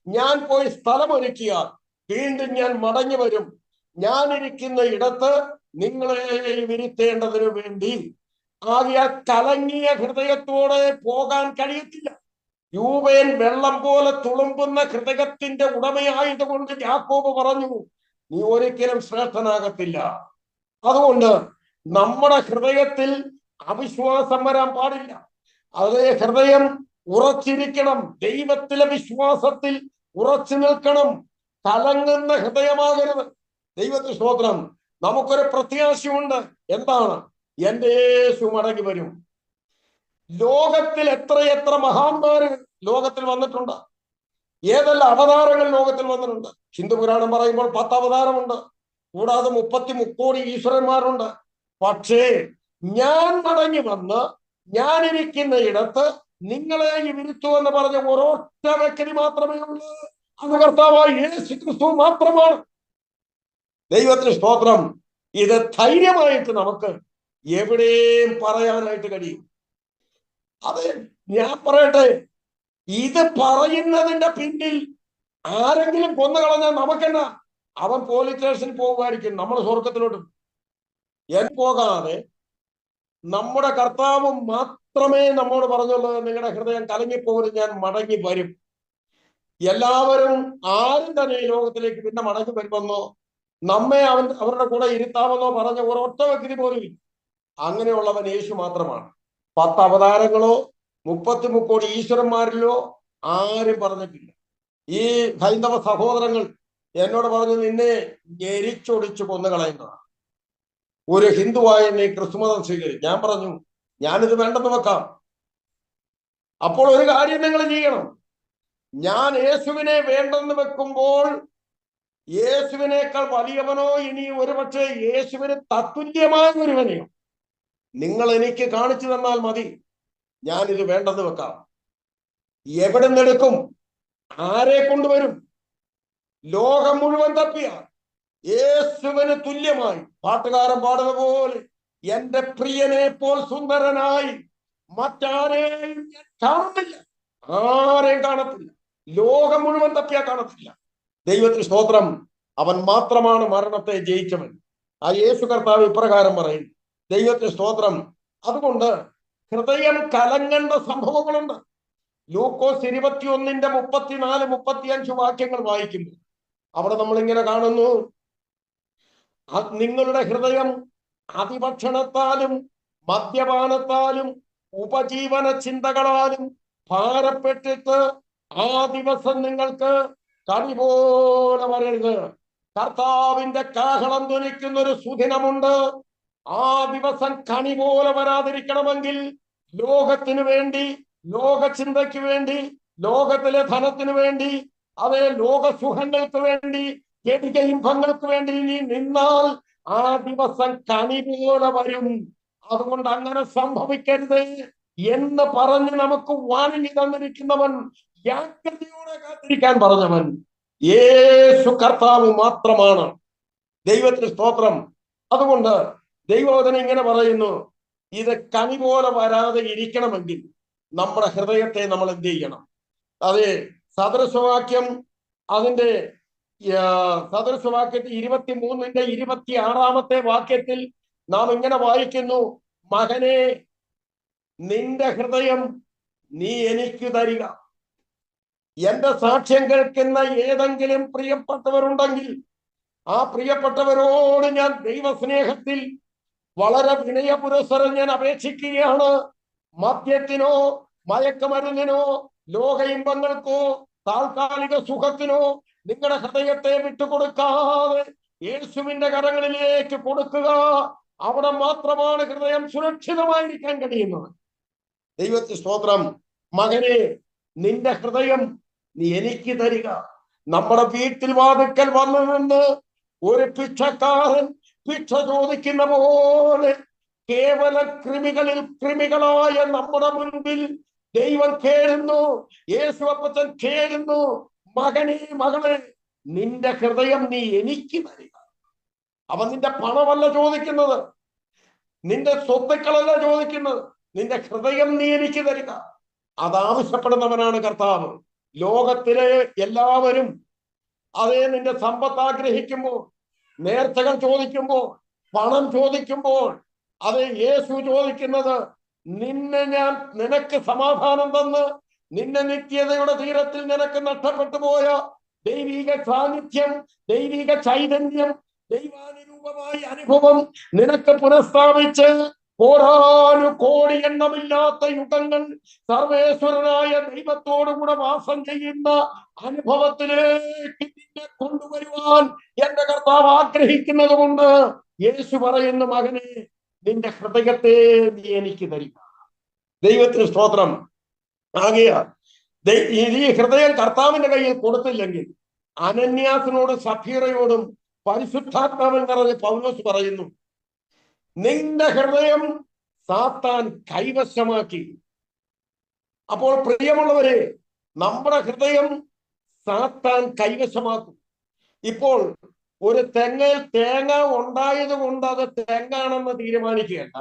S2: ഞാൻ പോയി സ്ഥലമൊരുക്കിയാൽ വീണ്ടും ഞാൻ മടങ്ങി വരും, ഞാൻ ഇരിക്കുന്ന ഇടത്ത് നിങ്ങളെ ഇരുത്തേണ്ടതിനു വേണ്ടി. ആകയാൽ കലങ്ങിയ ഹൃദയത്തോടെ പോകാൻ കഴിയത്തില്ല. രൂപേൻ വെള്ളം പോലെ തുളുമ്പുന്ന ഹൃദയത്തിന്റെ ഉടമയായതുകൊണ്ട് യാക്കോബ് പറഞ്ഞു, നീ ഒരിക്കലും ശ്രേഷ്ഠനാകത്തില്ല. അതുകൊണ്ട് നമ്മുടെ ഹൃദയത്തിൽ അവിശ്വാസം വരാൻ പാടില്ല. അതേ ഹൃദയം ഉറച്ചിരിക്കണം, ദൈവത്തിലെ വിശ്വാസത്തിൽ ഉറച്ചു നിൽക്കണം. കലങ്ങുന്ന ഹൃദയമാകരുത്. ദൈവത്തിന് സ്തോത്രം. നമുക്കൊരു പ്രത്യാശയുണ്ട്. എന്താണ്? എന്റെ യേശു മടങ്ങി വരും. ലോകത്തിൽ എത്രയെത്ര മഹാന്മാര് ലോകത്തിൽ വന്നിട്ടുണ്ട്, ഏതെല്ലാം അവതാരങ്ങൾ ലോകത്തിൽ വന്നിട്ടുണ്ട്. ഹിന്ദു പുരാണം പറയുമ്പോൾ 10 അവതാരമുണ്ട്, കൂടാതെ 33 കോടി ഈശ്വരന്മാരുണ്ട്. പക്ഷേ ഞാൻ മടങ്ങി വന്ന് ഞാനിരിക്കുന്ന ഇടത്ത് നിങ്ങളെ ഇരുത്തു എന്ന് പറഞ്ഞ ഒരൊറ്റ വ്യക്തി മാത്രമേ ഉള്ളൂ. അത് കർത്താവായ യേശു ക്രിസ്തു മാത്രമാണ്. ദൈവത്തിന് സ്തോത്രം. ഇത് ധൈര്യമായിട്ട് നമുക്ക് എവിടെയും പറയാനായിട്ട് കഴിയും. അതെ, ഞാൻ പറയട്ടെ, ഇത് പറയുന്നതിന്റെ പിന്നിൽ ആരെങ്കിലും കൊന്നു കളഞ്ഞാൽ നമുക്കെന്നാ? അവൻ പോലീസ് സ്റ്റേഷനിൽ പോകുമായിരിക്കും, നമ്മൾ സ്വർഗത്തിലോട്ട് പോകാതെ നമ്മുടെ കർത്താവ് മാത്രമേ നമ്മോട് പറഞ്ഞുള്ളൂ, നിങ്ങളുടെ ഹൃദയം കലങ്ങിപ്പോകരുത്, ഞാൻ മടങ്ങി വരും. എല്ലാവരും ആരും തന്നെ ഈ ലോകത്തിലേക്ക് പിന്നെ മടങ്ങി വരുമെന്നോ നമ്മെ അവരുടെ കൂടെ ഇരുത്താമെന്നോ പറഞ്ഞ ഒരൊറ്റ വ്യക്തി പോലും ഇല്ല. അങ്ങനെയുള്ളവൻ യേശു മാത്രമാണ്. 10 അവതാരങ്ങളോ 33 കോടി ഈശ്വരന്മാരിലോ ആരും പറഞ്ഞിട്ടില്ല. ഈ ഹൈന്ദവ സഹോദരങ്ങൾ എന്നോട് പറഞ്ഞു, നിന്നെ ഞെരിച്ചൊടിച്ചു കൊന്നുകളയുന്നതാണ്. ഒരു ഹിന്ദുവായ നീ ക്രിസ്തുമതം സ്വീകരിക്കും. ഞാൻ പറഞ്ഞു ഞാനിത് വേണ്ടെന്ന് വെക്കാം. അപ്പോൾ ഒരു കാര്യം നിങ്ങൾ ചെയ്യണം. ഞാൻ യേശുവിനെ വേണ്ടെന്ന് വെക്കുമ്പോൾ യേശുവിനേക്കാൾ വലിയവനോ ഇനി ഒരുപക്ഷെ യേശുവിന് തത്തുല്യമായ ഒരുവനെയോ നിങ്ങൾ എനിക്ക് കാണിച്ചു തന്നാൽ മതി, ഞാനിത് വേണ്ടെന്ന് വെക്കാം. എവിടെ നിന്നെടുക്കും? ആരെ കൊണ്ടുവരും? ലോകം മുഴുവൻ തപ്പിയ യേശുവിന് തുല്യമായി പാട്ടുകാരൻ പാടുന്ന പോലെ എന്റെ പ്രിയനെ പോൽ സുന്ദരനായി മറ്റാരെയും കാണുന്നില്ല, ആരെയും കാണത്തില്ല. ലോകം മുഴുവൻ തപ്പിയാ കാണത്തില്ല. ദൈവത്തിന് സ്തോത്രം. അവൻ മാത്രമാണ് മരണത്തെ ജയിച്ചവൻ. ആ യേശു കർത്താവ് ഇപ്രകാരം പറയും. ദൈവത്തിന് സ്തോത്രം. അതുകൊണ്ട് ഹൃദയം കലങ്ങേണ്ട സംഭവങ്ങളുണ്ട്. ലൂക്കോസ് 21:34-35 വാക്യങ്ങൾ വായിക്കുമ്പോൾ അവിടെ നമ്മൾ ഇങ്ങനെ കാണുന്നു, നിങ്ങളുടെ ഹൃദയം അതിഭക്ഷണത്താലും മദ്യപാനത്താലും ഉപജീവന ചിന്തകളാലും ഭാരപ്പെട്ടിട്ട് ആ ദിവസം നിങ്ങൾക്ക് കണി പോലെ വരരുത്. കർത്താവിന്റെ കാഹളം ധ്വനിക്കുന്ന ഒരു സുദിനമുണ്ട്. ആ ദിവസം കണി പോലെ വരാതിരിക്കണമെങ്കിൽ ലോകത്തിനു വേണ്ടി, ലോക ചിന്തയ്ക്ക് വേണ്ടി, ലോകത്തിലെ ധനത്തിനു വേണ്ടി, അതേ ലോക സുഖങ്ങൾക്ക് വേണ്ടി, ജഡിക ഇമ്പങ്ങൾക്ക് വേണ്ടി നീ നിന്നാൽ ആ ദിവസം കണി പോലെ വരും. അതുകൊണ്ട് അങ്ങനെ സംഭവിക്കരുത് എന്ന് പറഞ്ഞ് നമുക്ക് വാണിംഗ് തന്നിരിക്കുന്നവൻ, ജാഗ്രതയോടെ കാത്തിരിക്കാൻ പറഞ്ഞവൻ യേശു കർത്താവ് മാത്രമാണ്. ദൈവത്തിന് സ്തോത്രം. അതുകൊണ്ട് ദൈവവചനം ഇങ്ങനെ പറയുന്നു, ഇത് കണി പോലെ വരാതെ ഇരിക്കണമെങ്കിൽ നമ്മുടെ ഹൃദയത്തെ നമ്മൾ എന്ത് ചെയ്യണം? അതെ, സദൃശവാക്യം അതിന്റെ സദൃശവാക്യത്തിൽ 23-26 വാക്യത്തിൽ നാം ഇങ്ങനെ വായിക്കുന്നു, മകനെ നിന്റെ ഹൃദയം നീ എനിക്ക് തരിക. എന്റെ സാക്ഷ്യം കേൾക്കുന്ന ഏതെങ്കിലും പ്രിയപ്പെട്ടവരുണ്ടെങ്കിൽ ആ പ്രിയപ്പെട്ടവരോട് ഞാൻ ദൈവസ്നേഹത്തിൽ വളരെ വിനയപുരസ്സരം ഞാൻ അപേക്ഷിക്കുകയാണ്. മദ്യത്തിനോ മയക്കമരുന്നിനോ ലോക ഇമ്പങ്ങൾക്കോ താൽക്കാലിക സുഖത്തിനോ നിങ്ങളുടെ ഹൃദയത്തെ വിട്ടുകൊടുക്കാതെ യേശുവിന്റെ കരങ്ങളിലേക്ക് കൊടുക്കുക. അവിടെ മാത്രമാണ് ഹൃദയം സുരക്ഷിതമായിരിക്കാൻ കഴിയുന്നത്. ദൈവത്തിന് സ്തോത്രം. മകനെ നിന്റെ ഹൃദയം നീ എനിക്ക് തരിക. നമ്മുടെ വീട്ടിൽ വാതിക്കൽ വന്നു നിന്ന് ഒരു ഭിക്ഷക്കാരൻ ഭിക്ഷ ചോദിക്കുന്ന പോലെ കേവല കൃമികളിൽ കൃമികളായ നമ്മുടെ മുൻപിൽ ദൈവം കേഴുന്നു. യേശു അപ്പച്ചൻ കേഴുന്നു, മകനെ മകളെ നിന്റെ ഹൃദയം നീ എനിക്ക് തരിക. അവൻ നിന്റെ പണമല്ല ചോദിക്കുന്നത്, നിന്റെ സ്വത്തുക്കളല്ല ചോദിക്കുന്നത്, നിന്റെ ഹൃദയം നീ എനിക്ക് തരിക. അതാവശ്യപ്പെടുന്നവനാണ് കർത്താവ്. ലോകത്തിലെ എല്ലാവരും അതേ നിന്റെ സമ്പത്ത് ആഗ്രഹിക്കുമ്പോൾ, നേർച്ചകൾ ചോദിക്കുമ്പോൾ, പണം ചോദിക്കുമ്പോൾ, അത് യേശു ചോദിക്കുന്നത്, നിന്നെ ഞാൻ നിനക്ക് സമാധാനം തന്ന് നിന്നെ നിത്യതയുടെ തീരത്തിൽ നിനക്ക് നഷ്ടപ്പെട്ടു പോയ ദൈവിക സാന്നിധ്യം, ദൈവിക ചൈതന്യം, ദൈവാനുരൂപമായ അനുഭവം നിനക്ക് പുനഃസ്ഥാപിച്ച് കോടാനുകോടി എണ്ണമില്ലാത്ത യുഗങ്ങൾ സർവേശ്വരനായ ദൈവത്തോടുകൂടെ വാസം ചെയ്യുന്ന അനുഭവത്തിലേക്ക് നിന്നെ കൊണ്ടുവരുവാൻ എന്റെ കർത്താവ് ആഗ്രഹിക്കുന്നത് കൊണ്ട് യേശു പറയുന്നു, മകനെ നിന്റെ ഹൃദയത്തെ നീ എനിക്ക് തരിക. ദൈവത്തിന് സ്തോത്രം. ആകയാൽ ഈ ഹൃദയം കർത്താവിന്റെ കയ്യിൽ കൊടുത്തില്ലെങ്കിൽ അനന്യാസിനോടും സഫീറയോടും പരിശുദ്ധാത്മാവിൽ നിറഞ്ഞ് പൗലോസ് പറയുന്നു, നിന്റെ ഹൃദയം സാത്താൻ കൈവശമാക്കി. അപ്പോൾ പ്രിയമുള്ളവരെ, നമ്മുടെ ഹൃദയം സാത്താൻ കൈവശമാക്കും. ഇപ്പോൾ ഒരു തെങ്ങിൽ തേങ്ങ ഉണ്ടായത് കൊണ്ട് അത് തെങ്ങാണെന്ന് തീരുമാനിക്കുകയല്ല,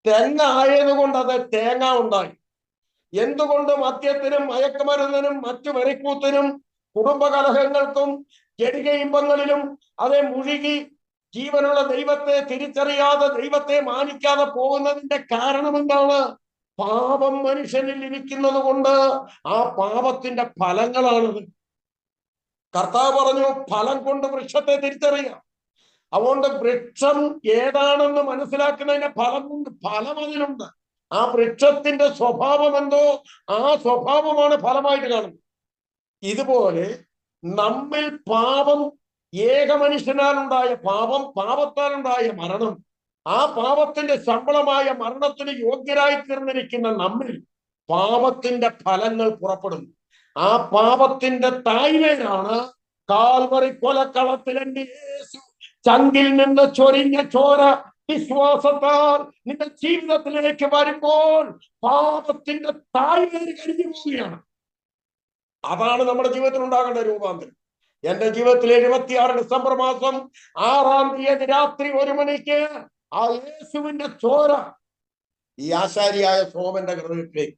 S2: തെങ്ങ ആയതുകൊണ്ട് അത് തേങ്ങ ഉണ്ടായി. എന്തുകൊണ്ട് മദ്യത്തിനും മയക്കുമരുന്നിനും മറ്റു വെറിക്കൂത്തിനും കുടുംബകലഹങ്ങൾക്കും ജഡിക ഇമ്പങ്ങളിലും അതേ മുഴുകി ജീവനുള്ള ദൈവത്തെ തിരിച്ചറിയാതെ ദൈവത്തെ മാനിക്കാതെ പോകുന്നതിന്റെ കാരണം എന്താണ്? പാപം മനുഷ്യനിൽ ഇരിക്കുന്നത് കൊണ്ട് ആ പാപത്തിന്റെ ഫലങ്ങളാണത്. കർത്താവ് പറഞ്ഞു, ഫലം കൊണ്ട് വൃക്ഷത്തെ തിരിച്ചറിയാം. അതുകൊണ്ട് വൃക്ഷം ഏതാണെന്ന് മനസ്സിലാക്കുന്നതിന്റെ ഫലം അതിലുണ്ട്. ആ വൃക്ഷത്തിന്റെ സ്വഭാവം എന്തോ ആ സ്വഭാവമാണ് ഫലമായിട്ട് കാണുന്നത്. ഇതുപോലെ നമ്മിൽ പാപം ഏക മനുഷ്യനാലുണ്ടായ പാപം, പാപത്താലുണ്ടായ മരണം, ആ പാപത്തിന്റെ ശമ്പളമായ മരണത്തിന് യോഗ്യരായി തീർന്നിരിക്കുന്ന നമ്മിൽ പാപത്തിന്റെ ഫലങ്ങൾ പുറപ്പെടുന്നു. ആ പാപത്തിന്റെ തായ്വേരാണ് കാൽവറി കൊലക്കളത്തിൽ എന്റെ യേശു ചങ്കിൽ നിന്ന് ചൊരിഞ്ഞ ചോര വിശ്വാസത്താൽ നിന്റെ ജീവിതത്തിലേക്ക് വരുമ്പോൾ പാപത്തിന്റെ തായ്വേര് കരിഞ്ഞു പോവുകയാണ്. അതാണ് നമ്മുടെ ജീവിതത്തിൽ ഉണ്ടാകേണ്ട രൂപാന്തരം. എന്റെ ജീവിതത്തിൽ 76 ഡിസംബർ മാസം 6-ാം തീയതി രാത്രി 1 മണിക്ക് ആ യേശുവിന്റെ ചോര ഈ ആശാരിയായ സോമന്റെ ഹൃദയത്തിലേക്ക്,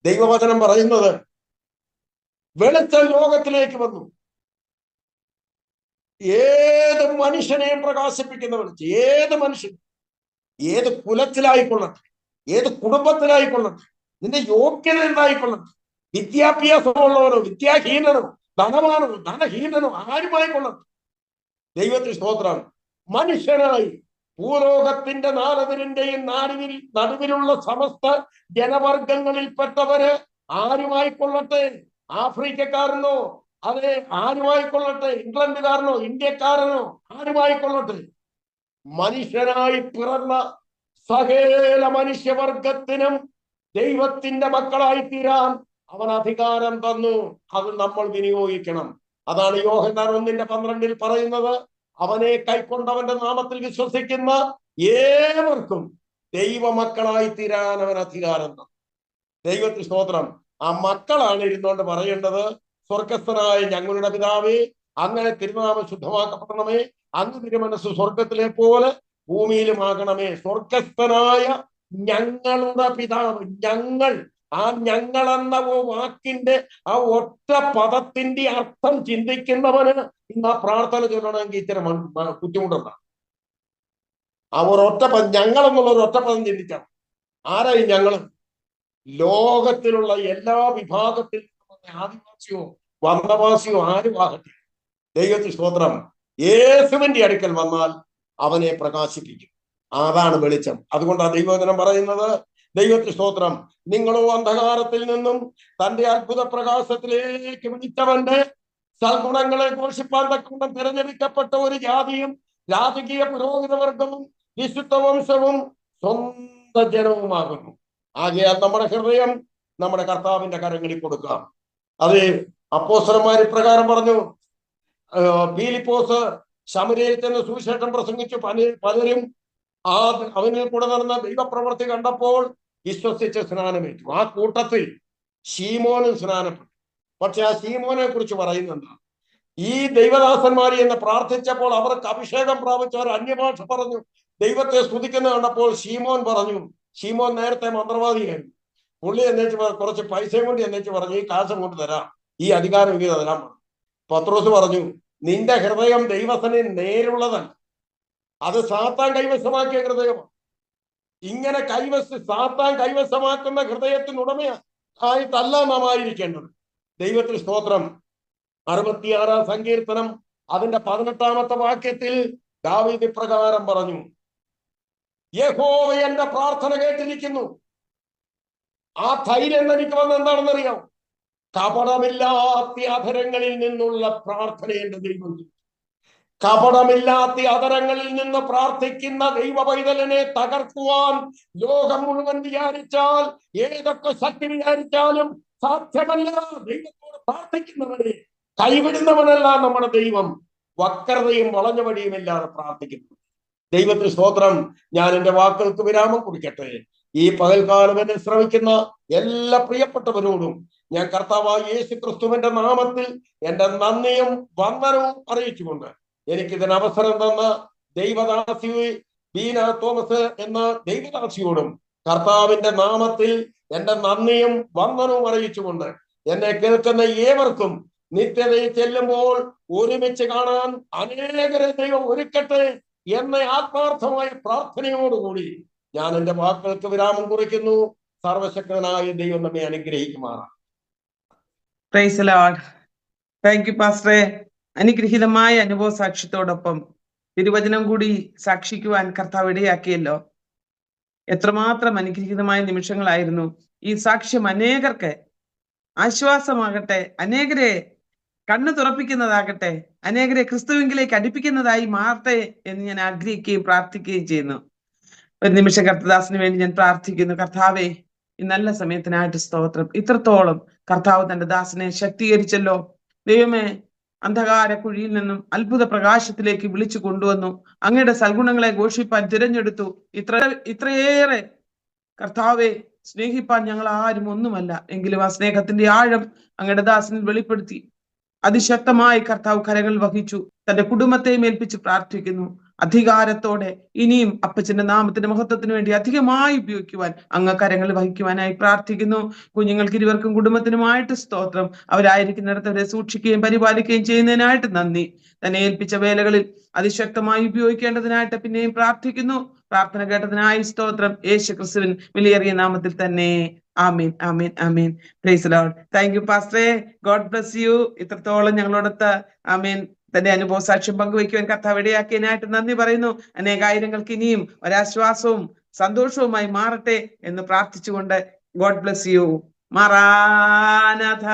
S2: ദൈവവചനം പറയുന്നത്, വെളിച്ചം ലോകത്തിലേക്ക് വന്നു. ഏത് മനുഷ്യനെയും പ്രകാശിപ്പിക്കുന്ന വെളിച്ചം. ഏത് മനുഷ്യൻ, ഏത് കുലത്തിലായിക്കൊള്ളട്ടെ, ഏത് കുടുംബത്തിലായിക്കൊള്ളട്ടെ, നിന്റെ യോഗ്യത എന്തായിക്കൊള്ളട്ടെ, വിദ്യാഭ്യാസമുള്ളവനോ വിദ്യാഹീനനോ ധനവാനോ ധനഹീനനോ ആരുമായിക്കൊള്ളട്ടെ, ദൈവത്തിന് സ്തോത്രം. മനുഷ്യനായി ഭൂലോകത്തിന്റെ നാലതിരിന്റെയും നടുവിലുള്ള സമസ്ത ജനവർഗങ്ങളിൽപ്പെട്ടവര് ആരുമായിക്കൊള്ളട്ടെ, ആഫ്രിക്കക്കാരനോ അതെ ആരുമായിക്കൊള്ളട്ടെ, ഇംഗ്ലണ്ടുകാരനോ ഇന്ത്യക്കാരനോ ആരുമായിക്കൊള്ളട്ടെ, മനുഷ്യനായി പിറന്ന സകല മനുഷ്യവർഗത്തിനും ദൈവത്തിന്റെ മക്കളായി തീരാൻ അവൻ അധികാരം തന്നു. അത് നമ്മൾ വിനിയോഗിക്കണം. അതാണ് യോഹന്നാൻ 1:12 പറയുന്നത്, അവനെ കൈക്കൊണ്ടവന്റെ നാമത്തിൽ വിശ്വസിക്കുന്ന ഏവർക്കും ദൈവമക്കളായി തീരാൻ അവൻ അധികാരം തന്നു. ദൈവത്തിന് സ്തോത്രം. ആ മക്കളാണ് ഇരുന്നുകൊണ്ട് പറയേണ്ടത്, സ്വർഗസ്ഥനായ ഞങ്ങളുടെ പിതാവേ, അങ്ങനെ തിരുനാമം ശുദ്ധമാക്കപ്പെടണമേ, അങ്ങ് തിരുമനസ്സ് സ്വർഗത്തിലെ പോലെ ഭൂമിയിലുമാകണമേ. സ്വർഗസ്ഥനായ ഞങ്ങളുടെ പിതാവ്. ഞങ്ങൾ, ആ ഞങ്ങൾ എന്ന വാക്കിന്റെ ആ ഒറ്റ പദത്തിന്റെ അർത്ഥം ചിന്തിക്കുന്നവന് ഇന്ന് ആ പ്രാർത്ഥന ചൊല്ലണമെങ്കിൽ ഇത്തരം ബുദ്ധിമുട്ടുണ്ടാകും. ആ ഒരൊറ്റ പദം, ഞങ്ങൾ എന്നുള്ള ഒരു ഒറ്റ പദം ചിന്തിക്കണം. ആരായി ഞങ്ങൾ? ലോകത്തിലുള്ള എല്ലാ വിഭാഗത്തിൽ ആദിവാസിയോ വന്നവാസിയോ ആരുമാകട്ടെ, ദൈവത്തിന് സ്തോത്രം, യേശുവിന്റെ അടുക്കൽ വന്നാൽ അവനെ പ്രകാശിപ്പിക്കും. അതാണ് വെളിച്ചം. അതുകൊണ്ടാണ് ദൈവവചനം പറയുന്നത്, ദൈവത്തിന് സ്തോത്രം, നിങ്ങളോ അന്ധകാരത്തിൽ നിന്നും തന്റെ അത്ഭുത പ്രകാശത്തിലേക്ക് വിളിച്ചവന്റെ സൽഗുണങ്ങളെ ഘോഷിപ്പാൻ തക്കൊണ്ട് തിരഞ്ഞെടുക്കപ്പെട്ട ഒരു ജാതിയും രാജകീയ പുരോഹിതവർഗവും വിശുദ്ധ വംശവും സ്വന്തം ജനവുമാകുന്നു. ആകയാൽ നമ്മുടെ ഹൃദയം നമ്മുടെ കർത്താവിന്റെ കരങ്ങളിൽ കൊടുക്കാം. അത് അപ്പോസ്തലന്മാർ ഇപ്രകാരം പറഞ്ഞു. ഫിലിപ്പോസ് ശമര്യയിൽ ചെന്ന് സുവിശേഷം പ്രസംഗിച്ചു. പലരും അവനിൽ കൂടെ നടന്ന ദൈവപ്രവൃത്തി കണ്ടപ്പോൾ വിശ്വസിച്ച് സ്നാനമേറ്റു. ആ കൂട്ടത്തിൽ ശീമോനും സ്നാനപ്പെട്ടു. പക്ഷെ ആ ശീമോനെ കുറിച്ച് പറയുന്നുണ്ട്, ഈ ദൈവദാസന്മാർ എന്ന് പ്രാർത്ഥിച്ചപ്പോൾ അവർക്ക് അഭിഷേകം പ്രാപിച്ചവർ അന്യഭാഷ പറഞ്ഞു ദൈവത്തെ സ്തുതിക്കുന്ന കണ്ടപ്പോൾ ശീമോൻ പറഞ്ഞു, ശീമോൻ നേരത്തെ മന്ത്രവാദിയായിരുന്നു, പുള്ളി എന്നേച്ച് കുറച്ച് പൈസയും കൊണ്ട് എന്നേച്ച് പറഞ്ഞു, ഈ കാശം കൊണ്ട് തരാം, ഈ അധികാരം എനിക്ക് തരാൻ പറഞ്ഞു. പത്രോസ് പറഞ്ഞു, നിന്റെ ഹൃദയം ദൈവത്തിന് നേരുള്ളതല്ല, അത് സാത്താൻ കൈവശമാക്കിയ ഹൃദയമാണ്. ഇങ്ങനെ സാത്താൻ കൈവശമാക്കുന്ന ഹൃദയത്തിനുടമയായിട്ടല്ല നാം ആയിരിക്കേണ്ടത്. ദൈവത്തിന് സ്തോത്രം. 66-ാം സങ്കീർത്തനം അതിന്റെ 18-ാമത്തെ വാക്യത്തിൽ ദാവീദ് ഇപ്രകാരം പറഞ്ഞു, യഹോവ എന്റെ പ്രാർത്ഥന കേട്ടിരിക്കുന്നു. ആ ധൈര്യം എനിക്ക് വന്ന് എന്താണെന്നറിയാം, കപടമില്ലാത്ത അധരങ്ങളിൽ നിന്നുള്ള പ്രാർത്ഥന എന്റെ ദൈവം. കപടമില്ലാത്ത അതരങ്ങളിൽ നിന്ന് പ്രാർത്ഥിക്കുന്ന ദൈവ പൈതലിനെ തകർക്കുവാൻ ലോകം മുഴുവൻ വിചാരിച്ചാൽ, ഏതൊക്കെ ശക്തി വിചാരിച്ചാലും സാധ്യമല്ല. ദൈവത്തോട് പ്രാർത്ഥിക്കുന്നവനെ കൈവിടുന്നവനല്ല നമ്മുടെ ദൈവം. വക്രതയും വളഞ്ഞ വഴിയുമില്ലാതെ പ്രാർത്ഥിക്കുന്നു. ദൈവത്തിന് സ്തോത്രം. ഞാൻ എന്റെ വാക്കുകൾക്ക് വിരാമം കുറിക്കട്ടെ. ഈ പകൽക്കാലം എന്നെ ശ്രമിക്കുന്ന എല്ലാ പ്രിയപ്പെട്ടവരോടും ഞാൻ കർത്താവായ യേശു ക്രിസ്തുവിന്റെ നാമത്തിൽ എന്റെ നന്ദിയും വന്ദനവും അറിയിച്ചുകൊണ്ട് എനിക്കിതിന് അവസരം തന്ന ദൈവദാസി ബീന തോമസ് എന്ന ദൈവദാസിയോടും കർത്താവിന്റെ നാമത്തിൽ എന്റെ നന്ദിയും വന്ദനവും അറിയിച്ചുകൊണ്ട് എന്നെ കേൾക്കുന്ന ഏവർക്കും നിത്യതയിൽ ചെല്ലുമ്പോൾ ഒരുമിച്ച് കാണാൻ അനേകരെ ദൈവം ഒരുക്കട്ടെ എന്ന ആത്മാർത്ഥമായ പ്രാർത്ഥനയോടുകൂടി ഞാൻ എന്റെ വാക്കുകൾക്ക് വിരാമം കുറിക്കുന്നു. സർവശക്തനായ ദൈവം നമ്മെ അനുഗ്രഹിക്കുമാറാണ്.
S1: Praise the lord. Thank you പാസ്റ്ററെ. അനുഗ്രഹീതമായ അനുഭവ സാക്ഷ്യത്തോടൊപ്പം തിരുവചനം കൂടി സാക്ഷിക്കുവാൻ കർത്താവ് ഇടയാക്കിയല്ലോ. എത്രമാത്രം അനുഗ്രഹീതമായ നിമിഷങ്ങളായിരുന്നു. ഈ സാക്ഷ്യം അനേകർക്ക് ആശ്വാസമാകട്ടെ, അനേകരെ കണ്ണ് തുറപ്പിക്കുന്നതാകട്ടെ, അനേകരെ ക്രിസ്തുവിങ്കിലേക്ക് അടുപ്പിക്കുന്നതായി മാറട്ടെ എന്ന് ഞാൻ ആഗ്രഹിക്കുകയും പ്രാർത്ഥിക്കുകയും ചെയ്യുന്നു. ഒരു നിമിഷം കർത്തദാസിന് വേണ്ടി ഞാൻ പ്രാർത്ഥിക്കുന്നു. കർത്താവേ, ഈ നല്ല സമയത്തിനായിട്ട് സ്തോത്രം. ഇത്രത്തോളം കർത്താവ് തന്റെ ദാസനെ ശക്തീകരിച്ചല്ലോ. ദൈവമേ, അന്ധകാര കുഴിയിൽ നിന്നും അത്ഭുത പ്രകാശത്തിലേക്ക് വിളിച്ചു കൊണ്ടുവന്നു. അങ്ങയുടെ സൽഗുണങ്ങളെ ഘോഷിപ്പാൻ തിരഞ്ഞെടുത്തു. ഇത്രയേറെ കർത്താവെ സ്നേഹിപ്പാൻ ഞങ്ങൾ ആരും ഒന്നുമല്ല. എങ്കിലും ആ സ്നേഹത്തിന്റെ ആഴം അങ്ങയുടെ ദാസനിൽ വെളിപ്പെടുത്തി അതിശക്തമായി കർത്താവ് കരങ്ങൾ വഹിച്ചു. തന്റെ കുടുംബത്തെയും ഏൽപ്പിച്ച് പ്രാർത്ഥിക്കുന്നു. അധികാരത്തോടെ ഇനിയും അപ്പച്ചന്റെ നാമത്തിന്റെ മഹത്വത്തിന് വേണ്ടി അധികമായി ഉപയോഗിക്കുവാൻ അങ്ങ് കരങ്ങൾ വഹിക്കുവാനായി പ്രാർത്ഥിക്കുന്നു. കുഞ്ഞുങ്ങൾക്ക് ഇരുവർക്കും കുടുംബത്തിനുമായിട്ട് സ്തോത്രം. അവരായിരിക്കുന്നിടത്ത് അവരെ സൂക്ഷിക്കുകയും പരിപാലിക്കുകയും ചെയ്യുന്നതിനായിട്ട് നന്ദി. തന്നെ ഏൽപ്പിച്ച വേലകളിൽ അതിശക്തമായി ഉപയോഗിക്കേണ്ടതിനായിട്ട് പിന്നെയും പ്രാർത്ഥിക്കുന്നു. പ്രാർത്ഥന കേട്ടതിനായി സ്തോത്രം. യേശു ക്രിസ്തുവിൻ വിലയേറിയ നാമത്തിൽ തന്നെ. ആമീൻ, ആമീൻ, ആമീൻ. Praise lord. താങ്ക് യു പാസ്റ്ററെ. God bless you. ഇത്രത്തോളം ഞങ്ങളോടൊത്ത് ആമീൻ തന്റെ അനുഭവ സാക്ഷ്യം പങ്കുവയ്ക്കുവാൻ കർത്താവ് ഇടയാക്കിയതിനായിട്ട് നന്ദി പറയുന്നു. അനേകായിരങ്ങൾക്ക് ഇനിയും ഒരാശ്വാസവും സന്തോഷവുമായി മാറട്ടെ എന്ന് പ്രാർത്ഥിച്ചുകൊണ്ട് ഗോഡ് ബ്ലസ് യു. മറാനാഥ.